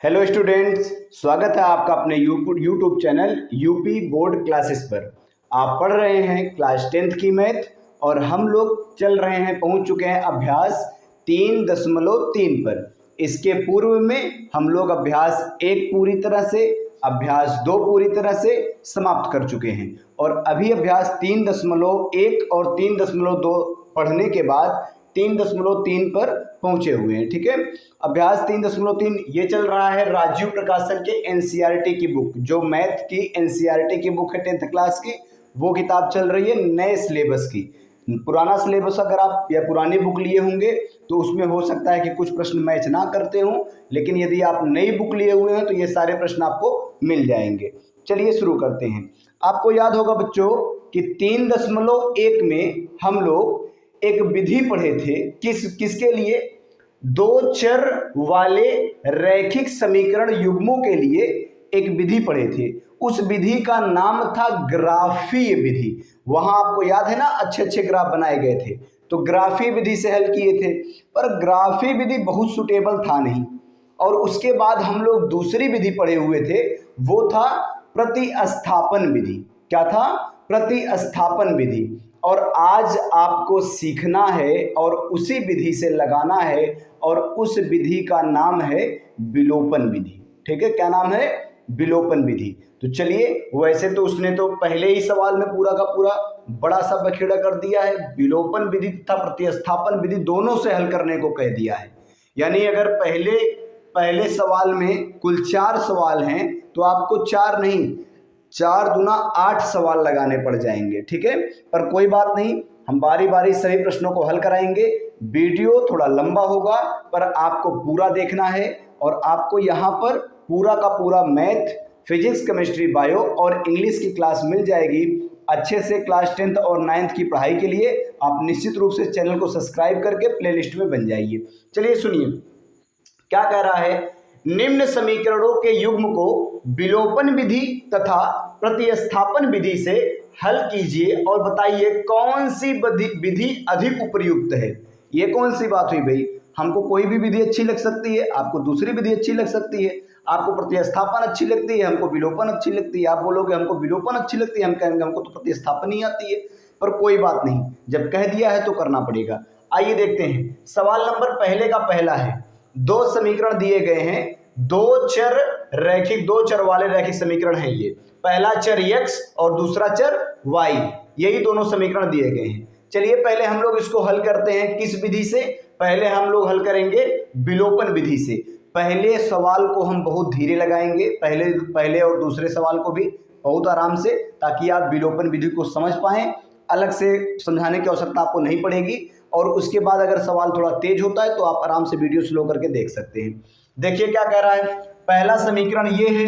Hello students, स्वागत है आपका अपने YouTube channel UP board classes पर। आप पढ़ रहे हैं क्लास 10th की मैथ और हम लोग चल रहे हैं, पहुंच चुके हैं अभ्यास 3.3 पर। इसके पूर्व में हम लोग अभ्यास 1 पूरी तरह से, अभ्यास 2 पूरी तरह से समाप्त कर चुके हैं और अभी अभ्यास 3.1 और 3.2 पढ़ने के बाद 3.3 पर पहुंचे हुए हैं। ठीक है, अभ्यास 3.3 ये चल रहा है राजीव प्रकाशन के एनसीईआरटी की बुक, जो मैथ की एनसीईआरटी की बुक है 10th क्लास की, वो किताब चल रही है नए सिलेबस की। पुराना सिलेबस अगर आप या पुरानी बुक लिए होंगे तो उसमें हो सकता है कि कुछ प्रश्न मैच ना करते हों, लेकिन यदि आप नई बुक लिए हुए हैं तो ये सारे प्रश्न आपको मिल जाएंगे। चलिए शुरू करते हैं। आपको याद होगा बच्चों कि 3.1 में हम लोग एक विधि पढ़े थे, किसके लिए? दो चर वाले रैखिक समीकरण युग्मों के लिए एक विधि पढ़े थे। उस विधि का नाम था ग्राफीय विधि। वहां आपको याद है ना, अच्छे अच्छे ग्राफ बनाए गए थे, तो ग्राफीय विधि से हल किए थे। पर ग्राफीय विधि बहुत सुटेबल था नहीं, और उसके बाद हम लोग दूसरी विधि पढ़े हुए थे, वो था प्रतिस्थापन विधि। क्या था? प्रतिस्थापन विधि। और आज आपको सीखना है और उसी विधि से लगाना है, और उस विधि का नाम है विलोपन विधि। ठीक है, क्या नाम है? विलोपन विधि। तो चलिए, वैसे तो उसने तो पहले ही सवाल में पूरा का पूरा बड़ा सा बखेड़ा कर दिया है, विलोपन विधि तथा प्रतिस्थापन विधि दोनों से हल करने को कह दिया है। यानी अगर पहले सवाल में कुल 4 सवाल हैं तो आपको 4 नहीं, 4 दूना 8 सवाल लगाने पड़ जाएंगे। ठीक है, पर कोई बात नहीं, हम बारी बारी सभी प्रश्नों को हल कराएंगे। वीडियो थोड़ा लंबा होगा पर आपको पूरा देखना है, और आपको यहाँ पर पूरा का पूरा मैथ, फिजिक्स, केमिस्ट्री, बायो और इंग्लिश की क्लास मिल जाएगी। अच्छे से क्लास 10th और 9th की पढ़ाई के लिए आप निश्चित रूप से चैनल को सब्सक्राइब करके प्लेलिस्ट में बन जाइए। चलिए सुनिए क्या कह रहा है। निम्न समीकरणों के युग्म को विलोपन विधि तथा प्रतिस्थापन विधि से हल कीजिए और बताइए कौन सी विधि अधिक उपयुक्त है। ये कौन सी बात हुई भाई? हमको कोई भी विधि अच्छी लग सकती है, आपको दूसरी विधि अच्छी लग सकती है, आपको प्रतिस्थापन अच्छी लगती है, हमको विलोपन अच्छी लगती है। आप बोलोगे हमको विलोपन अच्छी लगती है, हम कहेंगे हमको तो प्रतिस्थापन ही आती है। पर कोई बात नहीं, जब कह दिया है तो करना पड़ेगा। आइए देखते हैं। सवाल नंबर पहले का पहला है, 2 समीकरण दिए गए हैं, 2 चर वाले रैखिक समीकरण है ये। पहला चर x और दूसरा चर y, यही दोनों समीकरण दिए गए हैं। चलिए पहले हम लोग इसको हल करते हैं। किस विधि से? पहले हम लोग हल करेंगे विलोपन विधि से। पहले सवाल को हम बहुत धीरे लगाएंगे, पहले और दूसरे सवाल को भी बहुत आराम से, ताकि आप विलोपन विधि को समझ पाएं। अलग से समझाने की आवश्यकता आपको नहीं पड़ेगी, और उसके बाद अगर सवाल थोड़ा तेज होता है तो आप आराम से वीडियो स्लो करके देख सकते हैं। देखिए क्या कह रहा है। पहला समीकरण ये है,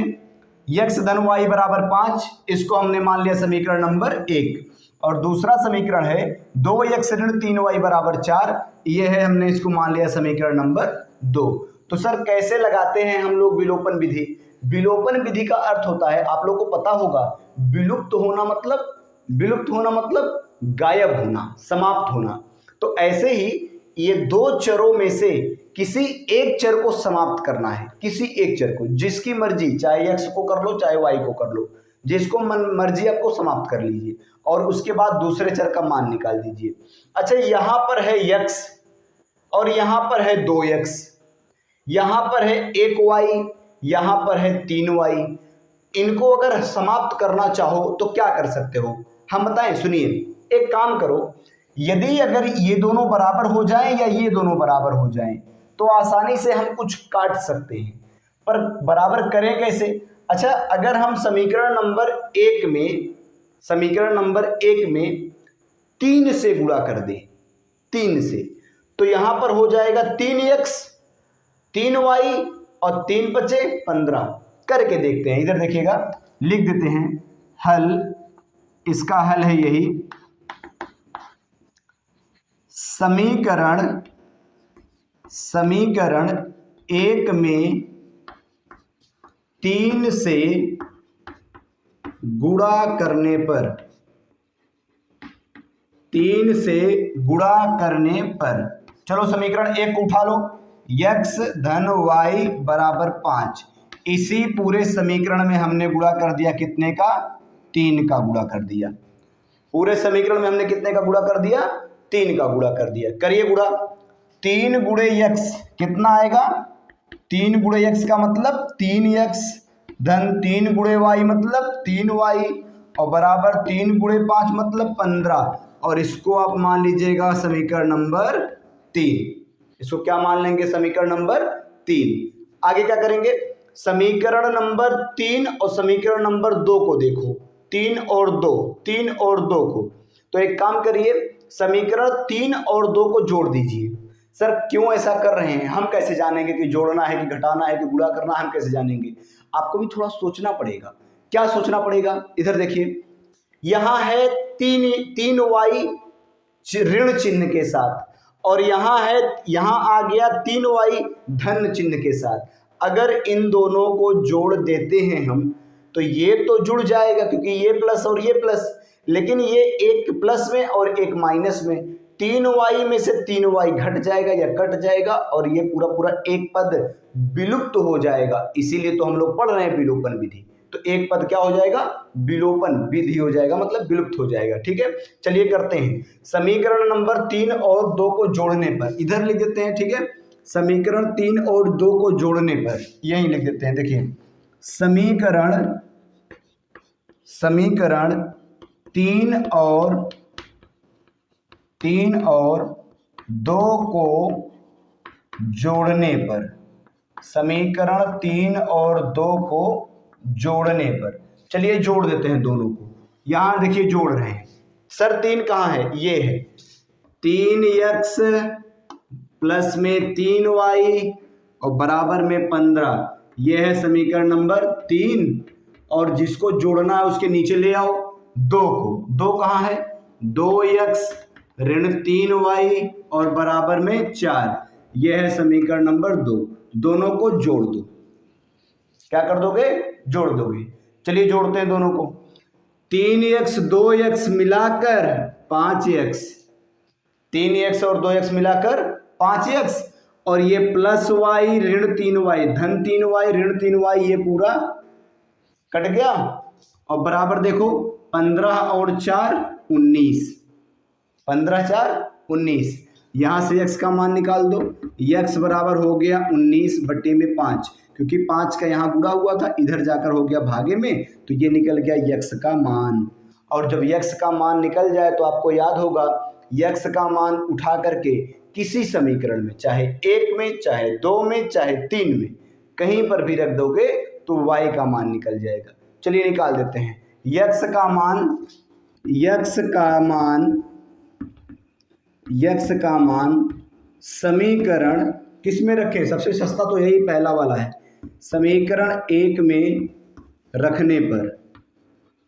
x धन y बराबर 5, इसको हमने मान लिया समीकरण नंबर 1। और दूसरा समीकरण है 2x ऋण 3y बराबर 4, ये है, हमने इसको मान लिया समीकरण नंबर 2। तो सर कैसे लगाते हैं हम लोग विलोपन विधि? विलोपन विधि का अर्थ होता है, आप लोग को पता होगा, विलुप्त होना मतलब गायब होना, समाप्त होना। तो ऐसे ही ये 2 चरों में से किसी एक चर को समाप्त करना है, किसी एक चर को, जिसकी मर्जी, चाहे x को कर लो चाहे y को कर लो, जिसको मर्जी आपको समाप्त कर लीजिए, और उसके बाद दूसरे चर का मान निकाल दीजिए। अच्छा, यहाँ पर है x और यहाँ पर है 2x, यहाँ पर है 1y, यहाँ पर है 3y। इनको अगर समाप्त करना चाहो तो क्या कर सकते हो, हम बताएं? सुनिए, एक काम करो, यदि अगर ये दोनों बराबर हो जाएं या ये दोनों बराबर हो जाएं तो आसानी से हम कुछ काट सकते हैं, पर बराबर करें कैसे? अच्छा, अगर हम समीकरण नंबर 1 में 3 से गुणा कर दें, 3 से, तो यहां पर हो जाएगा 3x 3y और 3 बचे 15। करके देखते हैं, इधर देखिएगा, लिख देते हैं हल। इसका हल है यही, समीकरण 1 में 3 से गुणा करने पर, 3 से गुणा करने पर, चलो समीकरण 1 को उठा लो, x धन y बराबर 5। इसी पूरे समीकरण में हमने गुणा कर दिया कितने का, 3 का गुणा कर दिया। पूरे समीकरण में हमने कितने का गुणा कर दिया, 3 का गुणा कर दिया। करिए गुणा, 3 गुणे x कितना आएगा, 3 गुणे x का मतलब 3x धन 3 गुणे y मतलब 3y और बराबर 3 गुणे 5 मतलब 15। और इसको आप मान लीजिएगा समीकरण नंबर 3। इसको क्या मान लेंगे, समीकरण नंबर 3। आगे क्या करेंगे, समीकरण नंबर 3 और समीकरण नंबर 2 को देखो, 3 और 2 को। तो एक काम करिए, समीकरण 3 और 2 को जोड़ दीजिए। सर क्यों ऐसा कर रहे हैं, हम कैसे जानेंगे कि जोड़ना है कि घटाना है कि गुणा करना है, हम कैसे जानेंगे। आपको भी थोड़ा सोचना पड़ेगा। क्या सोचना पड़ेगा, इधर देखिए, यहाँ है 3y ऋण चिन्ह के साथ और यहाँ है, यहाँ आ गया 3y धन चिन्ह के साथ। अगर इन दोनों को जोड़ देते हैं हम तो ये तो जुड़ जाएगा क्योंकि ये प्लस और ये प्लस, लेकिन ये एक प्लस में और एक माइनस में, 3y में से 3y घट जाएगा या कट जाएगा और ये पूरा पूरा एक पद विलुप्त हो जाएगा। इसीलिए तो हम लोग पढ़ रहे हैं विलोपन विधि। तो एक पद क्या हो जाएगा, विलोपन विधि हो जाएगा, मतलब विलुप्त हो जाएगा। ठीक है, चलिए करते हैं। समीकरण नंबर 3 और 2 को जोड़ने पर, इधर लिख देते हैं। ठीक है, समीकरण 3 और 2 को जोड़ने पर यही लिख देते हैं। देखिए, समीकरण 3 और 2 को जोड़ने पर, समीकरण 3 और 2 को जोड़ने पर, चलिए जोड़ देते हैं दोनों को। यहां देखिए जोड़ रहे हैं। सर 3 कहाँ है, ये है 3x प्लस में 3y और बराबर में 15। ये है समीकरण नंबर 3 और जिसको जोड़ना है उसके नीचे ले आओ 2 को। 2 कहाँ है, 2x ऋण 3y और बराबर में 4। यह है समीकरण नंबर 2। दोनों को जोड़ दो। क्या कर दोगे, जोड़ दोगे। चलिए जोड़ते हैं दोनों को। 3x 2x मिलाकर 5x, 3x और 2x मिलाकर 5x और ये प्लस y ऋण 3y धन 3y ऋण 3y, ये पूरा कट गया और बराबर देखो 15 और 4 19, 15 4 19। यहाँ से x का मान निकाल दो। x बराबर हो गया 19/5, क्योंकि 5 का यहाँ गुणा हुआ था, इधर जाकर हो गया भागे में, तो ये निकल गया x का मान। और जब x का मान निकल जाए तो आपको याद होगा x का मान उठा करके किसी समीकरण में, चाहे 1 में, चाहे 2 में, चाहे 3 में, कहीं पर भी रख दोगे तो y का मान निकल जाएगा। चलिए निकाल देते हैं। x का मान समीकरण किस में रखें, सबसे सस्ता तो यही पहला वाला है, समीकरण 1 में रखने पर,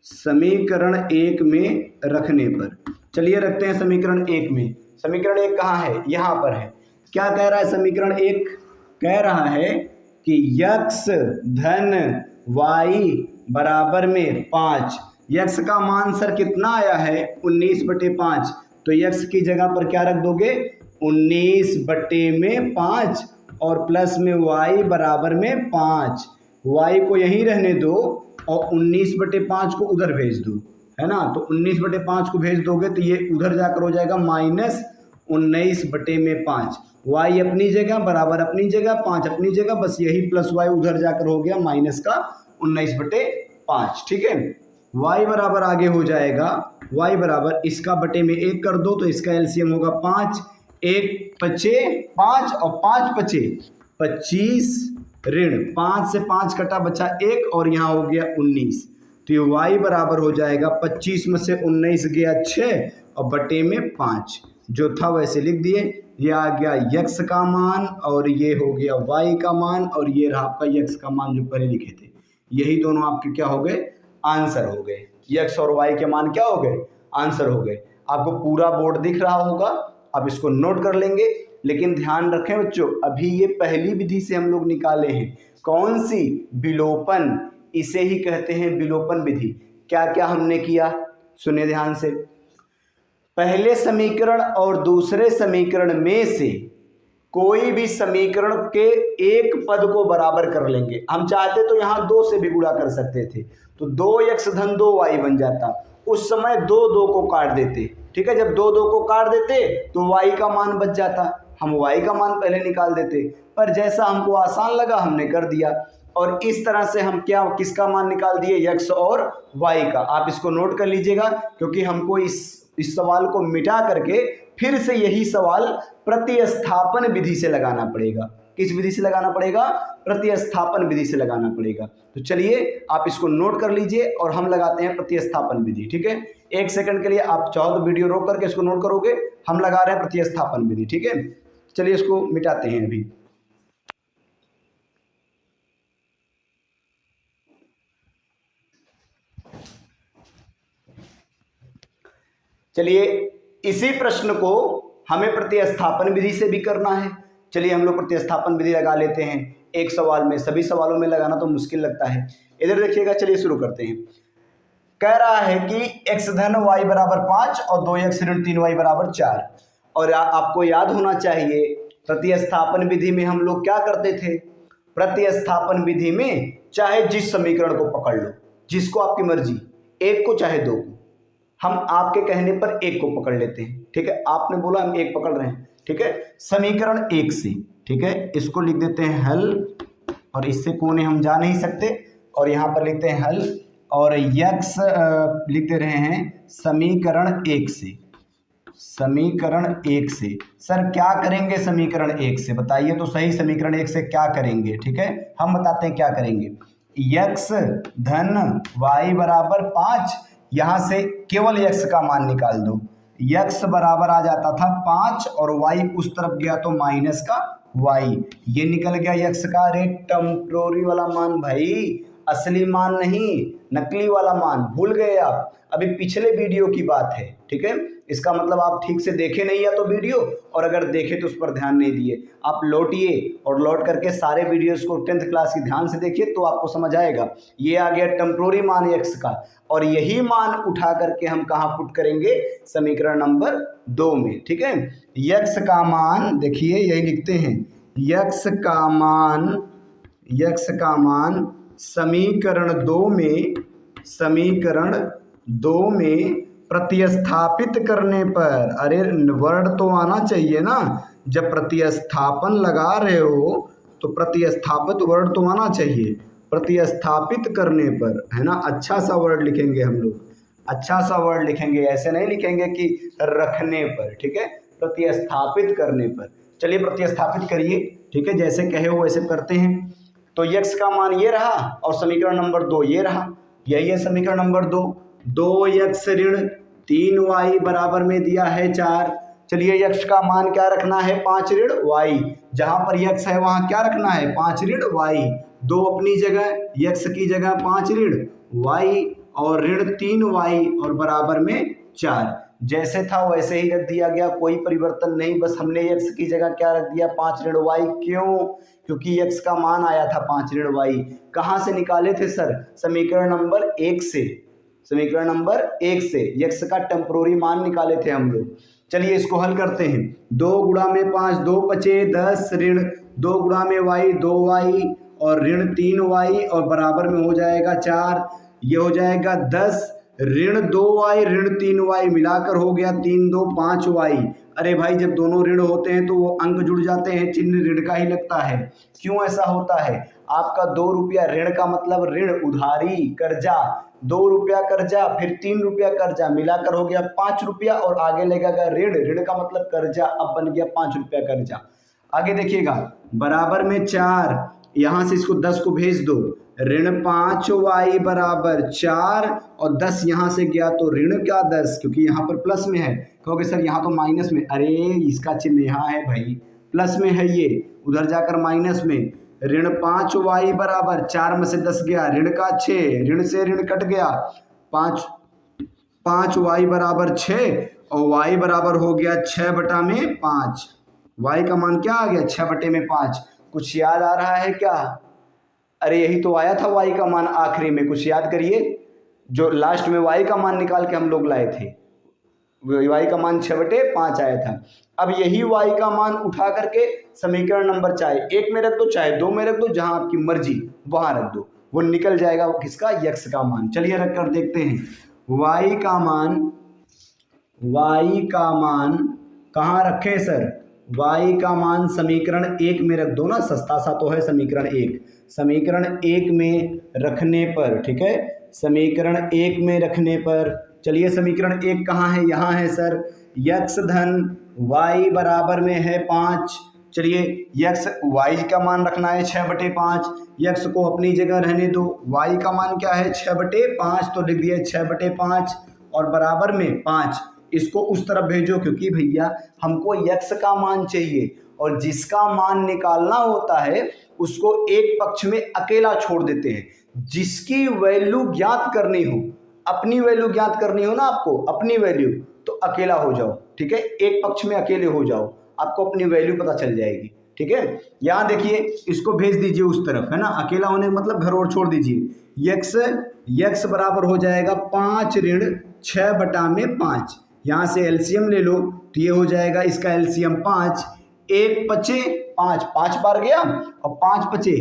समीकरण 1 में रखने पर। चलिए रखते हैं समीकरण 1 में। समीकरण 1 कहाँ है, यहाँ पर है। क्या कह रहा है समीकरण 1, कह रहा है कि x धन y बराबर में 5। x का मान सर कितना आया है, 19/5, तो x की जगह पर क्या रख दोगे, 19/5 और प्लस में y बराबर में 5। y को यहीं रहने दो और 19/5 को उधर भेज दो, है ना। तो 19/5 को भेज दोगे तो ये उधर जाकर हो जाएगा -19/5। y अपनी जगह, बराबर अपनी जगह, 5 अपनी जगह, बस यही प्लस y उधर जाकर हो गया -19/5। ठीक है, y बराबर आगे हो जाएगा, y बराबर इसका बटे में 1 कर दो तो इसका एलसीएम होगा 5। 1 5 5 और 5 5 25 ऋण 5 से 5 कटा बचा 1 और यहाँ हो गया 19। तो ये y बराबर हो जाएगा 25 में से 19 गया 6 और बटे में 5। जो था वैसे लिख दिए। ये आ गया x का मान और ये हो गया y का मान और ये रहा आपका x का मान जो पहले लिखे थे। यही दोनों आपके क्या हो गए, आंसर हो गए। x और y के मान क्या हो गए, आंसर हो गए। आपको पूरा बोर्ड दिख रहा होगा, अब इसको नोट कर लेंगे। लेकिन ध्यान रखें बच्चों, अभी ये पहली विधि से हम लोग निकाले हैं। कौन सी, विलोपन, इसे ही कहते हैं विलोपन विधि। क्या क्या हमने किया, सुने ध्यान से। पहले समीकरण और दूसरे समीकरण में से कोई भी समीकरण के एक पद को बराबर कर लेंगे। हम चाहते तो यहाँ 2 से भी गुणा कर सकते थे, तो 2x धन 2y बन जाता। उस समय 2 2 को काट देते, ठीक है। जब 2 2 को काट देते तो y का मान बच जाता, हम y का मान पहले निकाल देते, पर जैसा हमको आसान लगा हमने कर दिया। और इस तरह से हम किसका मान निकाल दिए, x और y का। आप इसको नोट कर लीजिएगा, क्योंकि हमको इस सवाल को मिटा करके फिर से यही सवाल प्रतिस्थापन विधि से लगाना पड़ेगा। किस विधि से लगाना पड़ेगा, प्रतिस्थापन विधि से लगाना पड़ेगा। तो चलिए आप इसको नोट कर लीजिए और हम लगाते हैं प्रतिस्थापन विधि, ठीक है। 1 सेकंड के लिए आप चाहो तो वीडियो रोक करके इसको नोट करोगे, हम लगा रहे हैं प्रतिस्थापन विधि, ठीक है। चलिए इसको मिटाते हैं अभी। चलिए इसी प्रश्न को हमें प्रतिस्थापन विधि से भी करना है। चलिए हम लोग प्रतिस्थापन विधि लगा लेते हैं एक सवाल में, सभी सवालों में लगाना तो मुश्किल लगता है। इधर देखिएगा, चलिए शुरू करते हैं। कह रहा है कि x धन y बराबर 5 और 2x ऋण 3y बराबर 4। और आपको याद होना चाहिए प्रतिस्थापन विधि में हम लोग क्या करते थे, प्रतिस्थापन विधि में चाहे जिस समीकरण को पकड़ लो, जिसको आपकी मर्जी, एक को चाहे दो को, हम आपके कहने पर एक को पकड़ लेते हैं, ठीक है। आपने बोला हम एक पकड़ रहे हैं, ठीक है। समीकरण 1 से, ठीक है, इसको लिख देते हैं हल, और इससे कोने हम जा नहीं सकते, और यहाँ पर लिखते हैं हल, और यक्स लिख दे रहे हैं समीकरण 1 से। समीकरण 1 से सर क्या करेंगे, समीकरण 1 से बताइए तो सही, समीकरण 1 से क्या करेंगे, ठीक है। हम बताते हैं क्या करेंगे। यक्स धन y बराबर 5, यहाँ से केवल x का मान निकाल दो। x बराबर आ जाता था 5 और y उस तरफ गया तो माइनस का y, ये निकल गया x का। अरे टेम्परोरी वाला मान भाई, असली मान नहीं, नकली वाला मान, भूल गए आप। अभी पिछले वीडियो की बात है, ठीक है। इसका मतलब आप ठीक से देखे नहीं या तो वीडियो, और अगर देखे तो उस पर ध्यान नहीं दिए। आप लौटिए और लौट करके सारे वीडियोस को 10th क्लास की ध्यान से देखिए तो आपको समझ आएगा। ये आ गया टेम्परोरी मान x का, और यही मान उठा करके हम कहाँ पुट करेंगे, समीकरण नंबर 2 में, ठीक है। x का मान देखिए यही लिखते हैं, x का मान समीकरण 2 में प्रतिस्थापित करने पर, अरे वर्ड तो आना चाहिए ना, जब प्रतिस्थापन लगा रहे हो तो प्रतिस्थापित वर्ड तो आना चाहिए। प्रतिस्थापित करने पर, है ना, अच्छा सा वर्ड लिखेंगे हम लोग, अच्छा सा वर्ड लिखेंगे, ऐसे नहीं लिखेंगे कि रखने पर, ठीक है, प्रतिस्थापित करने पर। चलिए प्रतिस्थापित करिए, ठीक है, जैसे कहे हो वैसे करते हैं। तो x का मान ये रहा और समीकरण नंबर 2 ये रहा, यही है समीकरण नंबर 2। 2x ऋण 3y बराबर में दिया है 4। चलिए x का मान क्या रखना है, 5 ऋण y, जहां पर x है वहां क्या रखना है, 5 ऋण y, 2 अपनी जगह, x की जगह 5 ऋण y और ऋण 3y और बराबर में 4। जैसे था वैसे ही रख दिया गया, कोई परिवर्तन नहीं, बस हमने x की जगह क्या रख दिया, 5 ऋण y। क्यों, क्योंकि x का मान आया था 5 ऋण y। कहाँ से निकाले थे सर, समीकरण नंबर 1 से, समीकरण नंबर 1 से x का टेम्परोरी मान निकाले थे हम लोग। चलिए इसको हल करते हैं। 2 गुणा में 5, 2 बचे 10, ऋण 2 गुणा में y 2y और ऋण 3y और बराबर में हो जाएगा 4। ये हो जाएगा 10 ऋण 2y ऋण 3y मिलाकर हो गया 3 2 5y। अरे भाई जब दोनों ऋण होते हैं तो वो अंक जुड़ जाते हैं, चिन्ह ऋण का ही लगता है। क्यों ऐसा होता है, आपका 2 रुपया ऋण का मतलब ऋण, उधारी, कर्जा, 2 रुपया कर्जा, फिर 3 रुपया कर्जा, मिलाकर हो गया 5 रुपया और आगे लगेगा ऋण, ऋण का मतलब कर्जा, अब बन गया 5 रुपया कर्जा। आगे देखिएगा बराबर में 4, यहाँ से इसको 10 को भेज दो, ऋण 5y बराबर 4 और 10 यहाँ से गया तो ऋण क्या 10, क्योंकि यहाँ पर प्लस में है। कहोगे सर यहाँ तो माइनस में, अरे इसका चिन्ह यहाँ है भाई, प्लस में है ये, उधर जाकर माइनस में। ऋण 5y बराबर 4 में से 10 गया, ऋण का 6, ऋण से ऋण कट गया, 5y बराबर 6 और y बराबर हो गया 6/5। y का मान क्या आ गया, 6/5। कुछ याद आ रहा है क्या, अरे यही तो आया था y का मान आखिरी में, कुछ याद करिए, जो लास्ट में y का मान निकाल के हम लोग लाए थे। y का मान 6/5 आया था। अब यही y का मान उठा करके समीकरण नंबर चाहे 1 में रख दो चाहे 2 में रख दो, जहां आपकी मर्जी वहां रख दो, वो निकल जाएगा वो किसका, x का मान। चलिए रख कर देखते हैं। y का मान कहाँ रखें सर, y का मान समीकरण 1 में रख दो ना, सस्ता सा तो है समीकरण 1। समीकरण 1 में रखने पर, ठीक है, समीकरण 1 में रखने पर, चलिए समीकरण 1 कहाँ है, यहाँ है सर। x धन y बराबर में है 5। चलिए y का मान रखना है 6/5, x को अपनी जगह रहने दो, y का मान क्या है 6/5, तो लिख दिया 6/5 और बराबर में 5। इसको उस तरफ भेजो क्योंकि भैया हमको x का मान चाहिए और जिसका मान निकालना होता है उसको एक पक्ष में अकेला छोड़ देते हैं। जिसकी वैल्यू ज्ञात करनी हो, अपनी वैल्यू ज्ञात करनी हो ना आपको, अपनी वैल्यू, तो अकेला हो जाओ, ठीक है, एक पक्ष में अकेले हो जाओ, आपको अपनी वैल्यू पता चल जाएगी, ठीक है। यहाँ देखिए इसको भेज दीजिए उस तरफ, है ना, अकेला होने का मतलब घर और छोड़ दीजिए। x बराबर हो जाएगा 5 ऋण 6/5। यहाँ से एलसीएम ले लो तो ये हो जाएगा इसका एलसीएम 5, 1 पचे 5, 5 बार गया और 5 पचे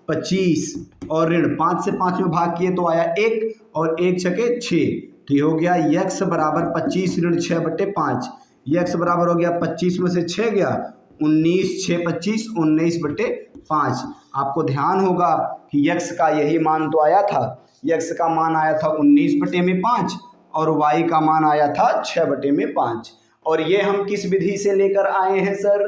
25 और ऋण 5 से 5 में भाग किए तो आया 1 और 1 छके 6, तो ये हो गया x बराबर 25 ऋण 6/5। x बराबर हो गया 25 में से 6 गया 19, 6 25 19/5। आपको ध्यान होगा कि x का यही मान तो आया था, x का मान आया था 19/5 और y का मान आया था 6/5। और ये हम किस विधि से लेकर आए हैं सर,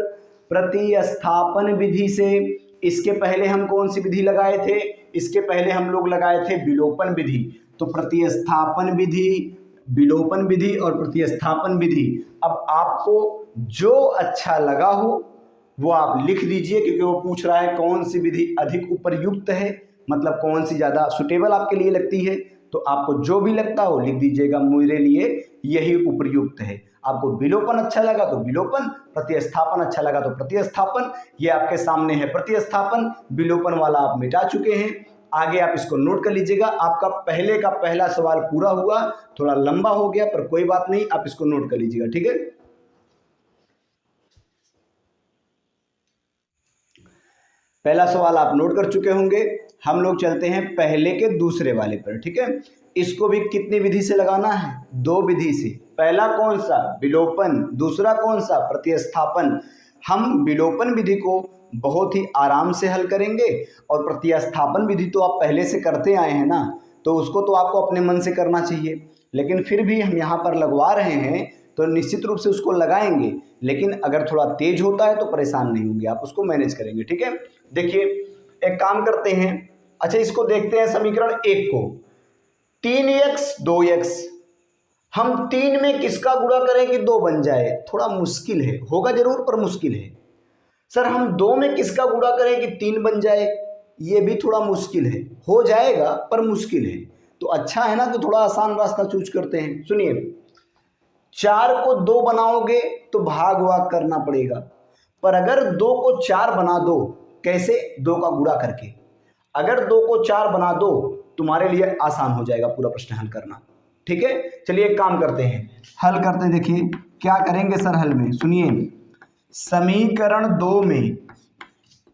प्रतिस्थापन विधि से। इसके पहले हम कौन सी विधि लगाए थे, इसके पहले हम लोग लगाए थे विलोपन विधि। तो प्रतिस्थापन विधि, विलोपन विधि और प्रतिस्थापन विधि। अब आपको जो अच्छा लगा हो वो आप लिख दीजिए, क्योंकि वो पूछ रहा है कौन सी विधि अधिक उपयुक्त है, मतलब कौन सी ज़्यादा सुटेबल आपके लिए लगती है। तो आपको जो भी लगता हो लिख दीजिएगा, मेरे लिए यही उपयुक्त है। आपको विलोपन अच्छा लगा तो विलोपन, प्रतिस्थापन अच्छा लगा तो प्रतिस्थापन। ये आपके सामने है प्रतिस्थापन, विलोपन वाला आप मिटा चुके हैं। आगे आप इसको नोट कर लीजिएगा। आपका पहले का पहला सवाल पूरा हुआ, थोड़ा लंबा हो गया पर कोई बात नहीं, आप इसको नोट कर लीजिएगा, ठीक है। पहला सवाल आप नोट कर चुके होंगे। हम लोग चलते हैं पहले के दूसरे वाले पर, ठीक है। इसको भी कितनी विधि से लगाना है, 2 विधि से। पहला कौन सा, विलोपन, दूसरा कौन सा, प्रतिस्थापन। हम विलोपन विधि को बहुत ही आराम से हल करेंगे और प्रतिस्थापन विधि तो आप पहले से करते आए हैं ना, तो उसको तो आपको अपने मन से करना चाहिए, लेकिन फिर भी हम यहाँ पर लगवा रहे हैं तो निश्चित रूप से उसको लगाएंगे। लेकिन अगर थोड़ा तेज होता है तो परेशान नहीं होंगे, आप उसको मैनेज करेंगे, ठीक है। देखिए एक काम करते हैं, अच्छा इसको देखते हैं समीकरण 1 को। 3x 2x, हम 3 में किसका गुणा करें कि 2 बन जाए, थोड़ा मुश्किल है, होगा जरूर पर मुश्किल है। सर हम 2 में किसका गुणा करें कि 3 बन जाए, ये भी थोड़ा मुश्किल है, हो जाएगा पर मुश्किल है। तो अच्छा है ना, तो थोड़ा आसान रास्ता चूज करते हैं। सुनिए, 4 को 2 बनाओगे तो भाग वाग करना पड़ेगा, पर अगर 2 को 4 बना दो, कैसे, 2 का गुणा करके। अगर 2 को 4 बना दो तुम्हारे लिए आसान हो जाएगा पूरा प्रश्न हल करना, ठीक है। चलिए एक काम करते हैं, हल करते हैं। देखिए क्या करेंगे सर हल में, सुनिए, समीकरण 2 में,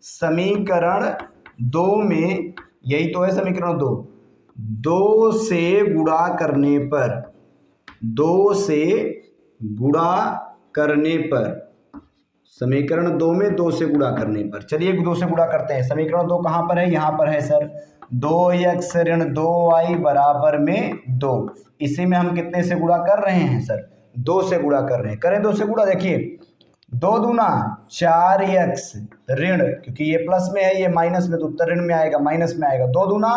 समीकरण 2 में यही तो है समीकरण 2, 2 से गुणा करने पर, 2 से गुणा करने पर, समीकरण 2 में 2 से गुणा करने पर। चलिए 2 से गुणा करते हैं। समीकरण 2 कहाँ पर है, यहाँ पर है सर। 2x ऋण 2y बराबर में 2, इसी में हम कितने से गुणा कर रहे हैं सर, 2 से गुणा कर रहे हैं। करें 2 से गुणा, देखिए 2 दूना 4x ऋण, क्योंकि ये प्लस में है ये माइनस में, तो उत्तर ऋण में आएगा, माइनस में आएगा। 2 दूना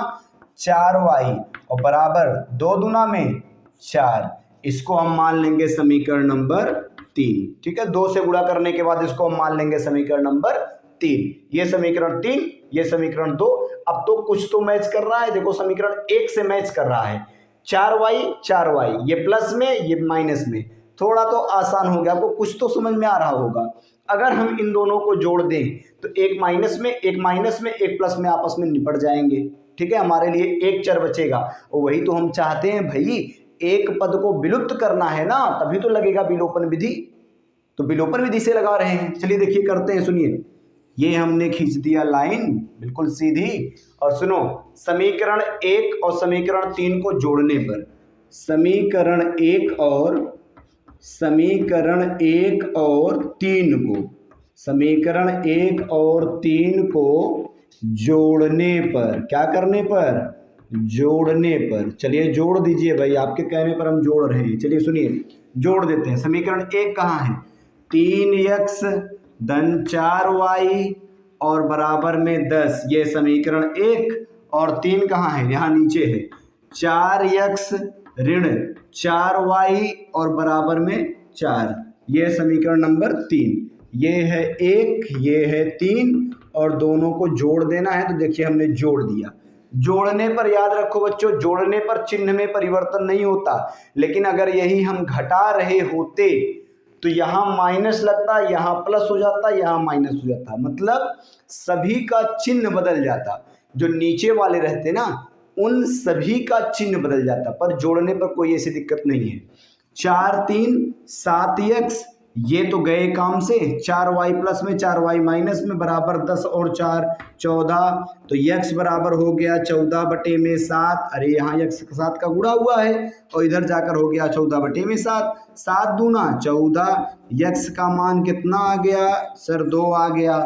4y और बराबर 2 दूना में 4, इसको हम मान लेंगे समीकरण नंबर 3, ठीक है। 2 से गुणा करने के बाद इसको हम मान लेंगे समीकरण नंबर 3। ये समीकरण 3, ये समीकरण 2। अब तो कुछ तो मैच कर रहा है, देखो समीकरण 1 से मैच कर रहा है। 4y, ये प्लस में ये माइनस में, थोड़ा तो आसान हो गया, आपको कुछ तो समझ में आ रहा होगा। अगर हम इन दोनों को जोड़ दें तो एक माइनस में एक प्लस में आपस में निपट जाएंगे, ठीक है। हमारे लिए एक चर बचेगा और वही तो हम चाहते हैं भाई, एक पद को विलुप्त करना है ना, तभी तो लगेगा विलोपन विधि। तो विलोपन विधि से लगा रहे हैं। चलिए देखिए करते हैं, सुनिए। ये हमने खींच दिया लाइन बिल्कुल सीधी, और सुनो, समीकरण 1 और समीकरण 3 को जोड़ने पर, समीकरण 1 और 3 को, समीकरण 1 और 3 को जोड़ने पर, क्या करने पर, जोड़ने पर। चलिए जोड़ दीजिए भाई, आपके कहने पर हम जोड़ रहे हैं। चलिए सुनिए, जोड़ देते हैं। समीकरण 1 कहाँ है, 3x धन 4y और बराबर में 10, ये समीकरण 1। और 3 कहाँ है, यहाँ नीचे है, 4x ऋण 4y और बराबर में 4, ये समीकरण नंबर 3। ये है 1, ये है 3, और दोनों को जोड़ देना है। तो देखिए हमने जोड़ दिया। जोड़ने पर याद रखो बच्चों, जोड़ने पर चिन्ह में परिवर्तन नहीं होता, लेकिन अगर यही हम घटा रहे होते तो यहाँ माइनस लगता, यहाँ प्लस हो जाता, यहाँ माइनस हो जाता, मतलब सभी का चिन्ह बदल जाता। जो नीचे वाले रहते ना, उन सभी का चिन्ह बदल जाता, पर जोड़ने पर कोई ऐसी दिक्कत नहीं है। 4 3 7x, ये तो गए काम से, 4y प्लस में 4y माइनस में बराबर 10 और 4 14, तो x बराबर हो गया 14/7। अरे यहाँ x के साथ का गुणा हुआ है, और इधर जाकर हो गया 14/7, 7 दूना 14। x का मान कितना आ गया सर, 2 आ गया।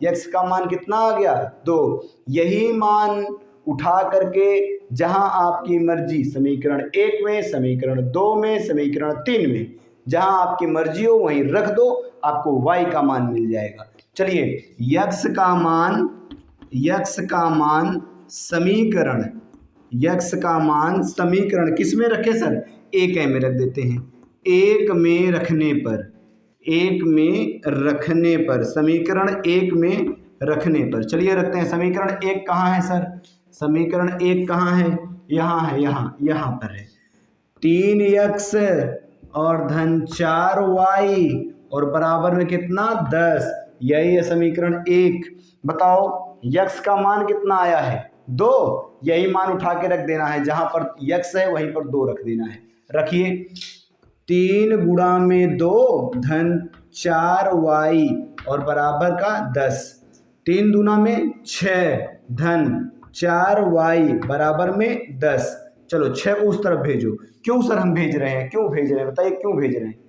x का मान कितना आ गया, 2। यही मान उठा करके जहां आपकी मर्जी, समीकरण 1 में, समीकरण 2 में, समीकरण 3 में, जहां आपकी मर्जी हो वहीं रख दो, आपको y का मान मिल जाएगा। चलिए x का मान समीकरण, x का मान समीकरण किस में रखे सर, 1 में रख देते हैं। 1 में रखने पर, 1 में रखने पर, समीकरण 1 में रखने पर, चलिए रखते हैं। समीकरण 1 कहाँ है सर, समीकरण 1 कहाँ है, यहाँ है, यहाँ पर है। 3x और धन 4y और बराबर में कितना, 10, यही है समीकरण 1। बताओ x का मान कितना आया है, 2, यही मान उठा के रख देना है, जहां पर x है वहीं पर 2 रख देना है। रखिए, 3 गुणा में 2 धन 4y और बराबर का 10, 3 दूना में 6 धन 4y बराबर में 10। चलो 6 को उस तरफ भेजो। क्यों सर हम भेज रहे हैं, क्यों भेज रहे हैं, बताइए क्यों भेज रहे हैं।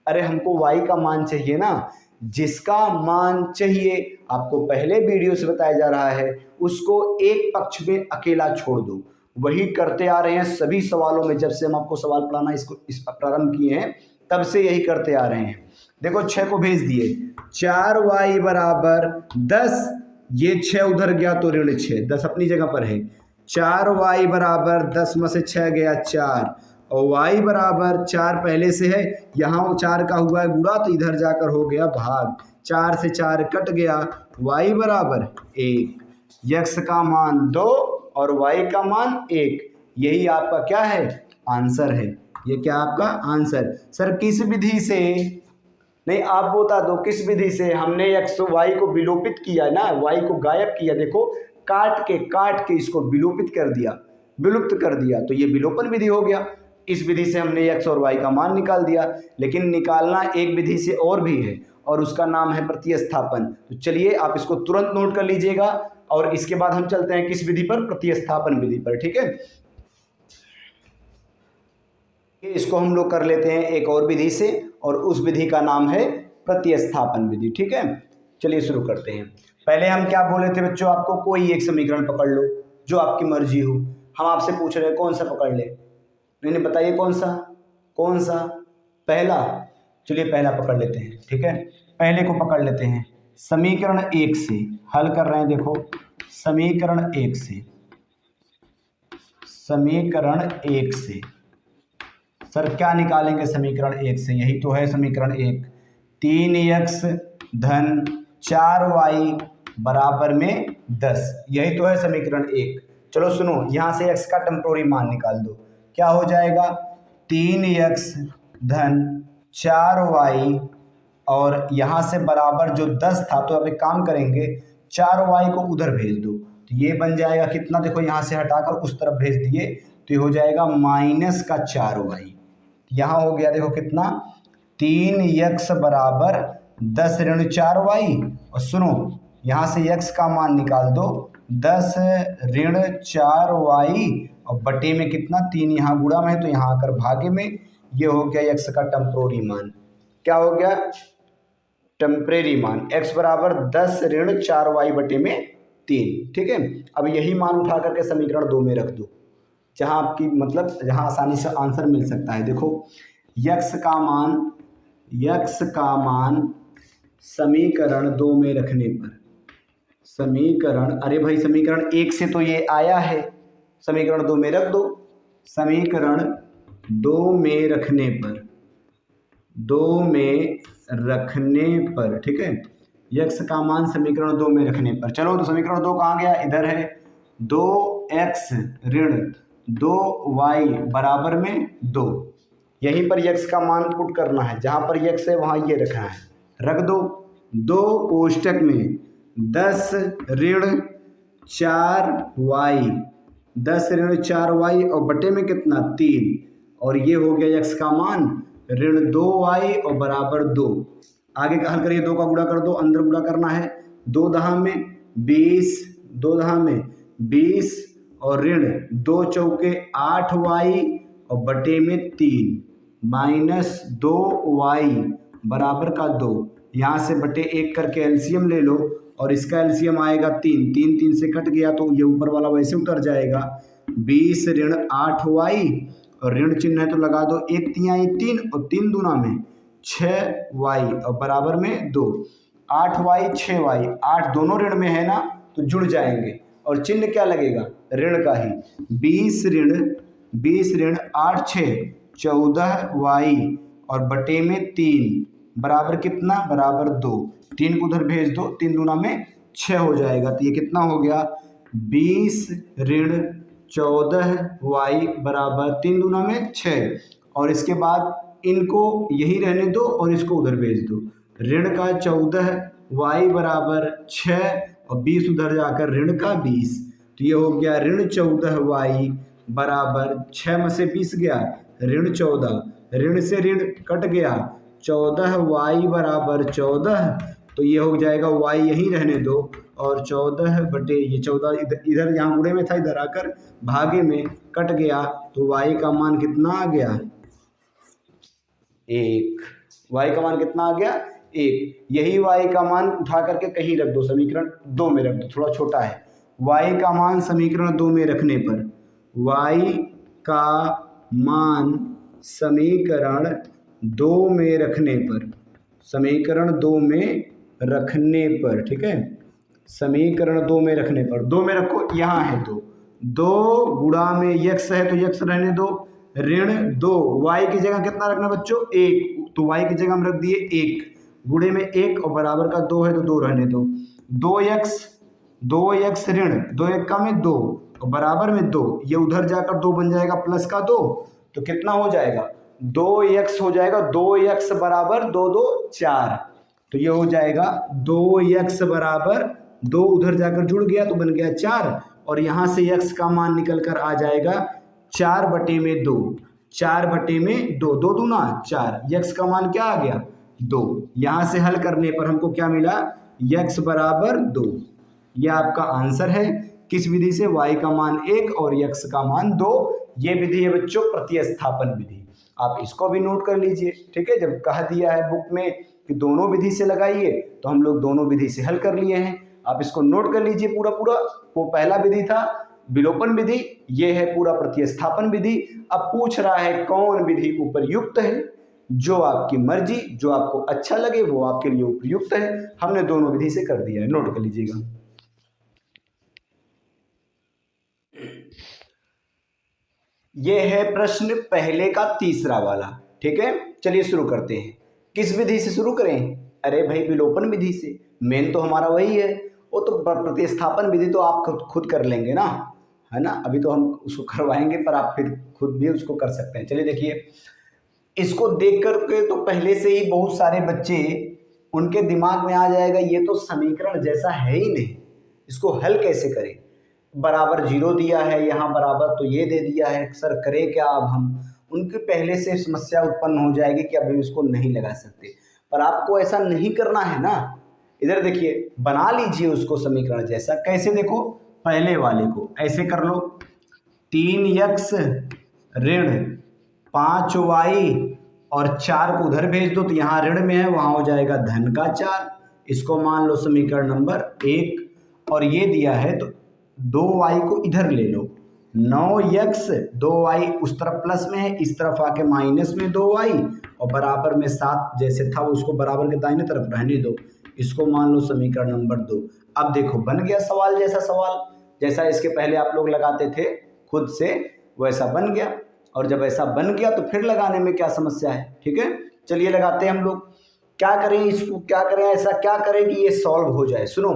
अरे हमको y का मान चाहिए ना, जिसका मान चाहिए आपको पहले वीडियो से बताया जा रहा है, उसको एक पक्ष में अकेला छोड़ दो। वही करते आ रहे हैं सभी सवालों में, जब से हम आपको सवाल पढ़ाना इस प्रारंभ किए हैं तब से यही करते आ रहे हैं। देखो 6 को भेज दिए, 4y बराबर 10, ये 6 उधर गया तो ऋण 6, 10 अपनी जगह पर है। 4y बराबर 10 में से 6 गया 4, और y बराबर 4 पहले से है, यहाँ 4 का हुआ है गुणा, तो इधर जाकर हो गया भाग, 4 से 4 कट गया, y बराबर 1। x का मान 2 और y का मान 1, यही आपका क्या है, आंसर है। ये क्या आपका आंसर। सर किस विधि से, नहीं आप बता दो किस विधि से हमने x y को विलोपित किया ना, y को गायब किया। देखो काट के इसको विलोपित कर दिया, विलुप्त कर दिया, तो ये विलोपन विधि हो गया। इस विधि से हमने x और y का मान निकाल दिया, लेकिन निकालना एक विधि से और भी है, और उसका नाम है प्रतिस्थापन। तो चलिए आप इसको तुरंत नोट कर लीजिएगा, और इसके बाद हम चलते हैं किस विधि पर, प्रतिस्थापन विधि पर। ठीक है, इसको हम लोग कर लेते हैं एक और विधि से, और उस विधि का नाम है प्रतिस्थापन विधि। ठीक है, चलिए शुरू करते हैं। पहले हम क्या बोले थे बच्चों, आपको कोई एक समीकरण पकड़ लो जो आपकी मर्जी हो। हम आपसे पूछ रहे हैं कौन सा पकड़ ले, नहीं बताइए कौन सा, पहला। चलिए पहला पकड़ लेते हैं। ठीक है, पहले को पकड़ लेते हैं। समीकरण 1 से हल कर रहे हैं। देखो समीकरण 1 से सर क्या निकालेंगे समीकरण 1 से, यही तो है समीकरण 1। 3x धन 4y बराबर में 10, यही तो है समीकरण 1। चलो सुनो, यहाँ से x का टेम्पोररी मान निकाल दो। क्या हो जाएगा, 3x धन 4y और यहाँ से बराबर जो 10 था, तो अब एक काम करेंगे 4y को उधर भेज दो, तो ये बन जाएगा कितना, देखो यहाँ से हटाकर उस तरफ भेज दिए, तो तो ये हो जाएगा -4y। यहाँ हो गया देखो कितना, 3x बराबर 10 ऋण 4y। और सुनो यहाँ से x का मान निकाल दो, 10 ऋण 4y और बटे में कितना, 3 यहाँ गुणा में है तो यहाँ आकर भागे में। ये हो गया x का टेम्पोररी मान। क्या हो गया, टेम्परेरी मान। x बराबर 10 ऋण 4y बटे में 3। ठीक है, अब यही मान उठा करके समीकरण 2 में रख दो, जहाँ आपकी मतलब जहाँ आसानी से आंसर मिल सकता है। देखो x का मान समीकरण 2 में रखने पर, समीकरण, अरे भाई समीकरण 1 से तो ये आया है, समीकरण 2 में रख दो। समीकरण 2 में रखने पर, 2 में रखने पर, ठीक है, x का मान समीकरण 2 में रखने पर। चलो तो समीकरण 2 कहाँ गया, इधर है। 2x ऋण 2y बराबर में 2। यहीं पर x का मान पुट करना है, जहाँ पर x है वहाँ ये रखना है, रख दो। 2 कोष्टक में 10 ऋण 4y, 10 ऋण 4y और बटे में कितना, 3। और ये हो गया x का मान ऋण 2y और बराबर 2। आगे का हल करिए, 2 का गुणा कर दो, अंदर गुणा करना है। 2 दहा में 20, 2 दहा में 20 और ऋण 2 चौके 8y और बटे में 3 -2y बराबर का 2। यहाँ से बटे 1 करके एलसीएम ले लो और इसका एलसीएम आएगा 3, 3 3 से कट गया तो ये ऊपर वाला वैसे उतर जाएगा। 20 ऋण 8y और ऋण चिन्ह है तो लगा दो, 1 तिहाई 3 और 3 दूना में 6y और बराबर में 2। 8y 6y, 8 दोनों ऋण में है ना तो जुड़ जाएंगे और चिन्ह क्या लगेगा, ऋण का ही। 20 ऋण 8 6 14y और बटे में 3 बराबर कितना, बराबर 2। 3 को उधर भेज दो, 3 दूना में 6 हो जाएगा। तो ये कितना हो गया, 20 ऋण 14y बराबर 3 दूना में 6। और इसके बाद इनको यही रहने दो और इसको उधर भेज दो। ऋण का 14y बराबर 6 और 20 उधर जाकर ऋण का 20। तो ये हो गया ऋण 14y बराबर 6 में से 20 गया, ऋण 14, ऋण से ऋण कट गया, 14y बराबर 14। तो ये हो जाएगा y यहीं रहने दो और 14 बटे ये 14 इधर यहाँ गुणे में था, इधर आकर भागे में कट गया तो y का मान कितना आ गया, 1। y का मान कितना आ गया, 1। यही y का मान उठा करके कहीं रख दो, समीकरण 2 में रख दो, थोड़ा छोटा है। y का मान समीकरण 2 में रखने पर, y का मान समीकरण 2 में रखने पर, समीकरण 2 में रखने पर, ठीक है, समीकरण 2 में रखने पर, 2 में रखो, यहाँ है 2, 2 गुणा में x है तो x रहने दो, ऋण 2, y की जगह कितना रखना बच्चों, 1, तो y की जगह हम रख दिए 1, गुणे में 1 और बराबर का 2 है तो 2 रहने दो। 2x ऋण 2 1 का में 2 और बराबर में 2, ये उधर जाकर 2 बन जाएगा प्लस का 2, तो कितना हो जाएगा, 2x हो जाएगा। 2x बराबर 2 2 4, तो ये हो जाएगा 2x बराबर 2 उधर जाकर जुड़ गया तो बन गया 4 और यहाँ से x का मान निकल कर आ जाएगा 4 बटे में 2, 4 बटे में 2, 2 दूना 4, x का मान क्या आ गया, 2। यहाँ से हल करने पर हमको क्या मिला, x बराबर 2। यह आपका आंसर है। किस विधि से, y का मान 1 और x का मान 2। ये विधि है बच्चों प्रतिस्थापन विधि। आप इसको भी नोट कर लीजिए, ठीक है। जब कह दिया है बुक में कि दोनों विधि से लगाइए तो हम लोग दोनों विधि से हल कर लिए हैं। आप इसको नोट कर लीजिए पूरा पूरा। वो पहला विधि था विलोपन विधि, ये है पूरा प्रतिस्थापन विधि। अब पूछ रहा है कौन विधि उपयुक्त है, जो आपकी मर्जी, जो आपको अच्छा लगे वो आपके लिए उपयुक्त है। हमने दोनों विधि से कर दिया है, नोट कर लीजिएगा। ये है प्रश्न पहले का तीसरा वाला, ठीक है। चलिए शुरू करते हैं। किस विधि से शुरू करें, अरे भाई विलोपन विधि से, मेन तो हमारा वही है। वो तो प्रतिस्थापन विधि तो आप खुद कर लेंगे ना, है ना। अभी तो हम उसको करवाएंगे पर आप फिर खुद भी उसको कर सकते हैं। चलिए देखिए, इसको देख करके तो पहले से ही बहुत सारे बच्चे उनके दिमाग में आ जाएगा ये तो समीकरण जैसा है ही नहीं, इसको हल कैसे करें। बराबर 0 दिया है, यहाँ बराबर तो ये दे दिया है। सर करें क्या अब हम? उनके पहले से समस्या उत्पन्न हो जाएगी कि अभी इसको नहीं लगा सकते, पर आपको ऐसा नहीं करना है ना। इधर देखिए, बना लीजिए उसको समीकरण जैसा। कैसे? देखो, पहले वाले को ऐसे कर लो, 3x ऋण 5y और 4 को उधर भेज दो, तो यहाँ ऋण में है, वहाँ हो जाएगा धन का 4। इसको मान लो समीकरण नंबर 1। और ये दिया है तो 2y को इधर ले लो, 9x 2y उस तरफ प्लस में है, इस तरफ आके माइनस में 2y और बराबर में 7 जैसे था उसको बराबर के दाहिने तरफ रहने दो। इसको मान लो समीकरण नंबर 2। अब देखो बन गया सवाल जैसा इसके पहले आप लोग लगाते थे खुद से, वैसा बन गया। और जब ऐसा बन गया तो फिर लगाने में क्या समस्या है? ठीक है, चलिए लगाते हैं हम लोग। क्या करें इसको, क्या करें, ऐसा क्या करें कि ये सॉल्व हो जाए। सुनो,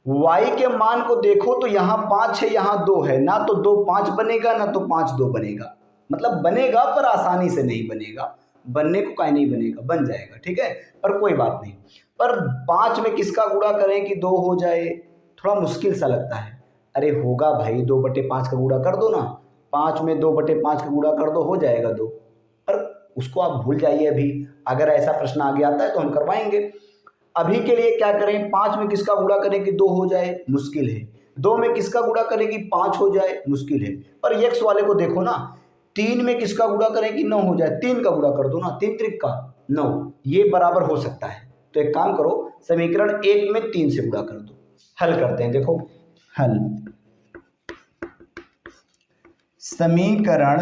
y के मान को देखो तो यहाँ 5 है, यहाँ 2 है, ना तो 2 5 बनेगा, ना तो 5 2 बनेगा। मतलब बनेगा पर आसानी से नहीं बनेगा, बनने को काहे नहीं बनेगा, बन जाएगा, ठीक है, पर कोई बात नहीं। पर 5 में किसका गुणा करें कि 2 हो जाए, थोड़ा मुश्किल सा लगता है। अरे होगा भाई, 2/5 का गुणा कर दो ना, 5 में 2/5 का गुणा कर दो, हो जाएगा 2। पर उसको आप भूल जाइए अभी, अगर ऐसा प्रश्न आगे आता है तो हम करवाएंगे। अभी के लिए क्या करें, 5 में किसका गुणा करें कि 2 हो जाए, मुश्किल है। 2 में किसका गुणा करें कि 5 हो जाए, मुश्किल है। पर x वाले को देखो ना, 3 में किसका गुणा करें कि 9 हो जाए, 3 का गुणा कर दो ना, 3 त्रिक का 9, ये बराबर हो सकता है। तो एक काम करो, समीकरण 1 में 3 से गुणा कर दो। हल करते हैं, देखो हल। समीकरण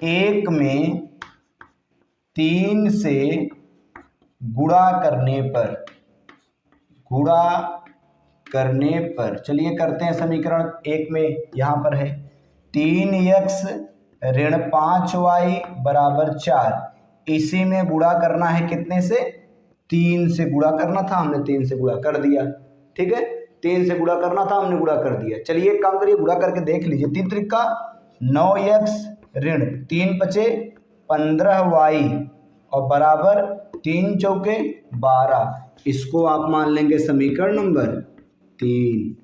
1 में 3 से गुणा करने पर चलिए करते हैं। समीकरण 1 में यहाँ पर है 3x ऋण 5y बराबर 4, इसी में गुणा करना है, कितने से? 3 से गुणा करना था, हमने 3 से गुणा कर दिया, ठीक है, 3 से गुणा करना था, हमने गुणा कर दिया। चलिए एक काम करिए, गुणा करके देख लीजिए। 3 त्रिक का 9x ऋण 3 पचे 15y और बराबर 3 चौके 12, इसको आप मान लेंगे समीकरण नंबर 3।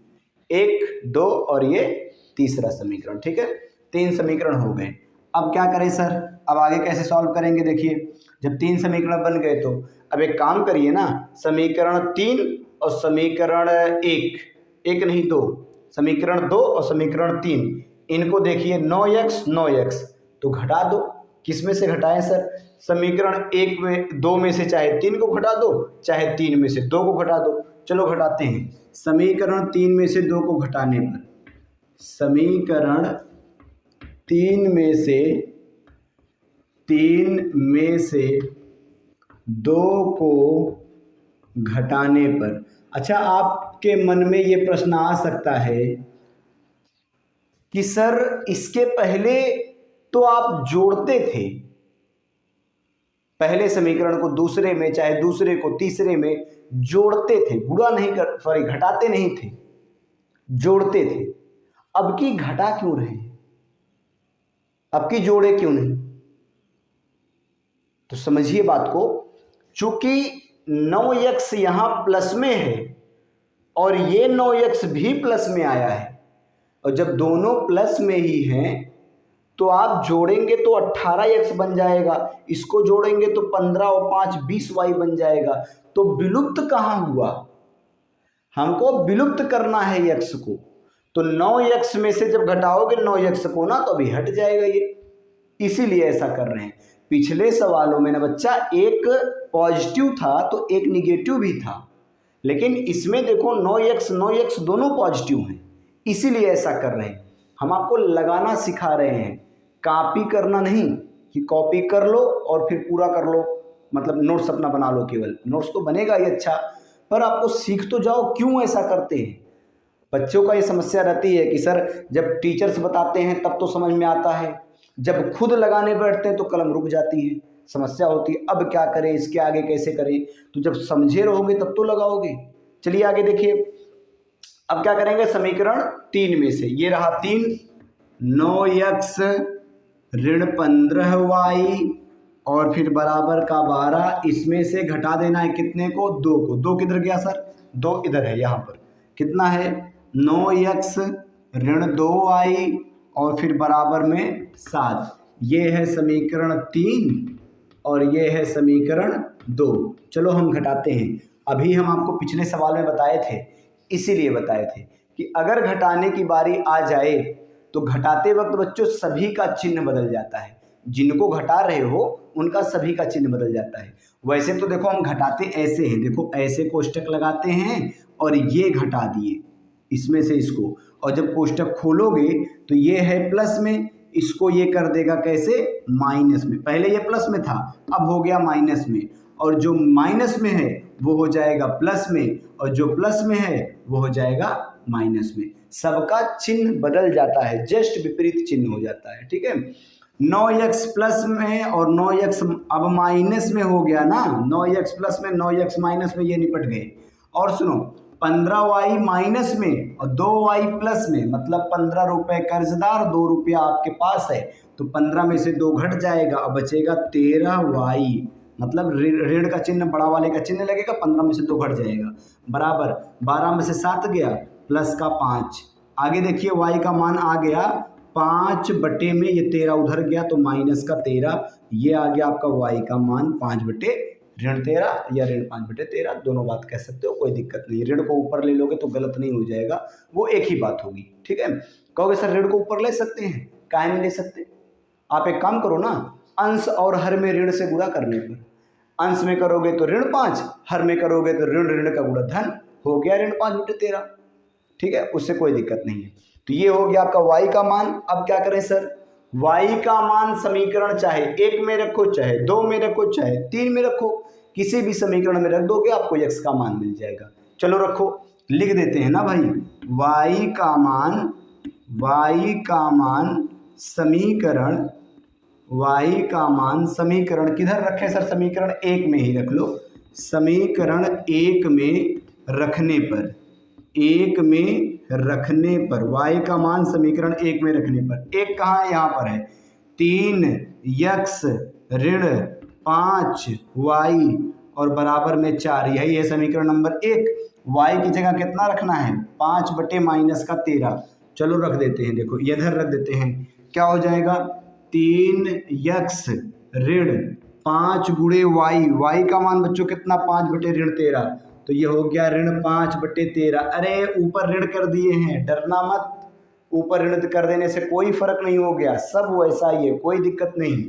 1 2 और ये तीसरा समीकरण, ठीक है, 3 समीकरण हो गए। अब क्या करें सर, अब आगे कैसे सॉल्व करेंगे? देखिए, जब 3 समीकरण बन गए तो अब एक काम करिए ना, समीकरण 3 और समीकरण 1 नहीं 2, समीकरण 2 और समीकरण 3, इनको देखिए 9x 9x तो घटा दो। किस में से घटाएं सर? समीकरण 1 में 2 में से चाहे 3 को घटा दो, चाहे 3 में से 2 को घटा दो। चलो घटाते हैं। समीकरण 3 में से 2 को घटाने पर, समीकरण 3 में से 2 को घटाने पर, अच्छा आपके मन में ये प्रश्न आ सकता है कि सर इसके पहले तो आप जोड़ते थे, पहले समीकरण को दूसरे में, चाहे दूसरे को तीसरे में जोड़ते थे, गुणा नहीं कर, सॉरी घटाते नहीं थे, जोड़ते थे। अब की घटा क्यों रहे, अब की जोड़े क्यों नहीं? तो समझिए बात को, चूंकि 9x यहां प्लस में है और ये 9x भी प्लस में आया है, और जब दोनों प्लस में ही हैं तो आप जोड़ेंगे तो 18x बन जाएगा, इसको जोड़ेंगे तो 15 और 5 20y बन जाएगा। तो विलुप्त कहाँ हुआ? हमको विलुप्त करना है x को, तो 9x में से जब घटाओगे 9x को ना, तो अभी हट जाएगा ये, इसीलिए ऐसा कर रहे हैं। पिछले सवालों में ना बच्चा एक पॉजिटिव था तो एक निगेटिव भी था, लेकिन इसमें देखो 9x दोनों पॉजिटिव हैं, इसीलिए ऐसा कर रहे हैं। हम आपको लगाना सिखा रहे हैं, कॉपी करना नहीं कि कॉपी कर लो और फिर पूरा कर लो, मतलब नोट्स अपना बना लो। केवल नोट्स तो बनेगा ही अच्छा, पर आपको सीख तो जाओ क्यों ऐसा करते हैं। बच्चों का ये समस्या रहती है कि सर जब टीचर्स बताते हैं तब तो समझ में आता है, जब खुद लगाने बैठते हैं तो कलम रुक जाती है, समस्या होती है। अब क्या करें, इसके आगे कैसे करें? तो जब समझे रहोगे तब तो लगाओगे। चलिए आगे देखिए, अब क्या करेंगे? समीकरण 3 में से ये रहा 3, 9x ऋण 15y और फिर बराबर का 12, इसमें से घटा देना है कितने को? 2 को। 2 किधर गया सर? 2 इधर है, यहाँ पर कितना है 9x ऋण 2y और फिर बराबर में 7। ये है समीकरण 3 और ये है समीकरण 2। चलो हम घटाते हैं। अभी हम आपको पिछले सवाल में बताए थे, इसीलिए बताए थे कि अगर घटाने की बारी आ जाए तो घटाते वक्त बच्चों सभी का चिन्ह बदल जाता है। जिनको घटा रहे हो उनका सभी का चिन्ह बदल जाता है। वैसे तो देखो हम घटाते ऐसे हैं, देखो ऐसे कोष्टक लगाते हैं और ये घटा दिए इसमें से इसको, और जब कोष्टक खोलोगे तो ये है प्लस में, इसको ये कर देगा कैसे, माइनस में। पहले ये प्लस में था, अब हो गया माइनस में, और जो माइनस में है वो हो जाएगा प्लस में, और जो प्लस में है वो हो जाएगा माइनस में। सबका चिन्ह बदल जाता है, जस्ट विपरीत चिन्ह हो जाता है। ठीक है, 9x प्लस में और 9x अब माइनस में हो गया ना, 9x प्लस में 9x माइनस में, ये निपट गए। और सुनो, 15y माइनस में और 2y प्लस में, मतलब 15 रुपए कर्जदार, 2 रुपया आपके पास है, तो 15 में से 2 घट जाएगा और बचेगा 13y, मतलब ऋण का चिन्ह बड़ा वाले का चिन्ह लगेगा, 15 में से 2 घट जाएगा, बराबर 12 में से 7 गया प्लस का 5। आगे देखिए y का मान आ गया 5 बटे में, ये 13 उधर गया तो माइनस का 13, ये आ गया आपका y का मान 5 बटे ऋण 13 या ऋण 5 बटे 13, दोनों बात कह सकते हो, कोई दिक्कत नहीं। ऋण को ऊपर ले लोगे तो गलत नहीं हो जाएगा, वो एक ही बात होगी। ठीक है, कहोगे सर ऋण को ऊपर ले सकते हैं, काहे नहीं ले सकते? आप एक काम करो ना, अंश और हर में ऋण से गुणा करने पर, अंश में करोगे तो ऋण 5, हर में करोगे तो ऋण ऋण का गुणा धन, हो गया ऋण 5 बटे 13। ठीक है, उससे कोई दिक्कत नहीं है। तो ये हो गया आपका y का मान। अब क्या करें सर, y का मान समीकरण चाहे 1 में रखो, चाहे 2 में रखो, चाहे 3 में रखो, किसी भी समीकरण में रख दोगे आपको x का मान मिल जाएगा। चलो रखो, लिख देते हैं ना भाई, y का मान समीकरण, y का मान समीकरण किधर रखें सर, समीकरण 1 में ही रख लो। समीकरण 1 में रखने पर, 1 में रखने पर y का मान समीकरण 1 में रखने पर, 1 कहाँ है, यहाँ पर है, 3x ऋण 5y और बराबर में 4, यही है समीकरण नंबर 1। y की जगह कितना रखना है, 5 बटे माइनस का 13। चलो रख देते हैं, देखो इधर रख देते हैं, क्या हो जाएगा, 3x ऋण 5 गुणे y का मान बच्चों कितना, 5 बटे ऋण 13, तो ये हो गया ऋण 5 बटे 13। अरे ऊपर ऋण कर दिए हैं, डरना मत, ऊपर ऋण कर देने से कोई फर्क नहीं हो गया, सब वैसा ही है, कोई दिक्कत नहीं।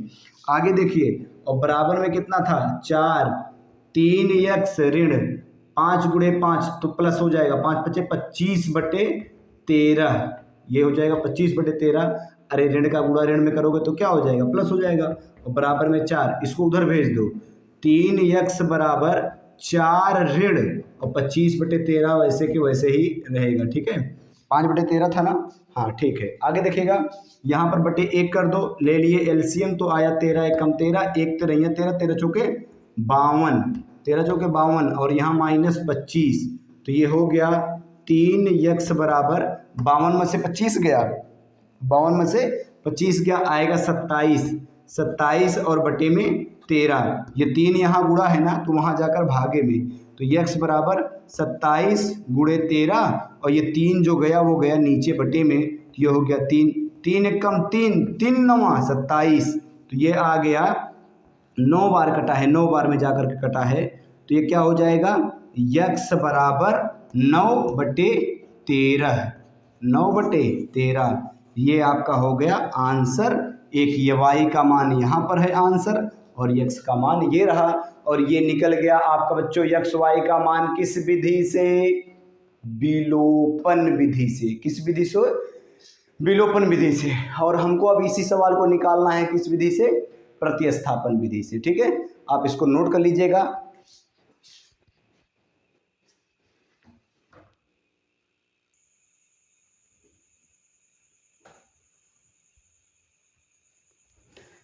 आगे देखिए, और बराबर में कितना था, 4, 3x ऋण 5 गुणे 5 तो प्लस हो जाएगा, 5 बचे 25 बटे 13, ये हो जाएगा 25 बटे 13। अरे ऋण का गुणा ऋण में करोगे तो क्या हो जाएगा, प्लस हो जाएगा, और बराबर में 4, इसको उधर भेज दो, 3x बराबर 4 ऋण और 25 बटे 13 वैसे कि वैसे ही रहेगा। ठीक है, 5 बटे 13 था ना, हाँ ठीक है। आगे देखिएगा, यहाँ पर बटे 1 कर दो, ले लिए एलसीएम तो आया 13 1 कम 13, 1 तो नहीं है 13, 13 चौके 52, 13 चौके 52 और यहाँ माइनस 25, तो ये हो गया 3x बराबर 52 में से 25 गया, 52 में से 25 गया, आएगा 27 और बटे में 13, ये 3 यहाँ गुणा है ना तो वहाँ जाकर भागे में, तो x बराबर 27 गुणे 13 और ये 3 जो गया वो गया नीचे बटे में, तो ये हो गया 3, 3 1 कम 3, 3 9 27, तो ये आ गया 9 बार कटा है, 9 बार में जाकर के कटा है, तो ये क्या हो जाएगा, x बराबर 9 बटे 13, 9 बटे 13, ये आपका हो गया आंसर। एक ये y का मान यहाँ पर है आंसर और x का मान ये रहा, और ये निकल गया आपका बच्चों x y का मान किस विधि से, विलोपन विधि से। किस विधि से, विलोपन विधि से। और हमको अब इसी सवाल को निकालना है किस विधि से, प्रतिस्थापन विधि से। ठीक है, आप इसको नोट कर लीजिएगा।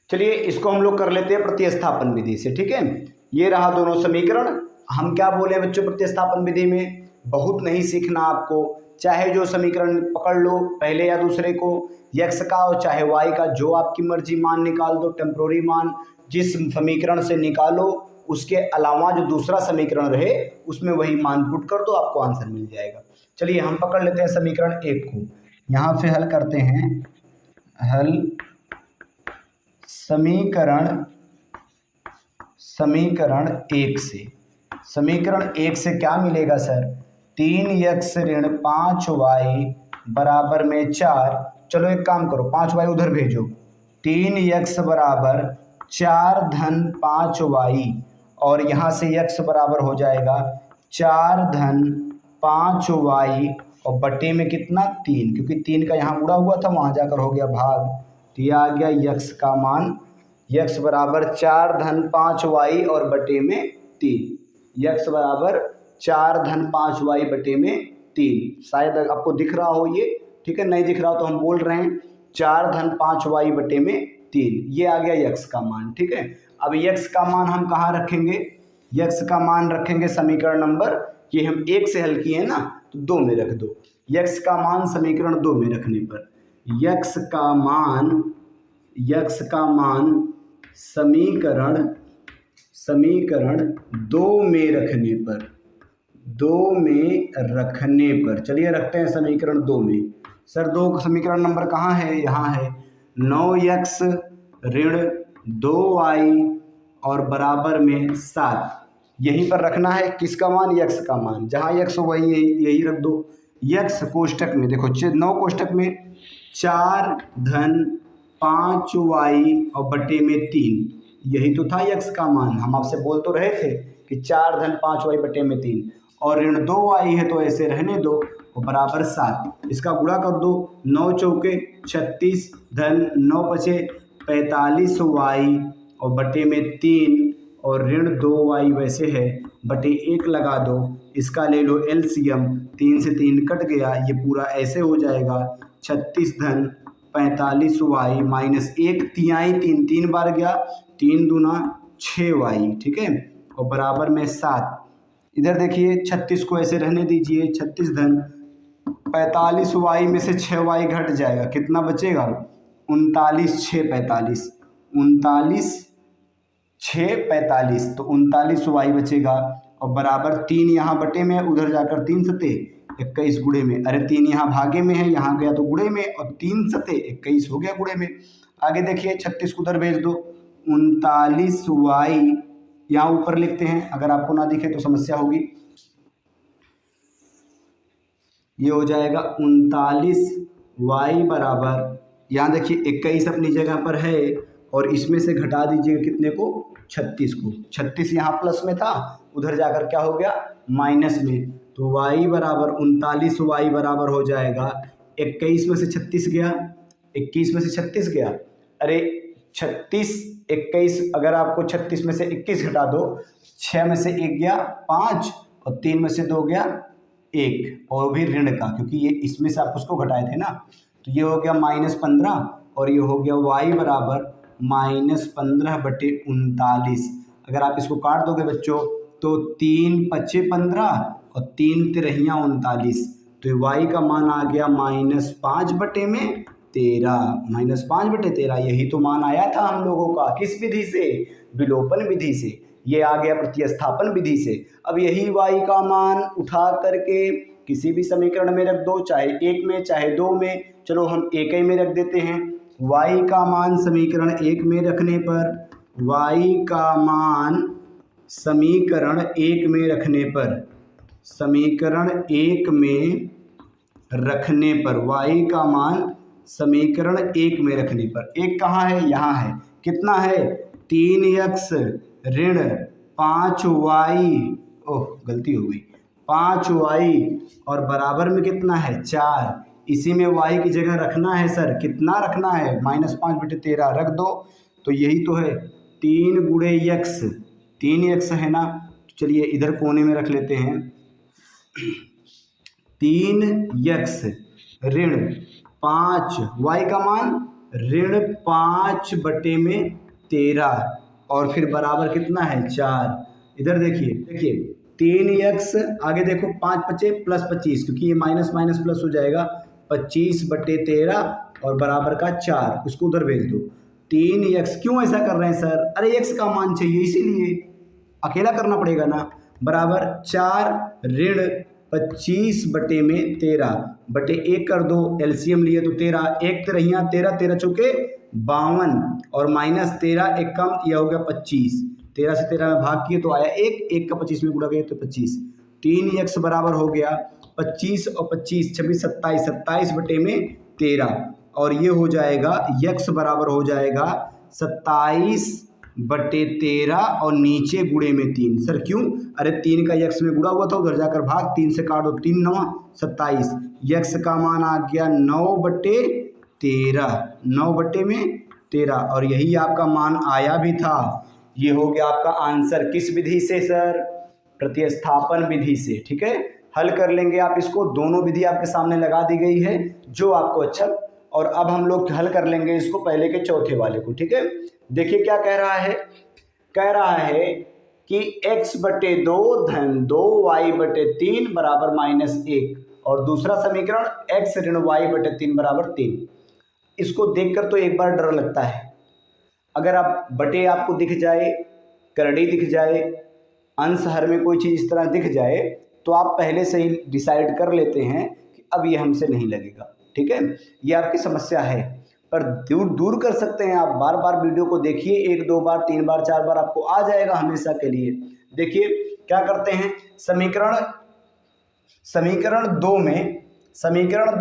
चलिए इसको हम लोग कर लेते हैं प्रतिस्थापन विधि से। ठीक है, ये रहा दोनों समीकरण। हम क्या बोले बच्चों, प्रतिस्थापन विधि में बहुत नहीं सीखना आपको, चाहे जो समीकरण पकड़ लो पहले या दूसरे को, x का और चाहे y का, जो आपकी मर्जी मान निकाल दो, टेम्पोररी मान जिस समीकरण से निकालो, उसके अलावा जो दूसरा समीकरण रहे उसमें वही मान पुट कर दो, आपको आंसर मिल जाएगा। चलिए हम पकड़ लेते हैं समीकरण 1 को, यहाँ से हल करते हैं। हल समीकरण 1 से। समीकरण 1 से क्या मिलेगा सर? 3x ऋण 5y बराबर में 4। चलो एक काम करो, 5y उधर भेजो। 3x बराबर 4 धन 5y और यहाँ से x बराबर हो जाएगा 4 धन 5y और बटे में कितना 3, क्योंकि 3 का यहाँ उड़ा हुआ था, वहाँ जाकर हो गया भाग। तो यह आ गया x का मान, x बराबर 4 धन 5y और बटे में 3। x बराबर 4 धन 5y बटे में 3। शायद आपको दिख रहा हो ये, ठीक है। नहीं दिख रहा हो तो हम बोल रहे हैं 4 धन 5y बटे में 3। ये आ गया x का मान, ठीक है। अब x का मान हम कहाँ रखेंगे? x का मान रखेंगे समीकरण नंबर, ये हम 1 से हल किए ना, तो 2 में रख दो। x का मान समीकरण 2 में रखने पर x का मान समीकरण 2 में रखने पर चलिए रखते हैं समीकरण 2 में। सर 2 समीकरण नंबर कहाँ है? यहाँ है। 9x ऋण 2y और बराबर में 7, यहीं पर रखना है। किसका मान? x का मान। जहाँ x हो वही यही रख दो। x कोष्टक में देखो 9 कोष्टक में 4 धन 5y और बटे में 3, यही तो था x का मान। हम आपसे बोल तो रहे थे कि 4 धन 5y बटे में 3, और ऋण 2y है तो ऐसे रहने दो और बराबर 7। इसका गुणा कर दो, 9 चौके 36 धन 9 बचे 45y और बटे में 3 और ऋण 2y वैसे है बटे 1 लगा दो। इसका ले लो एलसीएम, 3 से 3 कट गया, ये पूरा ऐसे हो जाएगा 36 धन 45y माइनस 1 तिहाई 3 3 बार गया, 3 दूना 6y, ठीक है, और बराबर में 7। इधर देखिए 36 को ऐसे रहने दीजिए, 36 धन 45y में से 6y घट जाएगा, कितना बचेगा? 39 6 45, 39 6 45, तो 39y बचेगा और बराबर 3 यहाँ बटे में, उधर जाकर 3 सते 21 गुणे में। अरे 3 यहाँ भागे में है, यहाँ गया तो गुणे में, और 3 सते 21 हो गया गुणे में। आगे देखिए 36 को उधर भेज दो, 39y यहाँ ऊपर लिखते हैं, अगर आपको ना दिखे तो समस्या होगी। ये हो जाएगा 39y बराबर, यहाँ देखिए 21 अपनी जगह पर है और इसमें से घटा दीजिएगा कितने को? 36 को। 36 यहाँ प्लस में था, उधर जाकर क्या हो गया? माइनस में। तो y बराबर 39y बराबर हो जाएगा 21 में से 36 गया, 21 में से 36 गया, अरे 36 21, अगर आपको 36 में से 21 घटा दो, 6 में से 1 गया 5 और 3 में से 2 गया 1, और भी ऋण का, क्योंकि ये इसमें से आप उसको घटाए थे ना। तो ये हो गया -15 और ये हो गया y बराबर -15 बटे 39। अगर आप इसको काट दोगे बच्चों तो 3 पच्चे 15 और 3 तिरहियाँ 39, तो y का मान आ गया -5 बटे में 13, -5 बटे 13। यही तो मान आया था हम लोगों का, किस विधि से? विलोपन विधि से। ये आ गया प्रतिस्थापन विधि से। अब यही y का मान उठा करके किसी भी समीकरण में रख दो, चाहे 1 में चाहे 2 में। चलो हम 1 ही में रख देते हैं। y का मान समीकरण 1 में रखने पर, y का मान समीकरण 1 में रखने पर, समीकरण 1 में रखने पर y का मान समीकरण 1 में रखने पर, 1 कहाँ है? यहाँ है। कितना है? 3x ऋण 5y, ओह गलती हो गई, 5y और बराबर में कितना है? 4। इसी में y की जगह रखना है सर, कितना रखना है? -5 बटे 13 रख दो। तो यही तो है 3 गुणे x, 3x है ना। चलिए इधर कोने में रख लेते हैं, 3x ऋण 5, y का मान ऋण 5 बटे में 13 और फिर बराबर कितना है? 4। इधर देखिए 3x, आगे देखो 5 बचे प्लस 25, क्योंकि ये माइनस माइनस प्लस हो जाएगा, 25 बटे 13 और बराबर का 4, उसको उधर भेज दो। 3x, क्यों ऐसा कर रहे हैं सर? अरे x का मान चाहिए, इसीलिए अकेला करना पड़ेगा ना। बराबर 4 ऋण 25 बटे में 13 बटे 1 कर दो, एलसीएम लिए तो 13, 1 तेरहियाँ 13, 13 चौके 52 और माइनस 13 एक कम, यह हो गया 25। 13 से 13 में भाग किए तो आया 1, 1 का 25 में गुणा किया तो 25। 3x बराबर हो गया 25 और 25 26 27, 27 बटे में 13 और ये हो जाएगा x बराबर हो जाएगा 27 बटे 13 और नीचे गुणे में 3। सर क्यों? अरे 3 का x में गुणा हुआ था, उधर जाकर भाग, 3 से काट दो, 3 9 27, x का मान आ गया 9 बटे 13, 9 बटे में 13 और यही आपका मान आया भी था। ये हो गया आपका आंसर किस विधि से सर? प्रतिस्थापन विधि से। ठीक है, हल कर लेंगे आप इसको, दोनों विधि आपके सामने लगा दी गई है जो आपको अच्छा। और अब हम लोग हल कर लेंगे इसको पहले के चौथे वाले को। ठीक है, देखिए क्या कह रहा है, कह रहा है कि x बटे 2 धन 2y बटे 3 बराबर -1 और दूसरा समीकरण x ऋण y बटे 3 बराबर 3। इसको देखकर तो एक बार डर लगता है, अगर आप बटे आपको दिख जाए, करड़ी दिख जाए, अंश हर में कोई चीज़ इस तरह दिख जाए तो आप पहले से ही डिसाइड कर लेते हैं कि अब ये हमसे नहीं लगेगा। ठीक है, ये आपकी समस्या है, पर दूर कर सकते हैं आप। बार बार वीडियो को देखिए, 1 2 बार 3 बार 4 बार, आपको आ जाएगा हमेशा के लिए। देखिए क्या करते हैं, समीकरण 2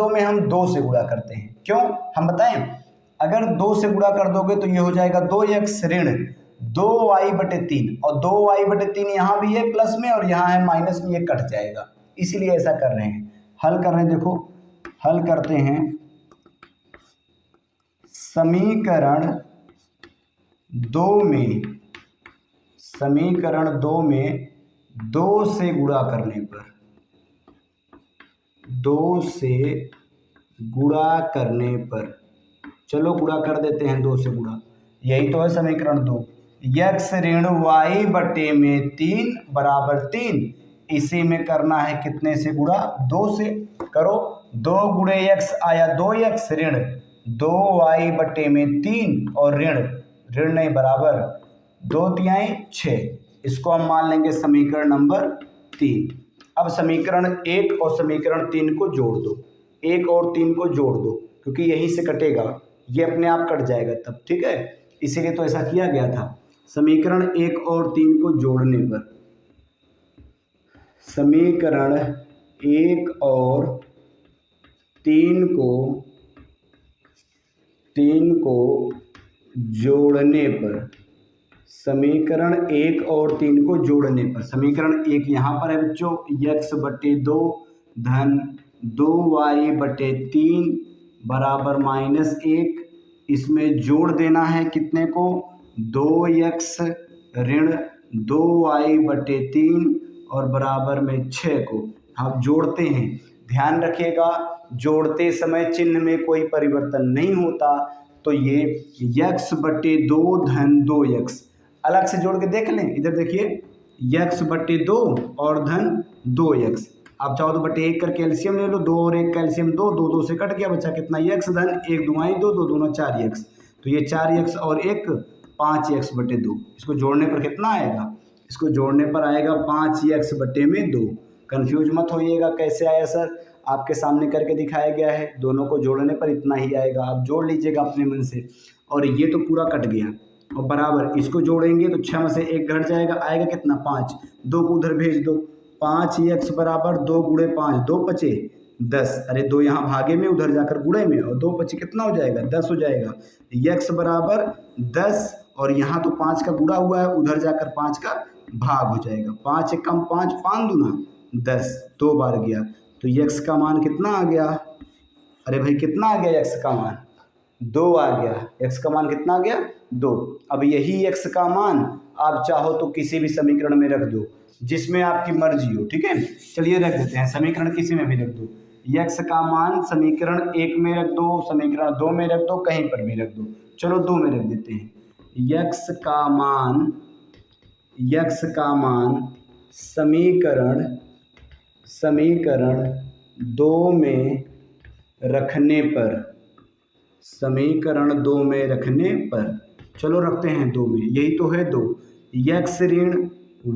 में हम 2 से गुणा करते हैं। क्यों हम बताएं, अगर 2 से गुणा कर दोगे तो ये हो जाएगा 2x ऋण 2y बटे 3 और 2y बटे 3 यहाँ भी है प्लस में और यहाँ है माइनस में, ये कट जाएगा, इसीलिए ऐसा कर रहे हैं। हल कर रहे हैं, देखो हल करते हैं। समीकरण 2 में 2 से गुणा करने पर, 2 से गुणा करने पर, चलो गुणा कर देते हैं 2 से गुणा, यही तो है समीकरण 2। x ऋण y बटे में 3 बराबर 3, इसी में करना है कितने से गुणा? 2 से। करो, 2 गुणे x आया 2x ऋण 2y बटे में 3 और ऋण नहीं बराबर 2 तिहाई 6, इसको हम मान लेंगे समीकरण नंबर 3। अब समीकरण 1 और समीकरण 3 को जोड़ दो, 1 और 3 को जोड़ दो, क्योंकि यहीं से कटेगा, ये अपने आप कट जाएगा तब। ठीक है, इसीलिए तो ऐसा किया गया था। समीकरण 1 और 3 को जोड़ने पर, समीकरण 1 और 3 को जोड़ने पर, समीकरण 1 और 3 को जोड़ने पर, समीकरण 1 यहाँ पर है बच्चों, x बटे 2 धन 2y बटे 3 बराबर -1, इसमें जोड़ देना है कितने को? 2x ऋण 2y बटे 3 और बराबर में 6 को। आप जोड़ते हैं, ध्यान रखिएगा जोड़ते समय चिन्ह में कोई परिवर्तन नहीं होता, तो ये x बटे 2 धन 2x अलग से जोड़ के देख लें। इधर देखिए, x बटे 2 और धन 2x, आप चाहो तो बटे 1 करके एलसीएम ले लो, 2 और 1 का एलसीएम 2, 2 2 से कट गया, बचा कितना? x धन 1 दुआई 2, 2 दूना 4x, तो ये 4x और 1 5x बटे 2। इसको जोड़ने पर कितना आएगा? इसको जोड़ने पर आएगा 5x बटे में 2। कन्फ्यूज मत होइएगा कैसे आया सर, आपके सामने करके दिखाया गया है, दोनों को जोड़ने पर इतना ही आएगा, आप जोड़ लीजिएगा अपने मन से। और ये तो पूरा कट गया और बराबर इसको जोड़ेंगे तो 6 में से 1 घट जाएगा, आएगा कितना? 5, 2 को उधर भेज दो, 5x बराबर 2 गुणे 5, 2 पचे 10, अरे 2 यहाँ भागे में, उधर जाकर गुणे में, और 2 पचे कितना हो जाएगा? 10 हो जाएगा। x बराबर 10 और यहाँ तो 5 का गुणा हुआ है, उधर जाकर 5 का भाग हो जाएगा, 5 एक कम 5, 5 दूना 10, 2 बार गया, तो x का मान कितना आ गया? अरे भाई कितना आ गया x का मान? 2 आ गया। x का मान कितना आ गया? 2। अब यही x का मान आप चाहो तो किसी भी समीकरण में रख दो जिसमें आपकी मर्जी हो। ठीक है, चलिए रख देते हैं, समीकरण किसी में भी रख दो। x का मान समीकरण 1 में रख दो, समीकरण 2 में रख दो, कहीं पर भी रख दो। चलो 2 में रख देते हैं। x का मान समीकरण 2 में रखने पर, समीकरण 2 में रखने पर, चलो रखते हैं 2 में, यही तो है 2, x ऋण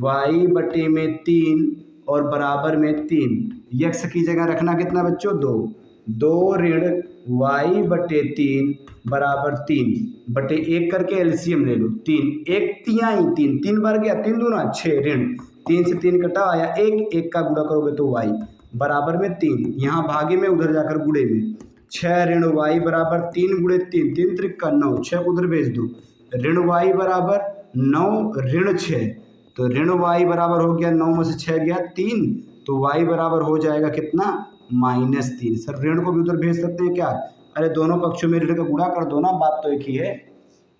y बटे में 3 और बराबर में 3, यक्स की जगह रखना कितना बच्चों 2, 2 ऋण वाई बटे 3 बराबर 3 बटे 1 करके एलसीएम ले लो 3, 1 तिया ही 3, 3 बार गया 3 दूना 6 ऋण 3 से 3 कटा आया 1, 1 का गुणा करोगे तो वाई बराबर में 3, यहाँ भागे में उधर जाकर गुणे में 6 ऋण वाई बराबर 3 गुणे 3, 3 त्रिक 9, 6 को उधर भेज दो, ऋण वाई बराबर 9 ऋण 6, तो ऋण वाई बराबर हो गया 9 में से 6 गया 3, तो वाई बराबर हो जाएगा कितना -3। सर ऋण को भी उधर भेज सकते हैं क्या? अरे दोनों पक्षों में ऋण का गुणा कर दो ना, बात तो एक ही है।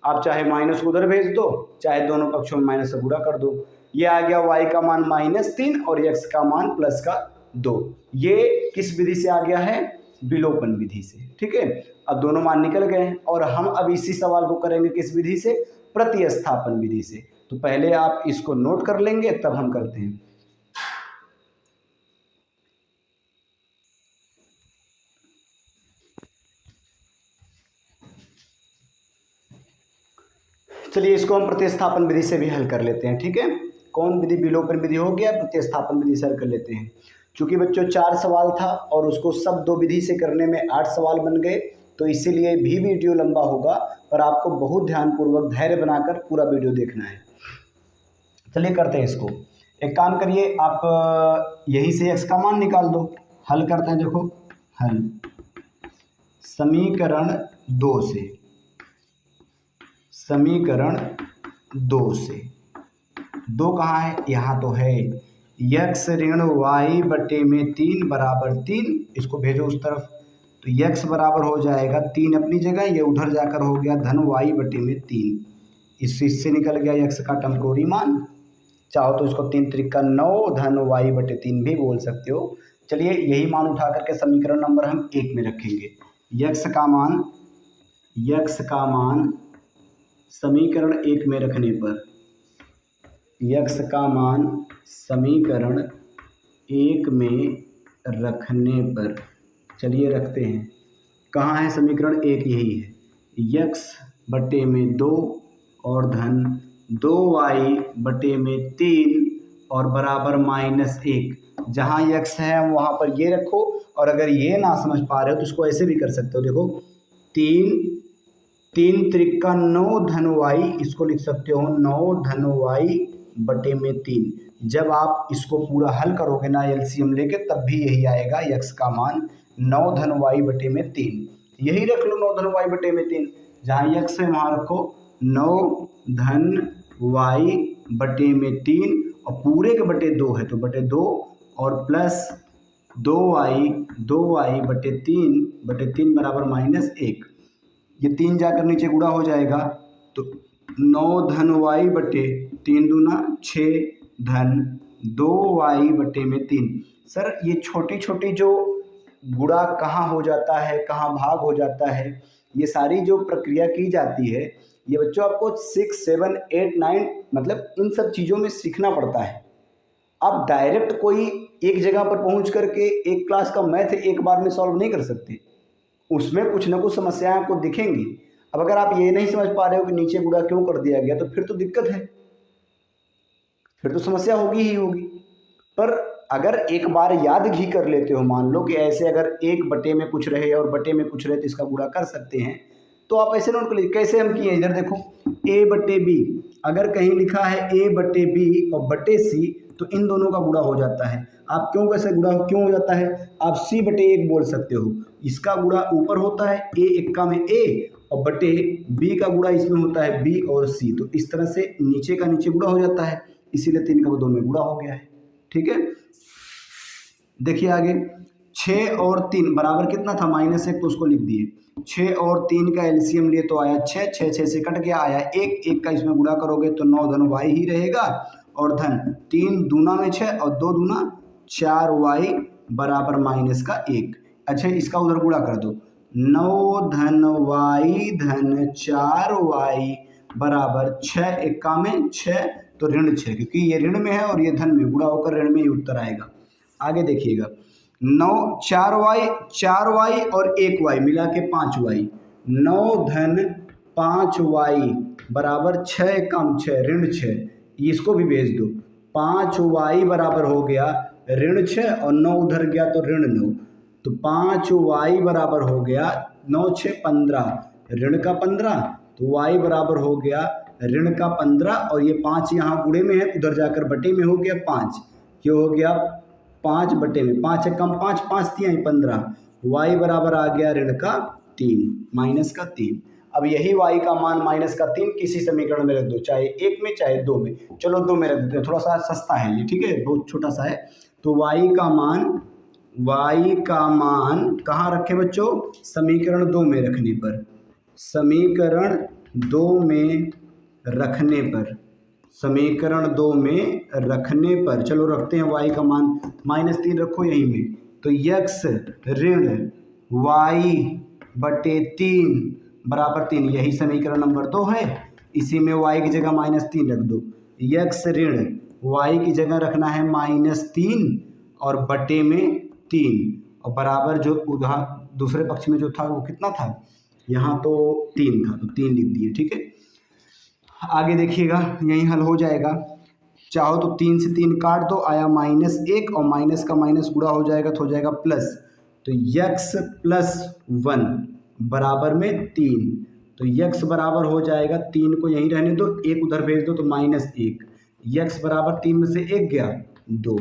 आप चाहे माइनस को उधर भेज दो, चाहे दोनों पक्षों में माइनस से गुणा कर दो। ये आ गया y का मान -3 और x का मान प्लस का 2। ये किस विधि से आ गया है? विलोपन विधि से। ठीक है, अब दोनों मान निकल गए हैं और हम अब इसी सवाल को करेंगे किस विधि से? प्रतिस्थापन विधि से। तो पहले आप इसको नोट कर लेंगे तब हम करते हैं। चलिए इसको हम प्रतिस्थापन विधि से भी हल कर लेते हैं। ठीक है, कौन विधि? विलोपन विधि हो गया, प्रतिस्थापन विधि से हल कर लेते हैं। चूंकि बच्चों 4 सवाल था और उसको सब 2 विधि से करने में 8 सवाल बन गए, तो इसीलिए भी वीडियो लंबा होगा और आपको बहुत ध्यानपूर्वक धैर्य बनाकर पूरा वीडियो देखना है। चलिए करते हैं इसको। एक काम करिए, आप यहीं से x का मान निकाल दो। हल करते हैं, देखो हल समीकरण 2 से, समीकरण 2 से 2 कहाँ है? यहाँ तो है। यक्स ऋण वाई बटे में 3 बराबर 3, इसको भेजो उस तरफ, तो यक्स बराबर हो जाएगा 3 अपनी जगह, ये उधर जाकर हो गया धन वाई बटे में 3। इससे निकल गया यक्स का टेम्पोररी मान। चाहो तो इसको 3 त्रिक 9 धन वाई बटे 3 भी बोल सकते हो। चलिए यही मान उठा करके समीकरण नंबर हम 1 में रखेंगे। यक्स का मान समीकरण 1 में रखने पर, यक्स का मान समीकरण 1 में रखने पर, चलिए रखते हैं। कहाँ है समीकरण 1? यही है। यक्स बटे में 2 और धन 2y बटे में 3 और बराबर -1। जहाँ यक्स है वहाँ पर ये रखो, और अगर ये ना समझ पा रहे हो तो इसको ऐसे भी कर सकते हो। देखो 3 त्रिक 9 धन वाई, इसको लिख सकते हो 9 धन वाई बटे में 3। जब आप इसको पूरा हल करोगे ना एलसीएम लेके, तब भी यही आएगा यक्स का मान 9 धन वाई बटे में 3। यही रख लो 9 धन वाई बटे में 3, जहाँ यक्स है वहाँ रखो 9 धन वाई बटे में 3 और पूरे के बटे 2 है तो बटे 2 और प्लस 2y बटे 3 बराबर -1। ये 3 जाकर नीचे गुणा हो जाएगा, तो 9 धन वाई बटे 3 दूना 6 धन 2y बटे में 3। सर ये छोटी छोटी जो गुणा कहाँ हो जाता है, कहाँ भाग हो जाता है, ये सारी जो प्रक्रिया की जाती है, ये बच्चों आपको 6, 7, 8, 9 मतलब इन सब चीज़ों में सीखना पड़ता है। आप डायरेक्ट कोई एक जगह पर पहुंच करके एक क्लास का मैथ एक बार में सॉल्व नहीं कर सकते, उसमें कुछ ना कुछ समस्याएं आपको दिखेंगी। अब अगर आप ये नहीं समझ पा रहे हो कि नीचे गुणा क्यों कर दिया गया, तो फिर तो दिक्कत है, फिर तो समस्या होगी ही होगी। पर अगर एक बार याद भी कर लेते हो, मान लो कि ऐसे अगर 1 बटे में कुछ रहे और बटे में कुछ रहे तो इसका गुणा कर सकते हैं, तो आप ऐसे नोट कर लीजिए। कैसे हम किए, इधर देखो a बटे बी, अगर कहीं लिखा है a बटे बी और बटे c, तो इन दोनों का गुणा हो जाता है। आप कैसे गुणा क्यों हो जाता है? आप c बटे 1 बोल सकते हो, इसका गुणा ऊपर होता है a एक्का में a और बटे b का गुणा इसमें होता है b और c, तो इस तरह से नीचे का नीचे गुणा हो जाता है, इसीलिए 3 का 2 में गुणा हो गया है। ठीक है, देखिए आगे 6 और 3 बराबर कितना था? -1, तो उसको लिख दिए। 6 और 3 का एलसीएम लिए तो आया 6, 6 से कट गया, आया 1 का इसमें गुणा करोगे तो 9 धन वाई ही रहेगा और धन 3 दूना में 6 और 2 दूना 4y बराबर -1। अच्छा इसका उधर गुणा कर दो, 9 धन वाई धन 4y बराबर 6 एक्का में 6, तो ऋण 6, क्योंकि ये ऋण में है और ये धन में, गुणा होकर ऋण में ही उत्तर आएगा। आगे देखिएगा 4y और 1y मिला के 5y, 9 धन 5y बराबर 6 कम 6 ऋण 6, इसको भी भेज दो। 5y बराबर हो गया ऋण 6 और 9 उधर गया तो ऋण 9, तो 5y बराबर हो गया 9 6 15 ऋण का 15, तो y बराबर हो गया ऋण का 15 और ये 5 यहाँ गुणे में है उधर जाकर बटे में हो गया 5, ये हो गया 5 बटे में 5 है कम 5 5 3 15, y बराबर आ गया ऋण का 3 माइनस का 3। अब यही y का मान माइनस का 3 किसी समीकरण में रख दो, चाहे 1 में चाहे 2 में, चलो 2 में रख देते हैं, थोड़ा सा सस्ता है ये, ठीक है, बहुत छोटा सा है। तो y का मान कहाँ रखे बच्चों, समीकरण 2 में रखने पर, समीकरण 2 में रखने पर, समीकरण 2 में रखने पर, चलो रखते हैं y का मान -3 रखो यहीं में, तो x ऋण y बटे 3 बराबर 3, यही समीकरण नंबर 2 है, इसी में y की जगह -3 रख दो, x ऋण y की जगह रखना है -3 और बटे में 3 और बराबर जो उधर दूसरे पक्ष में जो था वो कितना था, यहाँ तो 3 था तो 3 लिख दिए, ठीक है। आगे देखिएगा यहीं हल हो जाएगा, चाहो तो 3 से 3 काट दो, आया -1 और माइनस का माइनस गुणा हो जाएगा तो हो जाएगा प्लस, तो x + 1 बराबर में 3, तो x बराबर हो जाएगा 3 को यहीं रहने दो, 1 उधर भेज दो तो -1, x बराबर 3 में से 1 गया 2,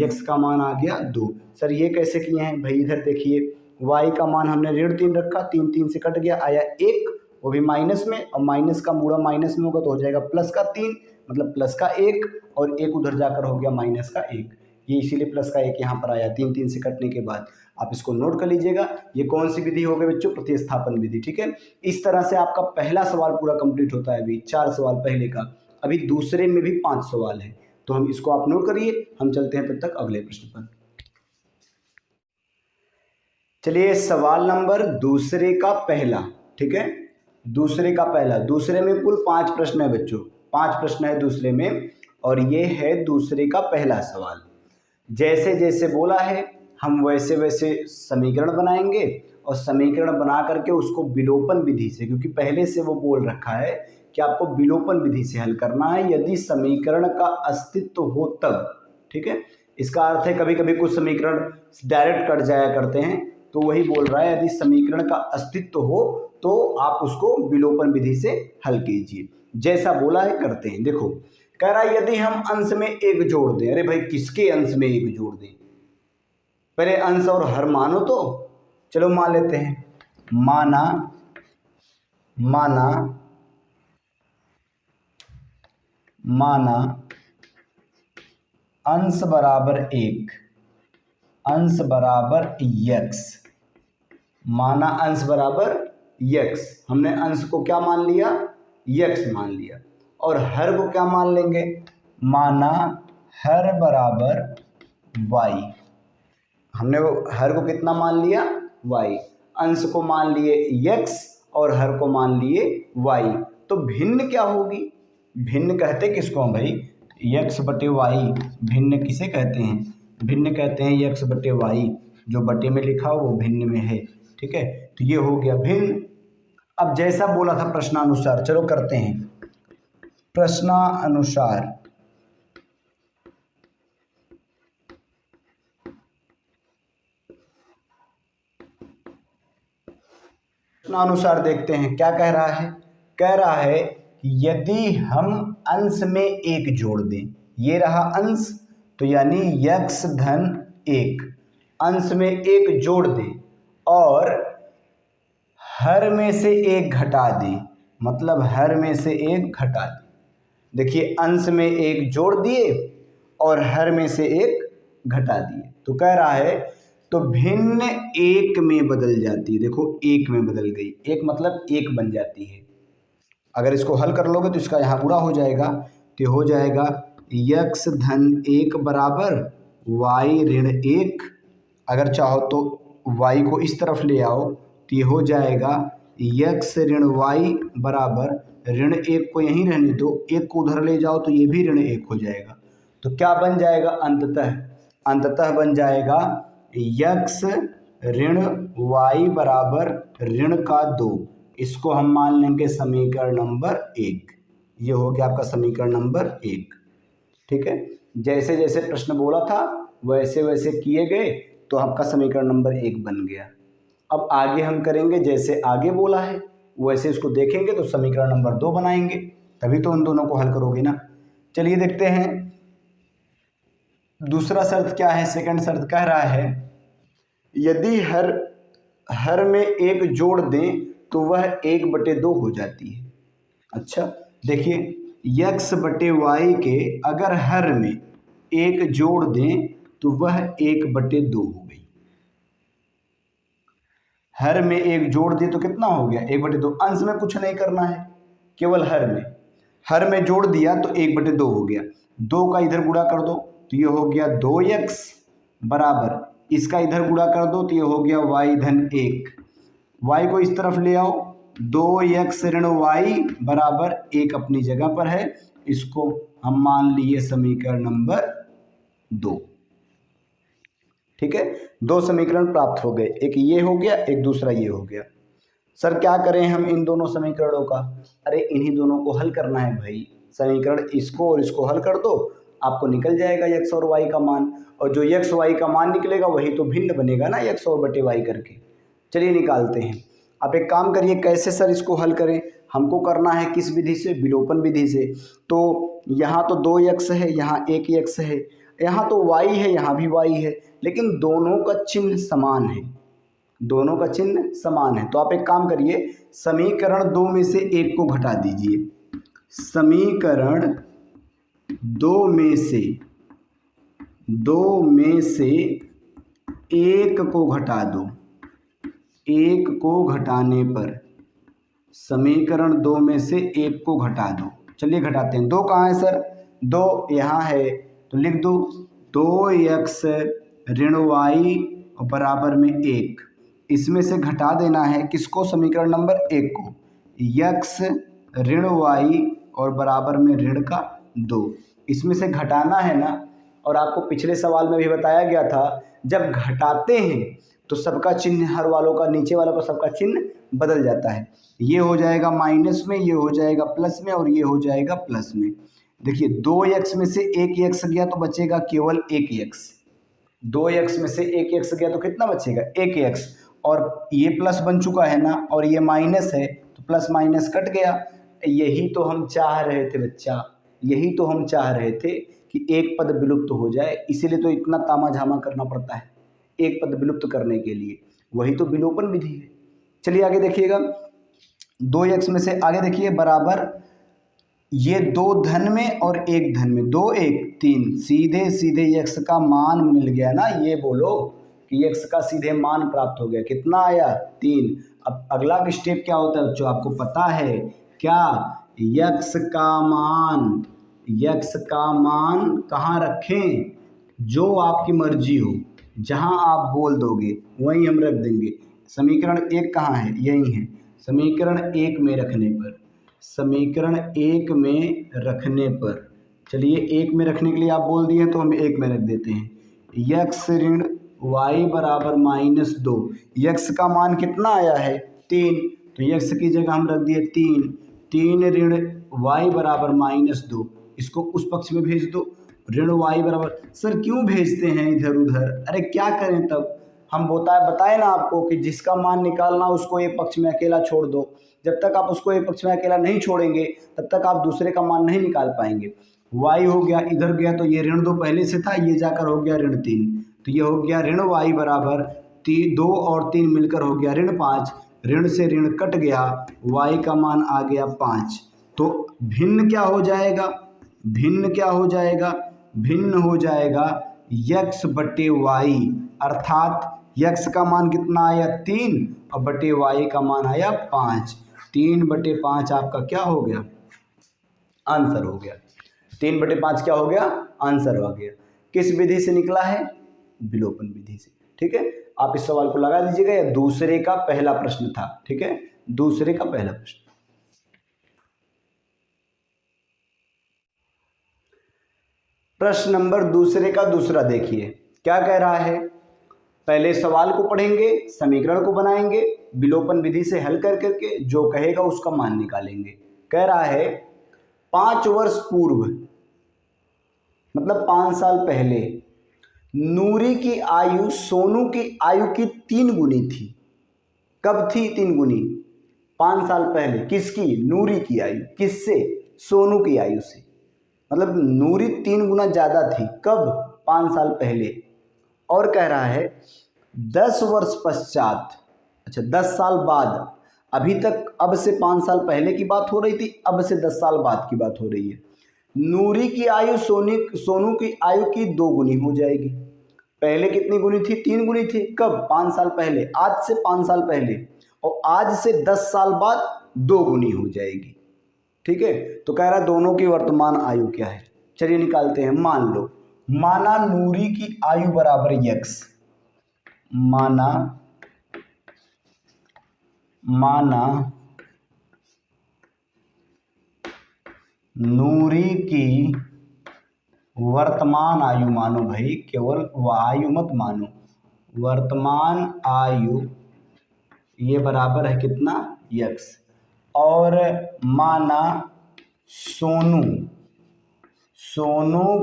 x का मान आ गया 2। सर ये कैसे किए हैं भाई, इधर देखिए y का मान हमने ऋण 3 रखा, 3 3 से कट गया, आया 1, वो भी माइनस में, और माइनस का मूड़ा माइनस में होगा तो हो जाएगा प्लस का 3 मतलब प्लस का 1 और 1 उधर जाकर हो गया माइनस का 1, ये इसीलिए प्लस का 1 यहाँ पर आया 3 3 से कटने के बाद। आप इसको नोट कर लीजिएगा, ये कौन सी विधि हो गई बच्चों, प्रतिस्थापन विधि, ठीक है। इस तरह से आपका पहला सवाल पूरा कंप्लीट होता है, अभी 4 सवाल पहले का, अभी दूसरे में भी 5 सवाल है, तो हम इसको आप नोट करिए, हम चलते हैं तब तक अगले प्रश्न पर। चलिए सवाल नंबर दूसरे का पहला, ठीक है, दूसरे का पहला, दूसरे में कुल 5 प्रश्न है बच्चों, 5 प्रश्न है दूसरे में, और ये है दूसरे का पहला सवाल। जैसे जैसे बोला है हम वैसे वैसे समीकरण बनाएंगे और समीकरण बना करके उसको विलोपन विधि से, क्योंकि पहले से वो बोल रखा है कि आपको विलोपन विधि से हल करना है यदि समीकरण का अस्तित्व हो तब, ठीक है। इसका अर्थ है कभी कभी कुछ समीकरण डायरेक्ट कट जाया करते हैं, तो वही बोल रहा है यदि समीकरण का अस्तित्व हो तो आप उसको विलोपन विधि से हल कीजिए, जैसा बोला है करते हैं। देखो कह रहा है यदि हम अंश में 1 जोड़ दें, अरे भाई किसके अंश में 1 जोड़ दें, पहले अंश और हर मानो तो, चलो मान लेते हैं, माना अंश बराबर 1, अंश बराबर x, माना अंश बराबर x, हमने अंश को क्या मान लिया, x मान लिया, और हर को क्या मान लेंगे, माना हर बराबर y, हमने वो हर को कितना मान लिया y, अंश को मान लिए x और हर को मान लिए y, तो भिन्न क्या होगी, भिन्न कहते किसको हम भाई, x बटे y, भिन्न किसे कहते हैं, भिन्न कहते हैं x बटे y, जो बटे में लिखा हो वो भिन्न में है, ठीक है, तो ये हो गया भिन्न। अब जैसा बोला था प्रश्नानुसार, चलो करते हैं प्रश्नानुसार, प्रश्नानुसार देखते हैं क्या कह रहा है, कह रहा है यदि हम अंश में 1 जोड़ दें, ये रहा अंश, तो यानी x धन 1, अंश में 1 जोड़ दें और हर में से 1 घटा दें, मतलब हर में से 1 घटा दें। देखिए अंश में 1 जोड़ दिए और हर में से 1 घटा दिए, तो कह रहा है तो भिन्न 1 में बदल जाती है, देखो 1 में बदल गई, 1 मतलब 1 बन जाती है। अगर इसको हल कर लोगे तो इसका यहाँ पूरा हो जाएगा, तो हो जाएगा x धन 1 बराबर y ऋण 1, अगर चाहो तो y को इस तरफ ले आओ तो ये हो जाएगा x ऋण y बराबर ऋण 1 को यहीं रहने दो, 1 को उधर ले जाओ तो ये भी ऋण 1 हो जाएगा, तो क्या बन जाएगा अंततः बन जाएगा x ऋण y बराबर ऋण का 2, इसको हम मान लेंगे समीकरण नंबर 1, ये हो गया आपका समीकरण नंबर 1, ठीक है। जैसे जैसे प्रश्न बोला था वैसे वैसे किए गए तो आपका समीकरण नंबर 1 बन गया। अब आगे हम करेंगे जैसे आगे बोला है वैसे इसको देखेंगे तो समीकरण नंबर 2 बनाएंगे, तभी तो उन दोनों को हल करोगे ना। चलिए देखते हैं दूसरा शर्त क्या है। सेकंड शर्त कह रहा है यदि हर में एक जोड़ दें तो वह 1/2 हो जाती है। अच्छा देखिए x बटे वाई के अगर हर में एक जोड़ दें तो वह 1/2 हो गई। हर में एक जोड़ दें तो कितना हो गया 1/2। अंश में कुछ नहीं करना है, केवल हर में जोड़ दिया तो 1/2 हो गया। 2 का इधर गुणा कर दो तो ये हो गया 2x बराबर इसका इधर गुणा कर दो तो ये हो गया y धन 1। y को इस तरफ ले आओ 2x ऋण y बराबर 1 अपनी जगह पर है, इसको हम मान लिए समीकरण नंबर 2। ठीक है, 2 समीकरण प्राप्त हो गए, एक ये हो गया एक दूसरा ये हो गया। सर क्या करें हम इन दोनों समीकरणों का? अरे इन्हीं दोनों को हल करना है भाई। समीकरण इसको और इसको हल कर दो, आपको निकल जाएगा x और y का मान, और जो x y का मान निकलेगा वही तो भिन्न बनेगा ना x और बटे y करके। चलिए निकालते हैं। आप एक काम करिए, कैसे सर इसको हल करें? हमको करना है किस विधि से? विलोपन विधि से। तो यहाँ तो 2x है, यहाँ 1x है, यहाँ तो y है, यहाँ भी y है, लेकिन दोनों का चिन्ह समान है, दोनों का चिन्ह समान है। तो आप एक काम करिए, समीकरण 2 में से 1 को घटा दीजिए। समीकरण 2 में से 1 को घटा दो। 1 को घटाने पर समीकरण 2 में से 1 को घटा दो। चलिए घटाते हैं। 2 कहाँ है सर? 2 यहाँ है, तो लिख दो 2x ऋण y बराबर में 1। इसमें से घटा देना है किसको? समीकरण नंबर 1 को। x ऋण y और बराबर में ऋण का 2, इसमें से घटाना है ना। और आपको पिछले सवाल में भी बताया गया था, जब घटाते हैं तो सबका चिन्ह, हर वालों का, नीचे वालों का सबका चिन्ह बदल जाता है। ये हो जाएगा माइनस में, ये हो जाएगा प्लस में, और ये हो जाएगा प्लस में। देखिए 2x में से 1x गया तो बचेगा केवल 1x। 2x में से 1x गया तो कितना बचेगा? 1x। और ये प्लस बन चुका है ना, और ये माइनस है तो प्लस माइनस कट गया। यही तो हम चाह रहे थे बच्चा, यही तो हम चाह रहे थे कि एक पद विलुप्त हो जाए, इसीलिए तो इतना तामा झामा करना पड़ता है एक पद विलुप्त करने के लिए। वही तो विलोपन विधि है। चलिए आगे देखिएगा, 2x में से आगे देखिए बराबर ये 2 धन में और 1 धन में, 2 1 3, सीधे सीधे x का मान मिल गया ना। ये बोलो कि x का सीधे मान प्राप्त हो गया। कितना आया? 3। अब अगला स्टेप क्या होता है जो आपको पता है क्या? x का मान कहाँ रखें? जो आपकी मर्जी हो, जहाँ आप बोल दोगे वहीं हम रख देंगे। समीकरण 1 कहाँ है? यही है। समीकरण 1 में रखने पर, समीकरण 1 में रखने पर, चलिए 1 में रखने के लिए आप बोल दिए तो हम 1 में रख देते हैं। x ऋण y बराबर -2। x का मान कितना आया है? 3, तो x की जगह हम रख दिए 3। 3 ऋण y बराबर -2, इसको उस पक्ष में भेज दो। ऋण y बराबर, सर क्यों भेजते हैं इधर उधर? अरे क्या करें तब? हम बताए ना आपको कि जिसका मान निकालना उसको एक पक्ष में अकेला छोड़ दो। जब तक आप उसको एक पक्ष में अकेला नहीं छोड़ेंगे तब तक आप दूसरे का मान नहीं निकाल पाएंगे। y हो गया, इधर गया तो ये ऋण 2 पहले से था, ये जाकर हो गया ऋण 3, तो ये हो गया ऋण y बराबर 2 और 3 मिलकर हो गया ऋण 5। ऋण से ऋण कट गया, y का मान आ गया 5। तो भिन्न क्या हो जाएगा? भिन्न क्या हो जाएगा? भिन्न हो जाएगा x बटे y, अर्थात x का मान कितना आया? 3, और बटे y का मान आया 5। 3/5 आपका क्या हो गया? आंसर हो गया। 3/5 क्या हो गया? आंसर हो गया। किस विधि से निकला है? विलोपन विधि से। ठीक है, आप इस सवाल को लगा दीजिएगा। यह दूसरे का पहला प्रश्न था। ठीक है, दूसरे का पहला प्रश्न। प्रश्न नंबर दूसरे का दूसरा देखिए क्या कह रहा है। पहले सवाल को पढ़ेंगे, समीकरण को बनाएंगे, विलोपन विधि से हल कर करके जो कहेगा उसका मान निकालेंगे। कह रहा है 5 वर्ष पूर्व, मतलब 5 साल पहले, नूरी की आयु सोनू की आयु की 3 गुनी थी। कब थी 3 गुनी? 5 साल पहले। किसकी? नूरी की आयु। किससे? सोनू की आयु से। मतलब नूरी 3 गुना ज़्यादा थी। कब? 5 साल पहले। और कह रहा है 10 वर्ष पश्चात, अच्छा 10 साल बाद, अभी तक अब से 5 साल पहले की बात हो रही थी, अब से 10 साल बाद की बात हो रही है। नूरी की आयु सोनू की आयु की 2 गुनी हो जाएगी। पहले कितनी गुनी थी? 3 गुनी थी। कब? 5 साल पहले। आज से 5 साल पहले। और आज से 10 साल बाद 2 गुनी हो जाएगी। ठीक है, तो कह रहा है दोनों की वर्तमान आयु क्या है। चलिए निकालते हैं। मान लो, माना नूरी की आयु बराबर यक्स, माना नूरी की वर्तमान आयु मानो भाई, केवल आयु मत मानो, वर्तमान आयु ये बराबर है कितना? यक्स। और माना सोनू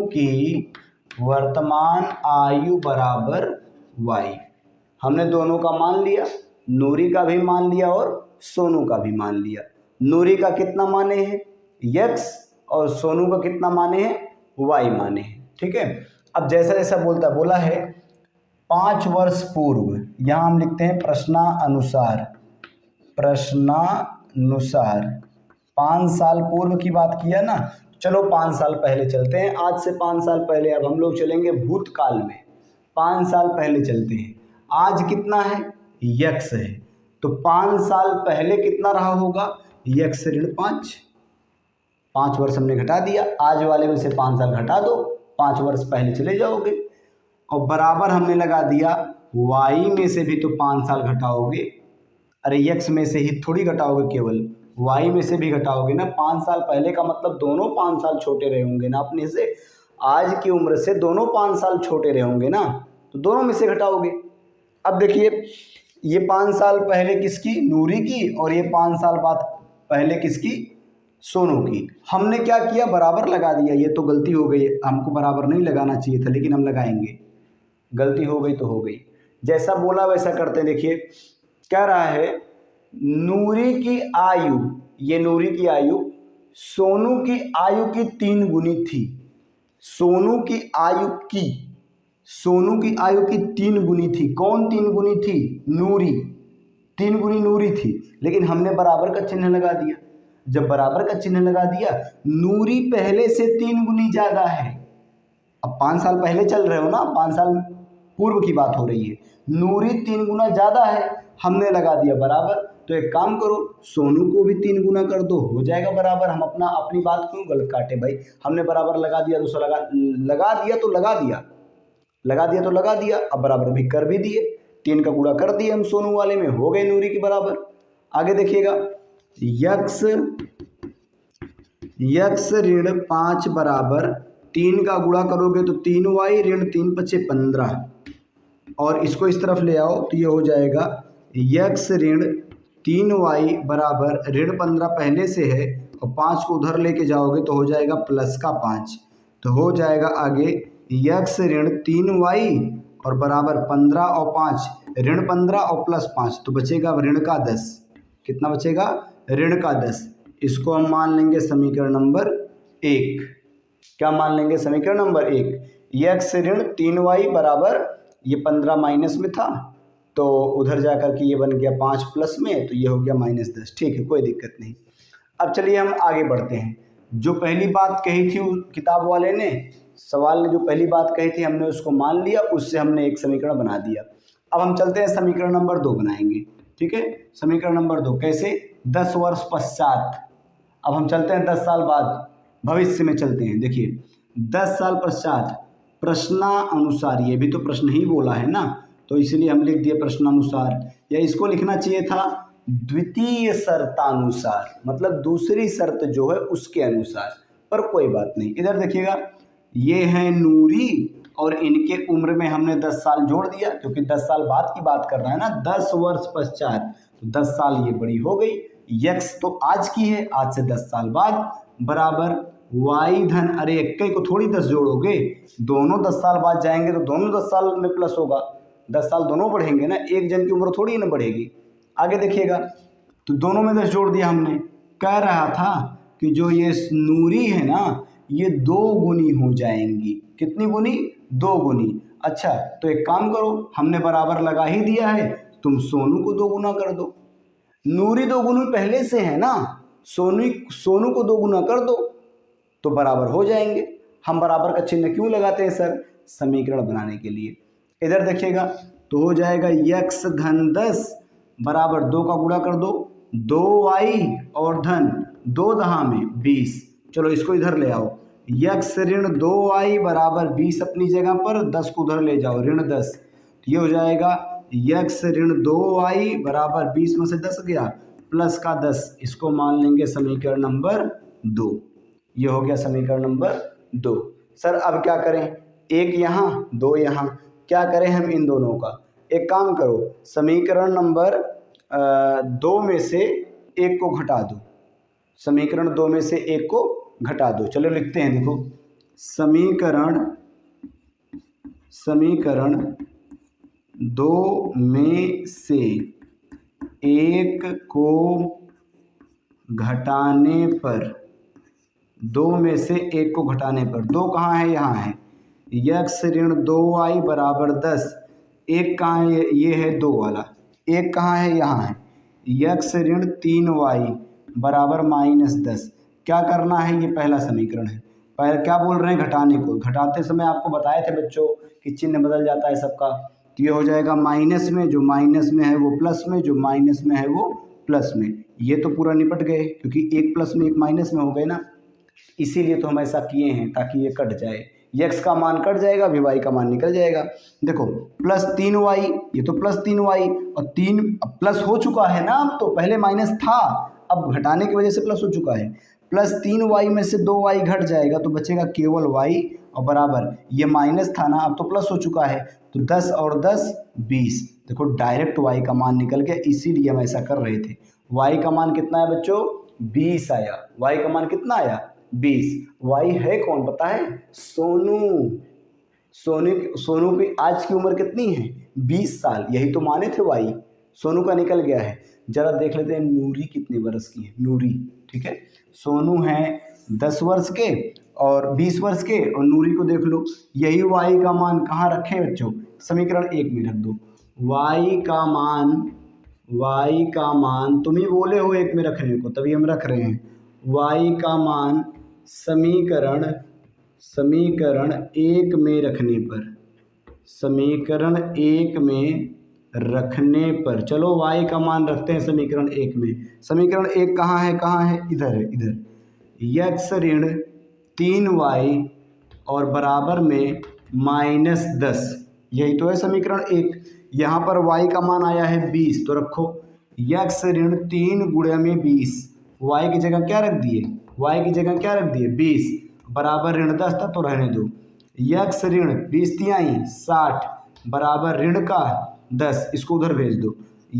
की वर्तमान आयु बराबर वाई। हमने दोनों का मान लिया, नूरी का भी मान लिया और सोनू का भी मान लिया। नूरी का कितना माने हैं? यक्स। और सोनू का कितना माने हैं? वाई माने हैं। ठीक है, अब जैसा जैसा बोला है 5 वर्ष पूर्व, यहाँ हम लिखते हैं प्रश्नानुसार 5 साल पूर्व की बात किया ना। चलो 5 साल पहले चलते हैं। आज से 5 साल पहले, अब हम लोग चलेंगे भूतकाल में। 5 साल पहले चलते हैं। आज कितना है? यक्स है। तो 5 साल पहले कितना रहा होगा? यक्स ऋण 5। 5 वर्ष हमने घटा दिया, आज वाले में से 5 साल घटा दो, 5 वर्ष पहले चले जाओगे। और बराबर हमने लगा दिया, वाई में से भी तो 5 साल घटाओगे। अरे यक्स में से ही थोड़ी घटाओगे, केवल वाई में से भी घटाओगे ना। 5 साल पहले का मतलब दोनों 5 साल छोटे रहे होंगे ना अपने से। आज की उम्र से दोनों 5 साल छोटे रहे होंगे ना, तो दोनों में से घटाओगे। अब देखिए, ये 5 साल पहले किसकी? नूरी की। और ये 5 साल बाद पहले किसकी? सोनू की। हमने क्या किया? बराबर लगा दिया। ये तो गलती हो गई, हमको बराबर नहीं लगाना चाहिए था, लेकिन हम लगाएंगे। गलती हो गई तो हो गई, जैसा बोला वैसा करते हैं। देखिए कह रहा है नूरी की आयु, ये नूरी की आयु सोनू की आयु की 3 गुनी थी। सोनू की आयु की 3 गुनी थी। कौन 3 गुनी थी? नूरी। 3 गुनी नूरी थी, लेकिन हमने बराबर का चिन्ह लगा दिया। जब बराबर का चिन्ह लगा दिया, नूरी पहले से 3 गुनी ज्यादा है। अब 5 साल पहले चल रहे हो ना, 5 साल पूर्व की बात हो रही है। नूरी 3 गुना ज्यादा है, हमने लगा दिया बराबर। तो एक काम करो, सोनू को भी 3 गुना कर दो, हो जाएगा बराबर। हम अपनी बात क्यों गलत काटे भाई? हमने बराबर लगा दिया, दूसरा लगा दिया, अब बराबर भी कर भी दिए। 3 का गुणा कर दिए हम सोनू वाले में, हो गए नूरी के बराबर। आगे देखिएगा, यक्स ऋण 5 बराबर 3 का गुणा करोगे तो 3y ऋण 3 × 5 = 15। और इसको इस तरफ ले आओ तो ये हो जाएगा यक्स ऋण 3y बराबर ऋण 15 पहले से है, और 5 को उधर लेके जाओगे तो हो जाएगा प्लस का 5। तो हो जाएगा आगे यक्स ऋण 3y और बराबर 15 और 5 ऋण 15 और प्लस 5, तो बचेगा ऋण का 10। कितना बचेगा? ऋण का 10। इसको हम मान लेंगे समीकरण नंबर 1। क्या मान लेंगे? समीकरण नंबर 1। यक्स ऋण 3y बराबर, ये 15 माइनस में था तो उधर जा कर के ये बन गया 5 प्लस में, तो ये हो गया -10। ठीक है, कोई दिक्कत नहीं। अब चलिए हम आगे बढ़ते हैं। जो पहली बात कही थी किताब वाले ने, सवाल ने जो पहली बात कही थी, हमने उसको मान लिया, उससे हमने एक समीकरण बना दिया। अब हम चलते हैं समीकरण नंबर 2 बनाएंगे। ठीक है, समीकरण नंबर 2 कैसे? 10 वर्ष पश्चात। अब हम चलते हैं 10 साल बाद, भविष्य में चलते हैं। देखिए 10 साल पश्चात प्रश्नानुसार, ये भी तो प्रश्न ही बोला है ना, तो इसलिए हम लिख दिए प्रश्नानुसार, या इसको लिखना चाहिए था द्वितीय शर्तानुसार, मतलब दूसरी शर्त जो है उसके अनुसार, पर कोई बात नहीं। इधर देखिएगा, ये है नूरी और इनके उम्र में हमने 10 साल जोड़ दिया, क्योंकि 10 साल बाद की बात कर रहा है ना, 10 वर्ष पश्चात, तो 10 साल ये बड़ी हो गई। यक्स तो आज की है, आज से 10 साल बाद, बराबर वाई धन, अरे इक्के को थोड़ी 10 जोड़ोगे, दोनों 10 साल बाद जाएंगे तो दोनों 10 साल में प्लस होगा, 10 साल दोनों बढ़ेंगे ना, एक जन की उम्र थोड़ी ना बढ़ेगी। आगे देखिएगा, तो दोनों में 10 जोड़ दिया हमने। कह रहा था कि जो ये नूरी है ना ये 2 गुनी हो जाएंगी। कितनी गुनी? 2 गुनी। अच्छा तो एक काम करो, हमने बराबर लगा ही दिया है, तुम सोनू को 2 गुना कर दो। नूरी 2 गुनी पहले से है ना, सोनू को 2 गुना कर दो तो बराबर हो जाएंगे। हम बराबर का चिन्ह क्यों लगाते हैं सर? समीकरण बनाने के लिए। इधर देखिएगा तो हो जाएगा x धन 10 बराबर 2 का गुणा कर दो, 2y और धन 2 दहा में 20। चलो इसको इधर ले आओ, x ऋण 2y बराबर 20 अपनी जगह पर, 10 को उधर ले जाओ ऋण 10, तो ये हो जाएगा x ऋण 2y बराबर 20 में से 10 गया प्लस का 10, इसको मान लेंगे समीकरण नंबर 2। ये हो गया समीकरण नंबर 2। सर अब क्या करें? 1 यहाँ 2 यहाँ, क्या करें हम इन दोनों का? एक काम करो, समीकरण नंबर 2 में से 1 को घटा दो, समीकरण 2 में से 1 को घटा दो। चलो लिखते हैं, देखो समीकरण 2 में से 1 को घटाने पर, 2 में से 1 को घटाने पर, 2 कहाँ है? यहाँ है। x ऋण 2y बराबर 10, 1 कहाँ है? ये है 2 वाला, 1 कहाँ है? यहाँ है। x ऋण 3y बराबर -10। क्या करना है? ये पहला समीकरण है। पहले क्या बोल रहे हैं? घटाने को। घटाते समय आपको बताए थे बच्चों कि चिन्ह बदल जाता है सबका, तो ये हो जाएगा माइनस में, जो माइनस में है वो प्लस में, जो माइनस में है वो प्लस में। ये तो पूरा निपट गए क्योंकि 1 प्लस में 1 माइनस में हो गए ना, इसीलिए तो हम ऐसा किए हैं ताकि ये कट जाए, x का मान कट जाएगा, अभी y का मान निकल जाएगा। देखो प्लस 3y, ये तो प्लस 3y और 3 प्लस हो चुका है ना, अब तो पहले माइनस था, अब घटाने की वजह से प्लस हो चुका है। प्लस 3y में से 2y घट जाएगा तो बचेगा केवल y और बराबर, ये माइनस था ना, अब तो प्लस हो चुका है, तो 10 और 10 20। देखो डायरेक्ट y का मान निकल गया, इसीलिए हम ऐसा कर रहे थे। y का मान कितना है बच्चों? 20 आया। y का मान कितना आया? 20। y है कौन पता है? सोनू। सोनू की आज की उम्र कितनी है? 20 साल, यही तो माने थे y। सोनू का निकल गया है। जरा देख लेते हैं नूरी कितने वर्ष की है। नूरी, ठीक है, सोनू है 10 वर्ष के और 20 वर्ष के, और नूरी को देख लो। यही y का मान कहाँ रखें बच्चों? समीकरण 1 में रख दो। y का मान तुम ही बोले हो 1 में रखने को, तभी हम रख रहे हैं। y का मान समीकरण 1 में रखने पर, समीकरण 1 में रखने पर, चलो y का मान रखते हैं समीकरण 1 में। समीकरण 1 कहाँ है? कहाँ है? इधर है, इधर। x ऋण 3y और बराबर में -10, यही तो है समीकरण 1। यहाँ पर y का मान आया है 20, तो रखो x ऋण 3 गुणे में 20, y की जगह क्या रख दिए? y की जगह क्या रख दिए? 20 बराबर ऋण 10 था तो रहने दो। x ऋण 20 तिहाई 60 बराबर ऋण का 10, इसको उधर भेज दो।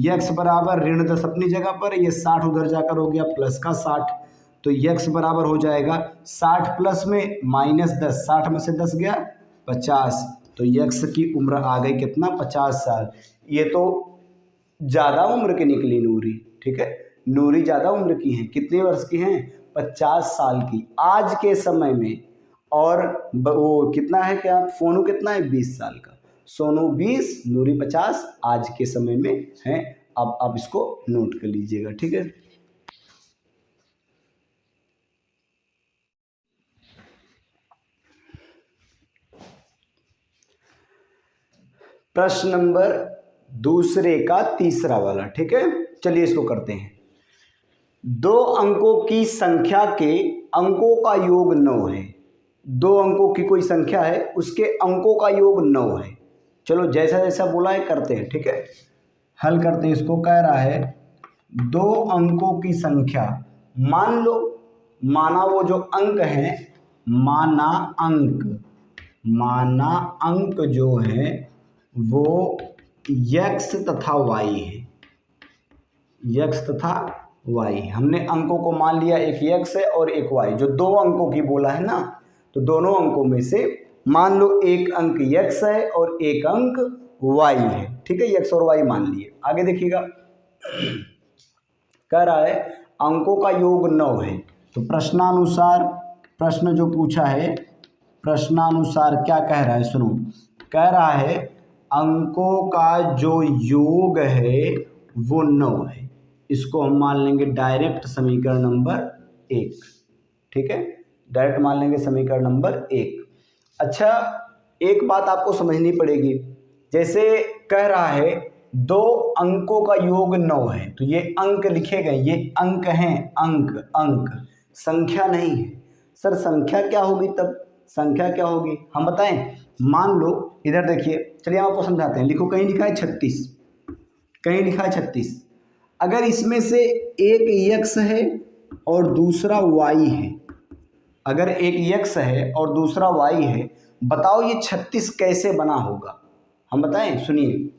x बराबर ऋण 10 अपनी जगह पर, ये 60 उधर जाकर हो गया प्लस का 60, तो x बराबर हो जाएगा 60 प्लस में -10, 60 में से 10 गया 50, तो x की उम्र आ गई कितना? 50 साल। ये तो ज़्यादा उम्र की निकली नूरी, ठीक है, नूरी ज़्यादा उम्र की हैं। कितने वर्ष की हैं? 50 साल की आज के समय में। और वो कितना है? क्या सोनू कितना है? 20 साल का। सोनू 20, नूरी 50 आज के समय में है। अब आप इसको नोट कर लीजिएगा, ठीक है। प्रश्न नंबर दूसरे का तीसरा वाला, ठीक है, चलिए इसको करते हैं। 2 अंकों की संख्या के अंकों का योग 9 है। 2 अंकों की कोई संख्या है, उसके अंकों का योग 9 है। चलो जैसा जैसा बोला है करते हैं, ठीक है, हल करते हैं इसको। कह रहा है 2 अंकों की संख्या, मान लो, माना वो जो अंक है, माना अंक जो है वो x तथा y है, x तथा वाई। हमने अंकों को मान लिया एक x है और एक y, जो दो अंकों की बोला है ना, तो दोनों अंकों में से मान लो एक अंक x है और एक अंक y है, ठीक है, x और y मान लिए। आगे देखिएगा, कह रहा है अंकों का योग 9 है। तो प्रश्नानुसार, प्रश्न जो पूछा है प्रश्नानुसार क्या कह रहा है, सुनो, कह रहा है अंकों का जो योग है वो 9 है। इसको हम मान लेंगे डायरेक्ट समीकरण नंबर 1, ठीक है, डायरेक्ट मान लेंगे समीकरण नंबर 1। अच्छा, एक बात आपको समझनी पड़ेगी, जैसे कह रहा है दो अंकों का योग 9 है, तो ये अंक लिखे गए, ये अंक हैं, अंक अंक, संख्या नहीं है। सर संख्या क्या होगी, तब संख्या क्या होगी हम बताएं। मान लो इधर देखिए, चलिए हम आपको समझाते हैं। लिखो, कहीं लिखा है 36, कहीं लिखा है 36। अगर इसमें से एक x है और दूसरा y है, अगर एक x है और दूसरा y है, बताओ ये 36 कैसे बना होगा, हम बताएं, सुनिए।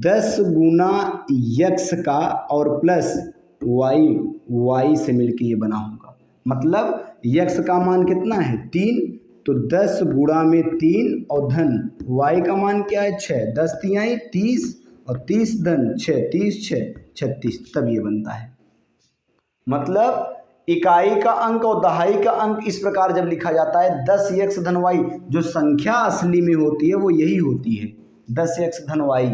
10 गुना x का और प्लस y से मिलके ये बना होगा। मतलब x का मान कितना है 3, तो 10 गुणा में 3 और धन y का मान क्या है 6, 10 तिहाई 30 और 30 धन 6, 30 6 36, तब ये बनता है। मतलब इकाई का अंक और दहाई का अंक इस प्रकार जब लिखा जाता है 10x धन y, जो संख्या असली में होती है वो यही होती है 10x धन y।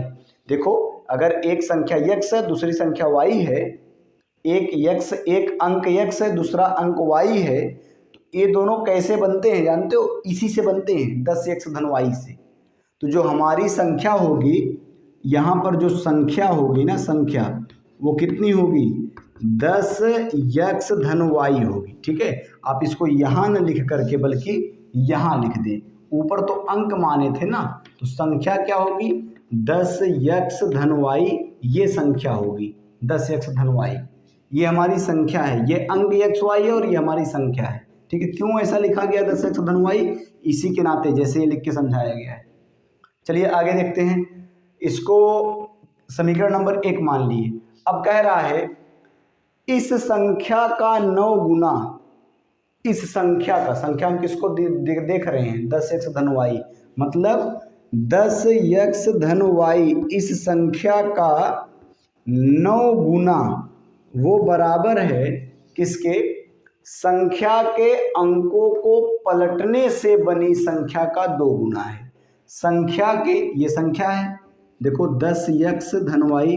देखो, अगर एक संख्या x है दूसरी संख्या y है, एक अंक x है दूसरा अंक y है, तो ये दोनों कैसे बनते हैं जानते हो, इसी से बनते हैं 10x धन y से। तो जो हमारी संख्या होगी, यहाँ पर जो संख्या होगी ना, संख्या वो कितनी होगी 10x धन y होगी, ठीक है। आप इसको यहाँ न लिख करके बल्कि यहाँ लिख दें, ऊपर तो अंक माने थे ना, तो संख्या क्या होगी 10x धन y, ये संख्या होगी 10x धन y, ये हमारी संख्या है, ये अंक x y है और ये हमारी संख्या है, ठीक है। क्यों ऐसा लिखा गया 10x धन y, इसी के नाते जैसे ये लिख के समझाया गया है। चलिए आगे देखते हैं, इसको समीकरण नंबर 1 मान लिए। अब कह रहा है इस संख्या का 9 गुना, इस संख्या का, संख्या हम किसको देख रहे हैं 10x धन y, मतलब 10x धन y इस संख्या का 9 गुना, वो बराबर है किसके, संख्या के अंकों को पलटने से बनी संख्या का 2 गुना है। संख्या के, ये संख्या है, देखो 10x धन y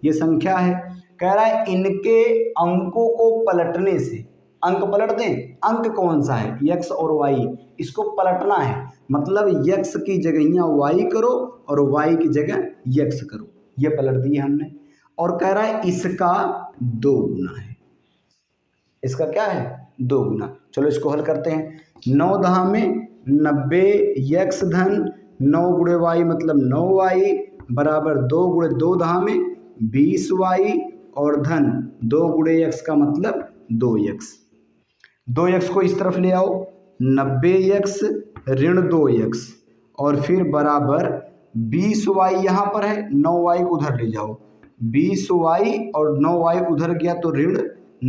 ये संख्या है, कह रहा है इनके अंकों को पलटने से, अंक पलट दें, अंक कौन सा है x और y, इसको पलटना है, मतलब x की जगह यहाँ y करो और y की जगह x करो, ये पलट दिए हमने। और कह रहा है इसका 2 गुना है, इसका क्या है 2 गुना। चलो इसको हल करते हैं। 9 दहा में 90x धन 9 गुणे y मतलब 9y बराबर 2 गुणे 2 दहा में 20y और धन 2 गुणे x का मतलब 2x। 2x को इस तरफ ले आओ, 90x ऋण 2x और फिर बराबर 20y यहाँ पर है, 9y को उधर ले जाओ, 20y और 9y उधर गया तो ऋण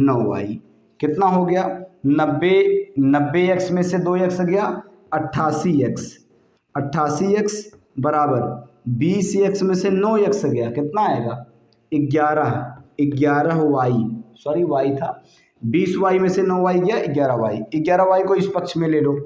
9y, कितना हो गया 90x में से 2x गया 88x, 88x बराबर 20x में से 9x गया, कितना आएगा 11y, सॉरी y था, 20y में से 9y गया 11y, 11y को इस पक्ष में ले लो,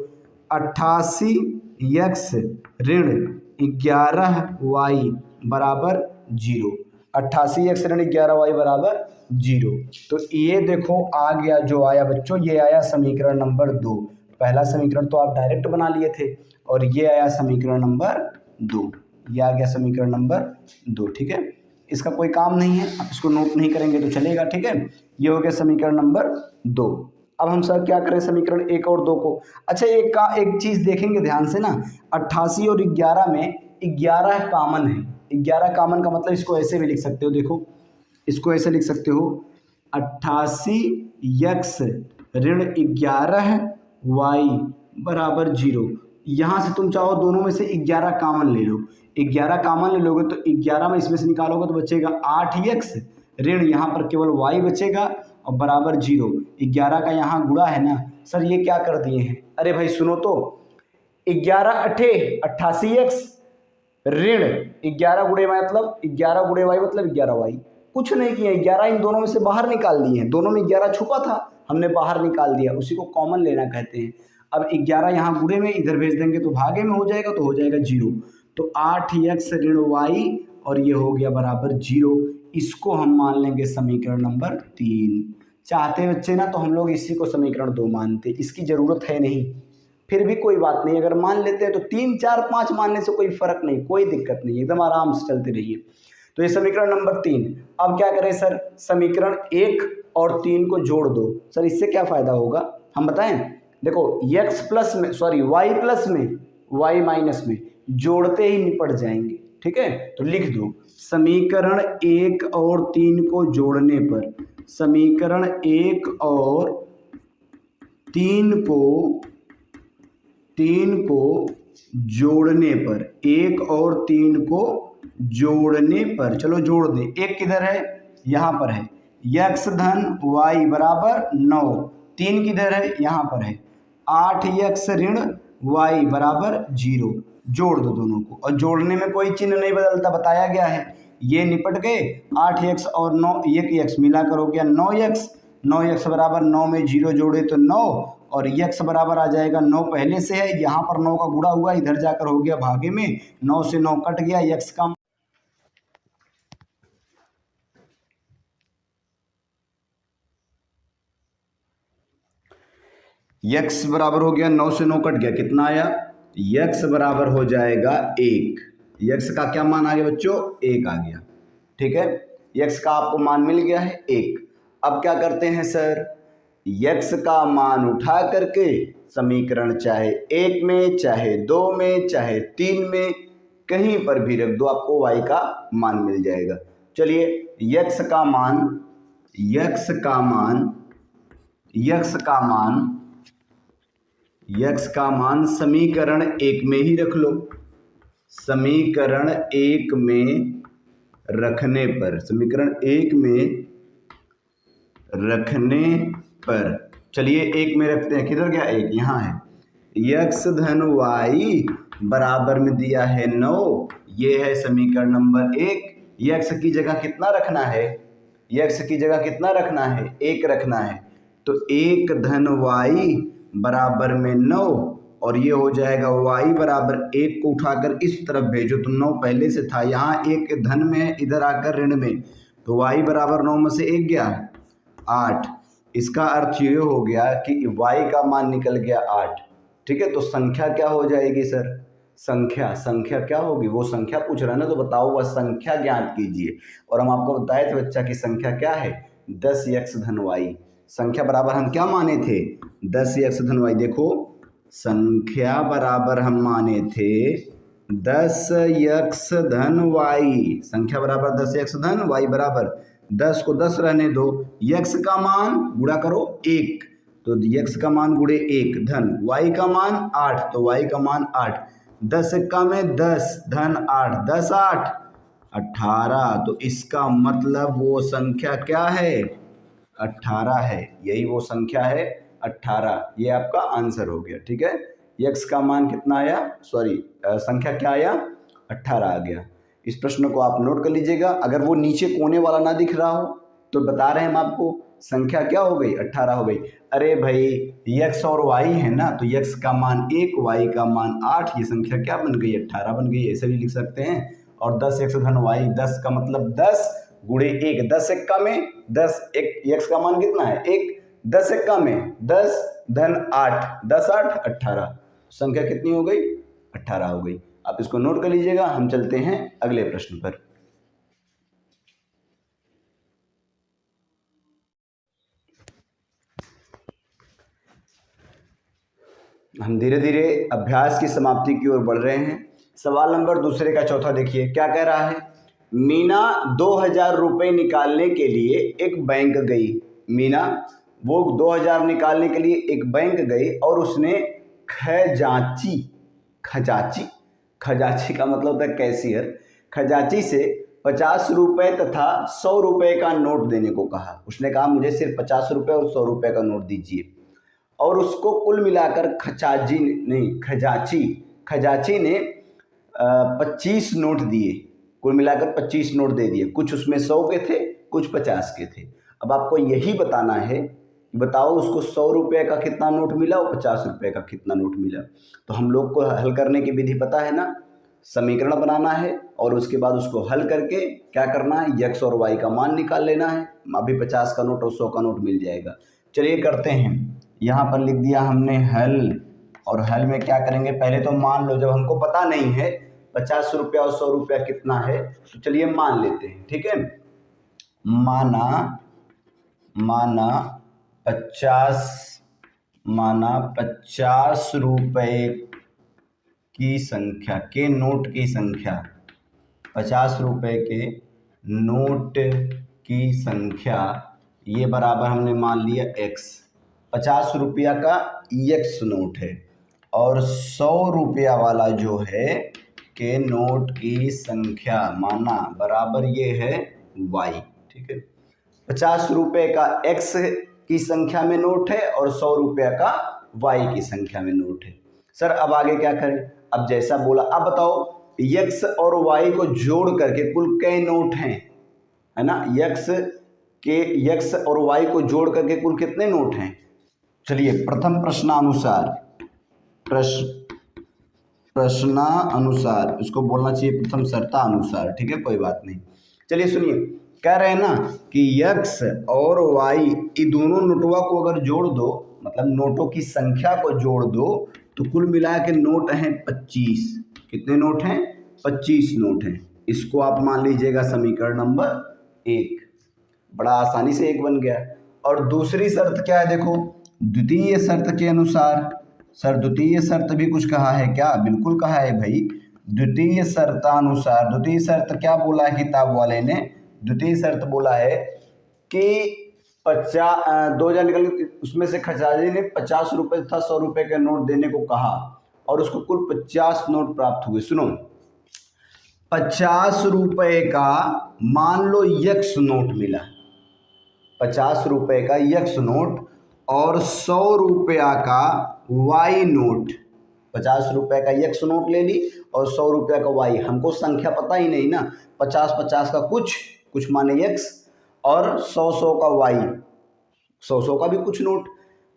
88x ऋण 11y बराबर 0, 88x ऋण 11y बराबर 0। तो ये देखो आ गया, जो आया बच्चों ये आया समीकरण नंबर 2। पहला समीकरण तो आप डायरेक्ट बना लिए थे और ये आया समीकरण नंबर 2, ये आ गया समीकरण नंबर 2, ठीक है। इसका कोई काम नहीं है, आप इसको नोट नहीं करेंगे तो चलेगा, ठीक है। ये हो गया समीकरण नंबर 2। अब हम सर क्या करें समीकरण 1 और 2 को। अच्छा एक चीज़ देखेंगे ध्यान से ना, 88 और 11 में 11 कॉमन है, 11 कॉमन का मतलब इसको ऐसे भी लिख सकते हो, देखो इसको ऐसे लिख सकते हो 88x ऋण 11y बराबर 0। यहाँ से तुम चाहो दोनों में से 11 कॉमन ले लो, 11 कॉमन ले लोगे तो 11 में इसमें से निकालोगे तो बचेगा 8x ऋण यहाँ पर केवल y बचेगा और बराबर 0। 11 का यहाँ गुणा है ना सर, ये क्या कर दिए हैं, अरे भाई सुनो तो, 11 अठे 88x ऋण 11 गुणे y मतलब 11 गुणे y मतलब 11y। कुछ नहीं किया, 11 इन दोनों में से बाहर निकाल दिए हैं, दोनों में 11 छुपा था, हमने बाहर निकाल दिया, उसी को कॉमन लेना कहते हैं। अब 11 यहाँ गुणे में इधर भेज देंगे तो भागे में हो जाएगा, तो हो जाएगा 0। तो 8x ऋण y और ये हो गया बराबर 0। इसको हम मान लेंगे समीकरण नंबर 3। चाहते बच्चे ना तो हम लोग इसी को समीकरण 2 मानते, इसकी ज़रूरत है नहीं, फिर भी कोई बात नहीं, अगर मान लेते हैं तो 3 4 5 मानने से कोई फर्क नहीं, कोई दिक्कत नहीं, एकदम आराम से चलते रहिए। तो ये समीकरण नंबर 3। अब क्या करें सर, समीकरण 1 और 3 को जोड़ दो। सर इससे क्या फ़ायदा होगा हम बताएं, देखो x प्लस में सॉरी y प्लस में y माइनस में जोड़ते ही निपट जाएंगे, ठीक है। तो लिख दो समीकरण 1 और 3 को जोड़ने पर, समीकरण 1 और 3 को जोड़ने पर, 1 और 3 को जोड़ने पर, चलो जोड़ दे, 1 किधर है, यहाँ पर है, x धन y बराबर 9, 3 किधर है, यहाँ पर है, 8x ऋण y बराबर 0। जोड़ दो दोनों को, और जोड़ने में कोई चिन्ह नहीं बदलता, बताया गया है। ये निपट गए, 8x और 9 एक x मिला कर हो गया 9x, 9x बराबर 9 में 0 जोड़े तो 9, और x बराबर आ जाएगा 9 पहले से है, यहाँ पर 9 का गुणा हुआ, इधर जाकर हो गया भागे में, 9 से 9 कट गया, x का x बराबर हो गया 9 से 9 कट गया, कितना आया, x बराबर हो जाएगा 1। x का क्या मान आ गया बच्चों, 1 आ गया, ठीक है। x का आपको मान मिल गया है 1। अब क्या करते हैं सर, x का मान उठा करके समीकरण चाहे 1 में, चाहे 2 में, चाहे 3 में, कहीं पर भी रख दो, आपको y का मान मिल जाएगा। चलिए x का मान समीकरण 1 में ही रख लो। समीकरण 1 में रखने पर, समीकरण 1 में रखने पर, चलिए 1 में रखते हैं, किधर गया 1, यहाँ है, x धन y बराबर में दिया है 9, ये है समीकरण नंबर 1। x की जगह कितना रखना है, x की जगह कितना रखना है, 1 रखना है, तो 1 धन y बराबर में 9, और ये हो जाएगा y बराबर 1 को उठाकर इस तरफ भेजो तो 9 पहले से था, यहाँ 1 धन में है, इधर आकर ऋण में, तो y बराबर 9 में से 1 गया 8। इसका अर्थ ये हो गया कि y का मान निकल गया 8, ठीक है। तो संख्या क्या हो जाएगी सर, संख्या क्या होगी, वो संख्या पूछ रहा है ना, तो बताओ वह संख्या ज्ञात कीजिए। और हम आपको बताए थे बच्चा की संख्या क्या है, 10x धन y। संख्या बराबर हम क्या माने थे, 10x धन y। देखो संख्या बराबर हम माने थे 10x धन y, संख्या बराबर 10x धन y बराबर 10 को 10 रहने दो, x का मान गुणा करो 1, तो x का मान गुणे 1 धन y का मान 8, तो y का मान 8, 10 का में 10 धन 8, 10 8 18, तो इसका मतलब वो संख्या क्या है, 18 है, यही वो संख्या है 18। ये आपका आंसर हो गया, ठीक है। x का मान कितना आया, संख्या क्या आया, 18 आ गया। इस प्रश्न को आप नोट कर लीजिएगा। अगर वो नीचे कोने वाला ना दिख रहा हो तो बता रहे हैं हम आपको, संख्या क्या हो गई, 18 हो गई। अरे भाई x और y है ना, तो x का मान 1, y का मान 8, ये संख्या क्या बन गई, 18 बन गई, ऐसे भी लिख सकते हैं। और 10x धन y, 10 का मतलब 10 गुणे 1, 10 1 का में 10, x का मान कितना है 1, 10 1 का में 10 धन 8, 10 8 18, संख्या कितनी हो गई, 18 हो गई। आप इसको नोट कर लीजिएगा। हम चलते हैं अगले प्रश्न पर। हम धीरे धीरे अभ्यास की समाप्ति की ओर बढ़ रहे हैं। सवाल नंबर दूसरे का चौथा देखिए क्या कह रहा है। मीना 2000 रुपये निकालने के लिए एक बैंक गई। मीना वो 2000 निकालने के लिए एक बैंक गई और उसने खजांची का मतलब होता है कैशियर, खजांची से 50 रुपये तथा 100 रुपये का नोट देने को कहा। उसने कहा मुझे सिर्फ 50 रुपये और 100 रुपये का नोट दीजिए, और उसको कुल मिलाकर खजाची ने 25 नोट दिए, कुल मिलाकर 25 नोट दे दिए। कुछ उसमें 100 के थे, कुछ 50 के थे। अब आपको यही बताना है, बताओ उसको 100 रुपये का कितना नोट मिला और 50 रुपये का कितना नोट मिला। तो हम लोग को हल करने की विधि पता है ना, समीकरण बनाना है और उसके बाद उसको हल करके क्या करना है, x और y का मान निकाल लेना है। अभी 50 का नोट और 100 का नोट मिल जाएगा। चलिए करते हैं, यहाँ पर लिख दिया हमने हल, और हल में क्या करेंगे, पहले तो मान लो, जब हमको पता नहीं है 50 रुपया और 100 रुपया कितना है, तो चलिए मान लेते हैं। ठीक है, माना 50 रुपये की संख्या के नोट की संख्या, 50 रुपये के नोट की संख्या, ये बराबर हमने मान लिया x। 50 रुपया का x नोट है और 100 रुपया वाला जो है के नोट की संख्या माना बराबर ये है y। ठीक है, 50 रुपये का x की संख्या में नोट है और 100 रुपया का y की संख्या में नोट है। सर अब आगे क्या करें, अब जैसा बोला, अब बताओ x और y को जोड़ करके कुल कई नोट हैं, है ना, x और y को जोड़ करके कुल कितने नोट हैं। चलिए प्रथम प्रश्नानुसार इसको बोलना चाहिए, प्रथम शर्तानुसार। ठीक है, कोई बात नहीं। चलिए सुनिए, कह रहे हैं ना कि x और y ये दोनों नोटों को अगर जोड़ दो, मतलब नोटों की संख्या को जोड़ दो, तो कुल मिला के नोट हैं 25। कितने नोट हैं, 25 नोट हैं। इसको आप मान लीजिएगा समीकरण नंबर 1। बड़ा आसानी से एक बन गया। और दूसरी शर्त क्या है, देखो द्वितीय शर्त के अनुसार, सर द्वितीय शर्त भी कुछ कहा है क्या, बिल्कुल कहा है भाई। द्वितीय शर्तानुसार, द्वितीय शर्त क्या बोला है किताब वाले ने, द्वितीय शर्त बोला है कि 2000 निकल, उसमें से खजांची ने 50 रुपये तथा 100 रुपये के नोट देने को कहा और उसको कुल 50 नोट प्राप्त हुए। सुनो, 50 रुपये का मान लो x नोट मिला, 50 रुपये का x नोट और 100 रुपया का y नोट। 50 रुपये का x नोट ले ली और 100 रुपया का y। हमको संख्या पता ही नहीं ना, 50 का कुछ माने x और 100 का y, 100 का भी कुछ नोट।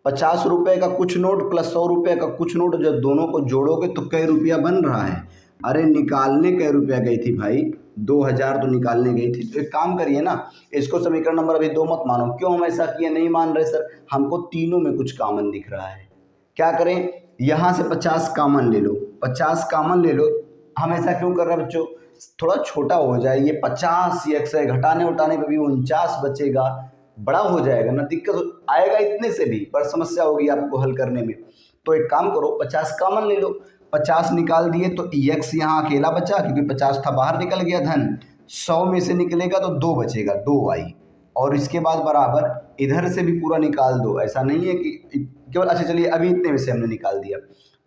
50 रुपये का कुछ नोट प्लस 100 रुपये का कुछ नोट, जब दोनों को जोड़ोगे तो कई रुपया बन रहा है। अरे निकालने कई रुपया गई थी भाई, 2000 तो निकालने गई थी। तो एक काम करिए ना, इसको समीकरण नंबर अभी 2 मत मानो। क्यों हम ऐसा किए, नहीं मान रहे सर, हमको तीनों में कुछ कॉमन दिख रहा है। क्या करें, यहाँ से 50 कॉमन ले लो, 50 कॉमन ले लो। हम ऐसा क्यों कर रहे हैं बच्चों, थोड़ा छोटा हो जाए, ये 50 x है, घटाने उठाने पर भी 49 बचेगा, बड़ा हो जाएगा ना, दिक्कत आएगा इतने से भी, पर समस्या होगी आपको हल करने में। तो एक काम करो, 50 कॉमन ले लो, 50 निकाल दिए तो x यहाँ अकेला बचा, क्योंकि 50 था बाहर निकल गया धन। 100 में से निकलेगा तो 2 बचेगा, 2y, और इसके बाद बराबर इधर से भी पूरा निकाल दो। ऐसा नहीं है कि केवल, अच्छा चलिए अभी इतने में से हमने निकाल दिया,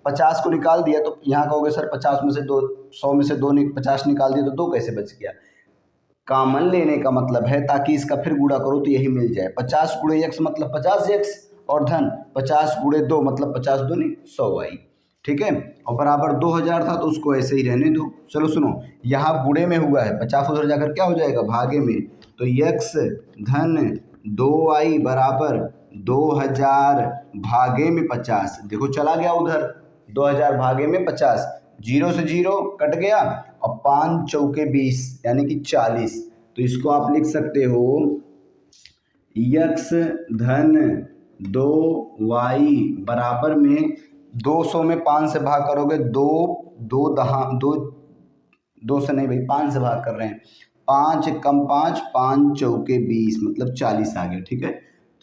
50 को निकाल दिया, तो यहाँ कहोगे सर 50 में से 2, 100 में से 50 निकाल दिया तो 2 कैसे बच गया। कॉमन लेने का मतलब है ताकि इसका फिर गुणा करो तो यही मिल जाए। 50 गुणे x मतलब 50x और धन 50 गुणे 2 मतलब 50 दूनी 100y। ठीक है, और बराबर 2000 था तो उसको ऐसे ही रहने दो। चलो सुनो, यहाँ गुणे में हुआ है, 50 उधर जाकर क्या हो जाएगा, भागे में, तो x धन 2y बराबर 2000 भागे में 50। देखो चला गया उधर, 2000 भागे में 50, 0 से 0 कट गया और 5 चौके 20 यानी कि 40। तो इसको आप लिख सकते हो x धन 2y बराबर में 200 में 5 से भाग करोगे, 2 से नहीं भाई, 5 से भाग कर रहे हैं, 5 कम 5, 5 चौके 20 मतलब 40 आ गया। ठीक है,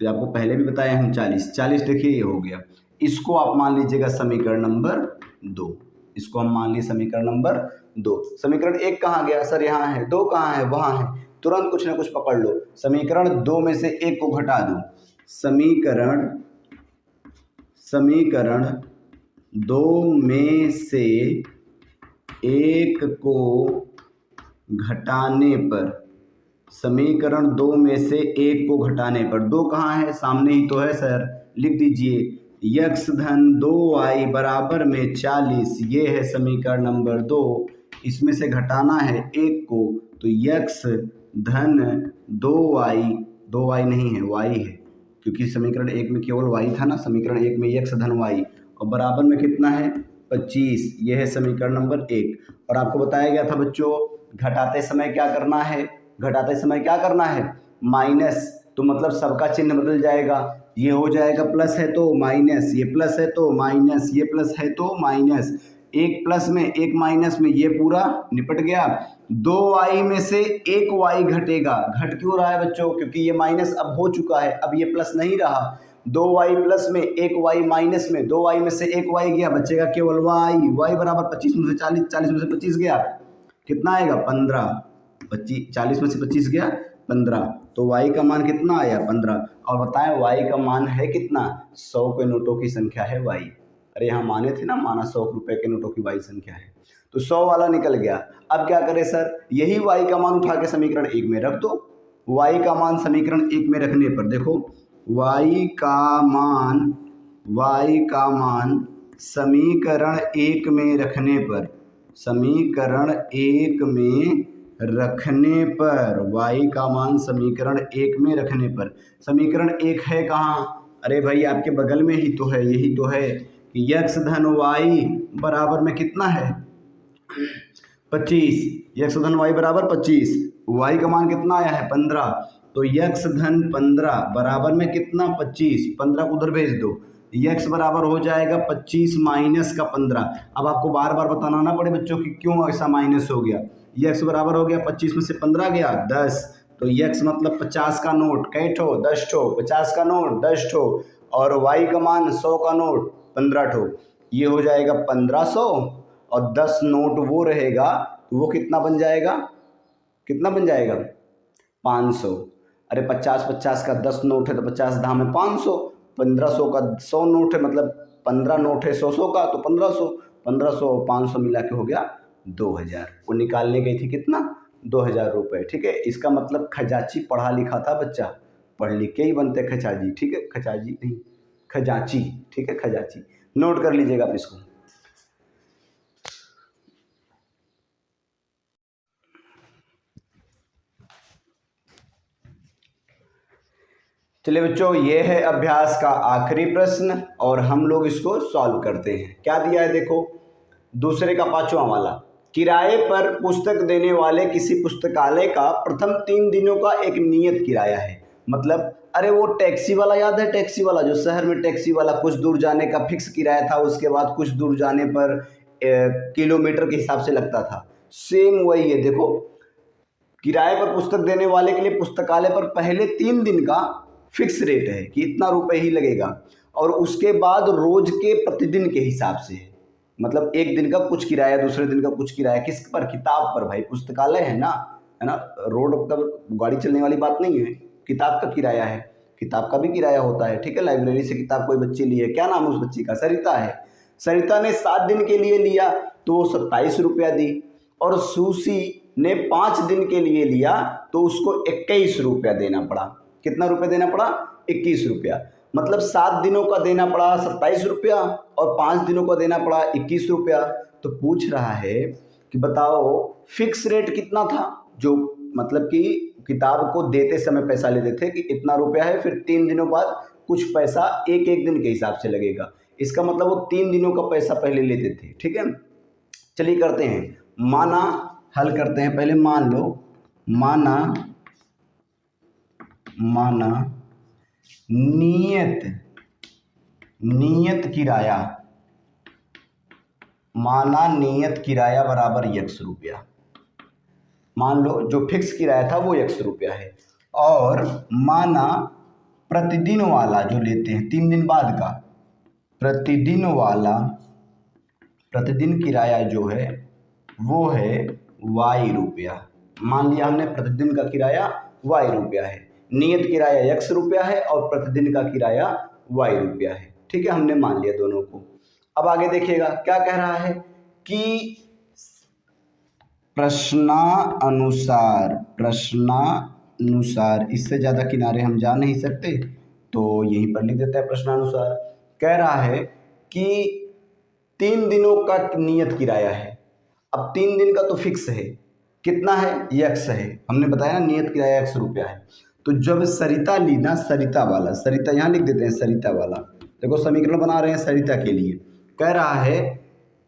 तो आपको पहले भी बताया हम 40 देखिए ये हो गया। इसको आप मान लीजिएगा समीकरण नंबर 2, इसको हम मान लिए समीकरण नंबर 2। समीकरण 1 कहाँ गया सर, यहाँ है, 2 कहाँ है, वहाँ है, तुरंत कुछ ना कुछ पकड़ लो। समीकरण 2 में से 1 को घटा दो, समीकरण 2 में से 1 को घटाने पर, समीकरण 2 में से 1 को घटाने पर, 2 कहाँ है, सामने ही तो है सर, लिख दीजिए x धन 2y बराबर में 40, ये है समीकरण नंबर 2। इसमें से घटाना है 1 को, तो x धन 2y, 2y नहीं है y है, क्योंकि समीकरण 1 में केवल y था ना, समीकरण 1 में x धन y, और बराबर में कितना है 25, ये है समीकरण नंबर 1। और आपको बताया गया था बच्चों, घटाते समय क्या करना है, घटाते समय क्या करना है, माइनस, तो मतलब सबका चिन्ह बदल जाएगा, ये हो जाएगा प्लस है तो माइनस, ये प्लस है तो माइनस, ये प्लस है तो माइनस, एक प्लस में एक माइनस में, ये पूरा निपट गया। 2y में से 1y घटेगा, घट क्यों रहा है बच्चों, क्योंकि ये माइनस अब हो चुका है, अब ये प्लस नहीं रहा। 2y प्लस में 1y माइनस में, 2y में से 1y गया, बचेगा केवल y बराबर 25 में से 40, 40 में से 25 गया, कितना आएगा 15, 25, 40 में से 25 गया 15, तो y का मान कितना आया 15। और बताएं y का मान है कितना, 100 के नोटों की संख्या है y। अरे यहाँ माने थे ना, माना 100 रुपए के नोटों की y संख्या है, तो 100 वाला निकल गया। अब क्या करें सर, यही y का मान उठा के समीकरण 1 में रख दो। y का मान समीकरण 1 में रखने पर देखो, y का मान समीकरण 1 में रखने पर, समीकरण 1 में रखने पर, y का मान समीकरण 1 में रखने पर, समीकरण 1 है कहाँ, अरे भाई आपके बगल में ही तो है, यही तो है कि x धन y बराबर में कितना है 25, x धन y बराबर 25, y का मान कितना आया है 15, तो x धन 15 बराबर में कितना 25, 15 को उधर भेज दो, x बराबर हो जाएगा 25 माइनस का 15। अब आपको बार बार बताना ना पड़े बच्चों कि क्यों ऐसा माइनस हो गया, x बराबर हो गया 25 में से 15 गया 10, तो x मतलब 50 का नोट, कई ठो 10 ठो, 50 का नोट 10 ठो, और y का मान 100 का नोट 15 ठो, ये हो जाएगा 1500, और 10 नोट वो रहेगा तो वो कितना बन जाएगा, कितना बन जाएगा 500। अरे 50 का 10 नोट है तो 50 दाम है 500, 1500 का 100 नोट है, मतलब 15 नोट है 100 का, तो 1500, 1500 और 500 मिला के हो गया 2000। वो निकालने गई थी कितना 2000 रुपये, ठीक है। इसका मतलब खजाची पढ़ा लिखा था बच्चा, पढ़ लिख के ही बनते खजाजी, ठीक है, खजाजी नहीं खजाची, ठीक है, खजाची, नोट कर लीजिएगा आप इसको। चलिए बच्चों, ये है अभ्यास का आखिरी प्रश्न और हम लोग इसको सॉल्व करते हैं। क्या दिया है देखो, दूसरे का 5वां वाला, किराए पर पुस्तक देने वाले किसी पुस्तकालय का प्रथम 3 दिनों का एक नियत किराया है। मतलब अरे वो टैक्सी वाला याद है, टैक्सी वाला जो शहर में टैक्सी वाला कुछ दूर जाने का फिक्स किराया था, उसके बाद कुछ दूर जाने पर किलोमीटर के हिसाब से लगता था, सेम वही है। देखो किराए पर पुस्तक देने वाले के लिए पुस्तकालय पर पहले 3 दिन का फिक्स रेट है कि इतना रुपए ही लगेगा, और उसके बाद रोज के प्रतिदिन के हिसाब से है। मतलब एक दिन का कुछ किराया, दूसरे दिन का कुछ किराया, किस पर, किताब पर भाई, पुस्तकालय है ना, है ना, रोड पर गाड़ी चलने वाली बात नहीं है, किताब का किराया है, किताब का भी किराया होता है, ठीक है। लाइब्रेरी से किताब कोई बच्ची ली है, क्या नाम है उस बच्ची का, सरिता है, सरिता ने 7 दिन के लिए लिया तो वो 27 रुपया दी, और सुशी ने 5 दिन के लिए लिया तो उसको 21 रुपया देना पड़ा। कितना रुपया देना पड़ा, 21 रुपया। मतलब 7 दिनों का देना पड़ा 27 रुपया और 5 दिनों का देना पड़ा 21 रुपया। तो पूछ रहा है कि बताओ फिक्स रेट कितना था, जो मतलब कि किताब को देते समय पैसा लेते थे कि इतना रुपया है, फिर 3 दिनों बाद कुछ पैसा एक एक दिन के हिसाब से लगेगा। इसका मतलब वो 3 दिनों का पैसा पहले लेते थे, ठीक है। चलिए करते हैं, माना हल करते हैं, पहले मान लो, माना नियत किराया, माना नियत किराया बराबर x रुपया। मान लो जो फिक्स किराया था वो x रुपया है, और माना प्रतिदिन वाला जो लेते हैं 3 दिन बाद का, प्रतिदिन वाला, प्रतिदिन किराया जो है वो है y रुपया। मान लिया हमने प्रतिदिन का किराया y रुपया है, नियत किराया x रुपया है और प्रतिदिन का किराया y रुपया है, ठीक है, हमने मान लिया दोनों को। अब आगे देखिएगा क्या कह रहा है कि प्रश्नानुसार, इससे ज़्यादा किनारे हम जा नहीं सकते, तो यहीं पर लिख देते हैं प्रश्नानुसार। कह रहा है कि 3 दिनों का नियत किराया है। अब 3 दिन का तो फिक्स है, कितना है, यक्स है, हमने बताया ना नियत किराया 100 रुपया है। तो जब सरिता ली ना, सरिता वाला, सरिता यहाँ लिख देते हैं, सरिता वाला, देखो समीकरण बना रहे हैं सरिता के लिए। कह रहा है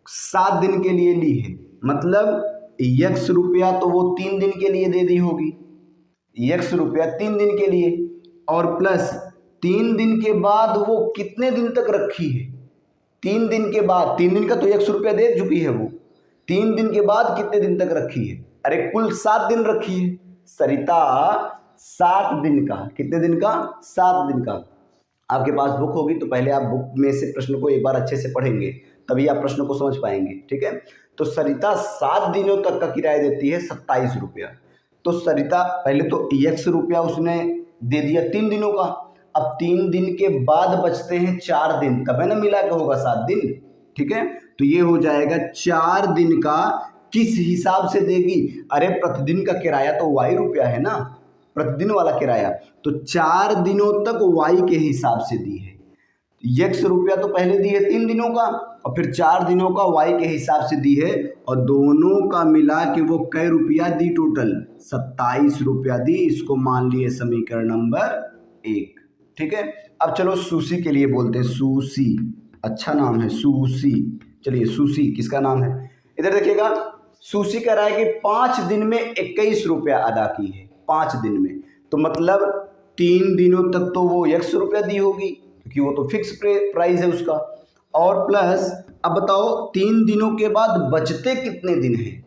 7 दिन के लिए ली है, मतलब यक्स रुपया तो वो 3 दिन के लिए दे दी होगी, यक्स रुपया 3 दिन के लिए, और प्लस 3 दिन के बाद वो कितने दिन तक रखी है, 3 दिन के बाद, 3 दिन का तो 100 रुपया दे चुकी है वो, 3 दिन के बाद कितने दिन तक रखी है, अरे कुल 7 दिन रखी है सरिता, 7 दिन का, कितने दिन का, 7 दिन का। आपके पास बुक होगी तो पहले आप बुक में से प्रश्न को एक बार अच्छे से पढ़ेंगे, तभी आप प्रश्न को समझ पाएंगे, ठीक है। तो सरिता 7 दिनों तक का किराया देती है 27 रुपया। तो सरिता पहले तो यक्स रुपया उसने दे दिया 3 दिनों का, अब 3 दिन के बाद बचते हैं 4 दिन, तब है ना मिला के होगा 7 दिन, ठीक है। तो ये हो जाएगा 4 दिन का किस हिसाब से देगी, अरे प्रतिदिन का किराया तो वाई रुपया है ना, प्रतिदिन वाला किराया, तो 4 दिनों तक वाई के हिसाब से दी है। यक्स रुपया तो पहले दी है 3 दिनों का, और फिर 4 दिनों का वाई के हिसाब से दी है, और दोनों का मिला के वो कै रुपया दी, टोटल 27 रुपया दी। इसको मान लिए समीकरण नंबर 1, ठीक है। अब चलो सूसी के लिए बोलते हैं, सूसी, अच्छा नाम है सूसी, चलिए सूसी किसका नाम है, इधर देखिएगा। सूसी कह रहा है कि 5 दिन में 21 रुपया अदा की है, 5 दिन में, तो मतलब 3 दिनों तक तो वो 100 रुपया दी होगी, क्योंकि वो तो फिक्स प्राइस है उसका, और प्लस अब बताओ 3 दिनों के बाद बचते कितने दिन हैं,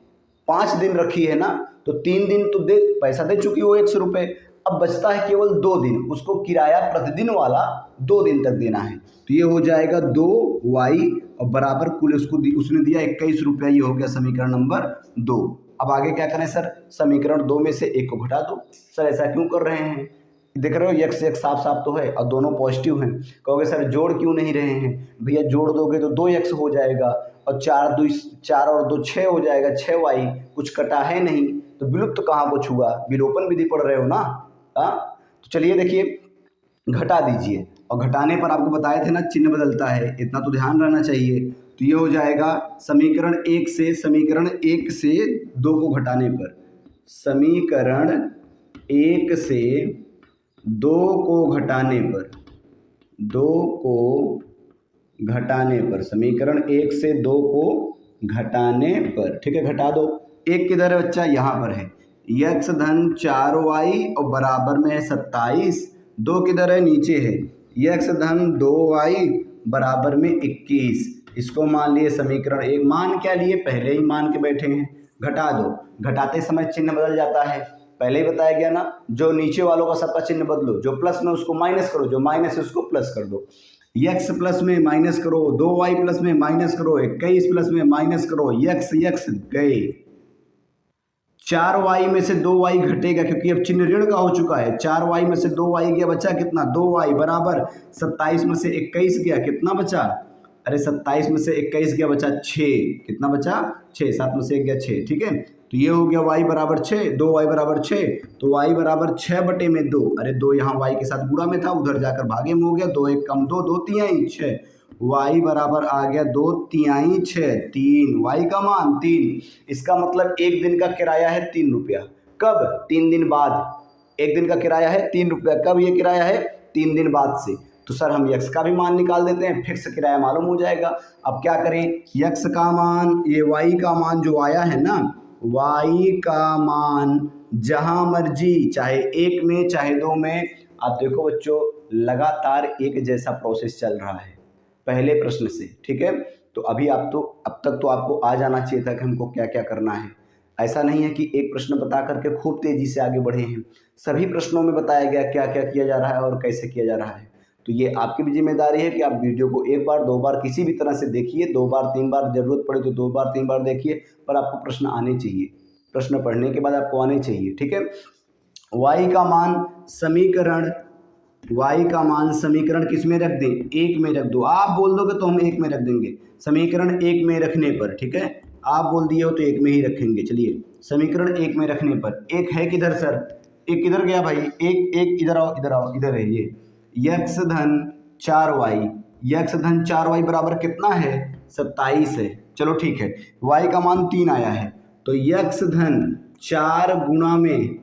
5 दिन रखी है ना, तो 3 दिन तो दे पैसा दे चुकी वो 100 रुपये, अब बचता है केवल 2 दिन, उसको किराया प्रतिदिन वाला 2 दिन तक देना है। तो ये हो जाएगा 2y और बराबर कुल उसने दिया 21 रुपया, ये हो गया समीकरण नंबर 2। अब आगे क्या करें सर, समीकरण 2 में से 1 को घटा दो। सर ऐसा क्यों कर रहे हैं, देख रहे हो यक्स यक्स साफ साफ तो है और दोनों पॉजिटिव हैं, कहोगे सर जोड़ क्यों नहीं रहे हैं, भैया जोड़ दोगे तो 2x हो जाएगा, और 4 और 2 6 हो जाएगा, 6y, कुछ कटा है नहीं, तो विलुप्त कहाँ कुछ हुआ, विलोपन विधि पढ़ रहे हो ना, हाँ। तो चलिए देखिए घटा दीजिए, और घटाने पर आपको बताए थे ना चिन्ह बदलता है, इतना तो ध्यान रहना चाहिए। तो ये हो जाएगा समीकरण 1 से 2 को घटाने पर, समीकरण 1 से 2 को घटाने पर, 2 को घटाने पर, समीकरण 1 से 2 को घटाने पर, ठीक है, घटा दो। 1 किधर है बच्चा, यहाँ पर है, यक्स धन 4y और बराबर में है 27, 2 किधर है, नीचे है, यक्स धन 2y बराबर में 21, इसको मान लिए समीकरण 1, मान क्या लिए, पहले ही मान के बैठे हैं, घटा दो, घटाते समय चिन्ह बदल जाता है, पहले ही बताया गया ना, जो नीचे वालों का सबका चिन्ह बदलो, जो प्लस में उसको माइनस करो, जो माइनस है उसको प्लस कर दो, यक्स प्लस में माइनस करो, 2y प्लस में माइनस करो, 21 प्लस में माइनस करो, यक्स यक्स गए, 4y में से 2y घटेगा क्योंकि अब चिन्ह ऋण का हो चुका है, 4y में से 2y गया, बचा कितना, 2y बराबर 27 में से 21 गया, कितना बचा, अरे 27 में से 21 गया, बचा 6, कितना बचा 6, 7 में से 1 गया 6, ठीक है। तो ये हो गया y बराबर 6, 2y बराबर 6, तो y बराबर 6/2, अरे 2 यहाँ y के साथ गुणा में था, उधर जाकर भागे में हो गया, 2 1 कम 2, 2 तिहाई 6, y बराबर आ गया 2 तिहाई 6, 3, y का मान 3, इसका मतलब 1 दिन का किराया है 3 रुपया, कब, 3 दिन बाद, 1 दिन का किराया है 3 रुपया, कब ये किराया है, 3 दिन बाद से। तो सर हम यक्स का भी मान निकाल देते हैं, फिक्स किराया मालूम हो जाएगा। अब क्या करें, यक्स का मान, ये वाई का मान जो आया है ना, वाई का मान जहां मर्जी, चाहे 1 में चाहे 2 में, आप देखो बच्चों लगातार एक जैसा प्रोसेस चल रहा है पहले प्रश्न से, ठीक है। तो अभी आप तो अब तक तो आपको आ जाना चाहिए था कि हमको क्या क्या करना है, ऐसा नहीं है कि एक प्रश्न बता करके खूब तेजी से आगे बढ़े हैं, सभी प्रश्नों में बताया गया क्या क्या किया जा रहा है और कैसे किया जा रहा है। तो ये आपकी भी जिम्मेदारी है कि आप वीडियो को 1 बार 2 बार किसी भी तरह से देखिए, 2 बार 3 बार, जरूरत पड़े तो 2 बार 3 बार देखिए, पर आपको प्रश्न आने चाहिए, प्रश्न पढ़ने के बाद आपको आने चाहिए, ठीक है। y का मान समीकरण, y का मान समीकरण किस में रख दें, 1 में रख दो, आप बोल दोगे तो हम 1 में रख देंगे, समीकरण 1 में रखने पर, ठीक है, आप बोल दिए हो तो एक में ही रखेंगे। चलिए समीकरण एक में रखने पर एक है किधर सर, एक किधर गया भाई, एक इधर आओ इधर आओ, इधर है ये यक्स धन 4y, यक्स धन 4y बराबर कितना है 27 है। चलो ठीक है, y का मान 3 आया है तो यक्स धन 4 गुणा में,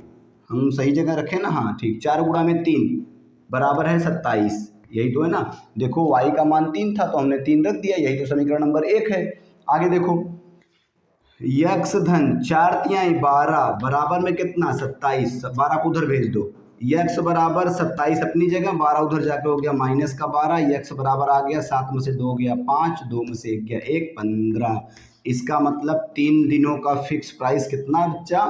हम सही जगह रखें ना, हाँ ठीक, 4 गुणा में 3 बराबर है 27, यही तो है ना। देखो y का मान 3 था तो हमने 3 रख दिया, यही तो समीकरण नंबर 1 है। आगे देखो यक्स धन 4 तिहाई 12 बराबर में कितना 27, 12 को उधर भेज दो, यक्स बराबर 27 अपनी जगह, 12 उधर जाके हो गया माइनस का 12, यक्स बराबर आ गया 7 में से 2 गया 5, 2 में से 1 गया 1, 15। इसका मतलब 3 दिनों का फिक्स प्राइस कितना बच्चा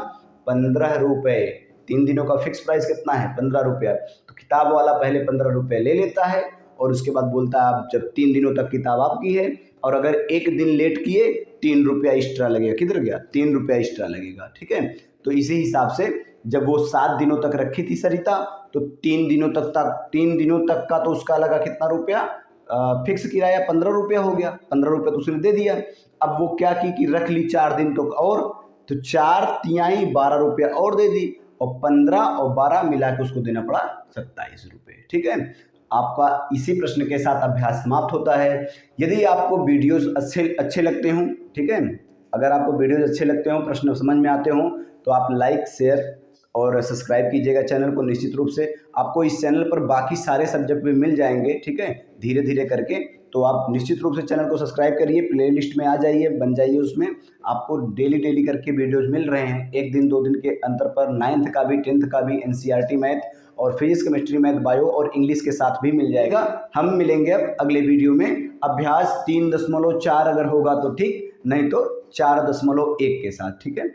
15 रुपये। 3 दिनों का फिक्स प्राइस कितना है 15 रुपया। तो किताब वाला पहले 15 रुपये ले लेता है और उसके बाद बोलता है आप जब 3 दिनों तक किताब आपकी है, और अगर 1 दिन लेट किए 3 रुपया एक्स्ट्रा लगेगा। किधर गया 3 रुपया एक्स्ट्रा लगेगा, ठीक है। तो इसी हिसाब से जब वो 7 दिनों तक रखी थी सरिता तो 3 दिनों तक का तो उसका लगा कितना रुपया, फिक्स किराया 15 रुपया हो गया, 15 रुपया तो उसने दे दिया। अब वो क्या की कि रख ली 4 दिन तक और, तो 4 तिहाई 12 रुपया और दे दी और 15 और 12 मिला के उसको देना पड़ा 27 रुपये, ठीक है। आपका इसी प्रश्न के साथ अभ्यास समाप्त होता है। यदि आपको वीडियोस अच्छे लगते हों, ठीक है, अगर आपको वीडियोस अच्छे लगते हों, प्रश्न समझ में आते हों तो आप लाइक शेयर और सब्सक्राइब कीजिएगा चैनल को। निश्चित रूप से आपको इस चैनल पर बाकी सारे सब्जेक्ट भी मिल जाएंगे, ठीक है, धीरे धीरे करके। तो आप निश्चित रूप से चैनल को सब्सक्राइब करिए, प्लेलिस्ट में आ जाइए, बन जाइए उसमें। आपको डेली करके वीडियोज़ मिल रहे हैं, 1 दिन 2 दिन के अंतर पर 9th का भी 10th का भी NCERT मैथ और फिजिक्स केमिस्ट्री मैथ बायो और इंग्लिश के साथ भी मिल जाएगा। हम मिलेंगे अब अगले वीडियो में। अभ्यास 3.4 अगर होगा तो ठीक, नहीं तो 4.1 के साथ, ठीक है।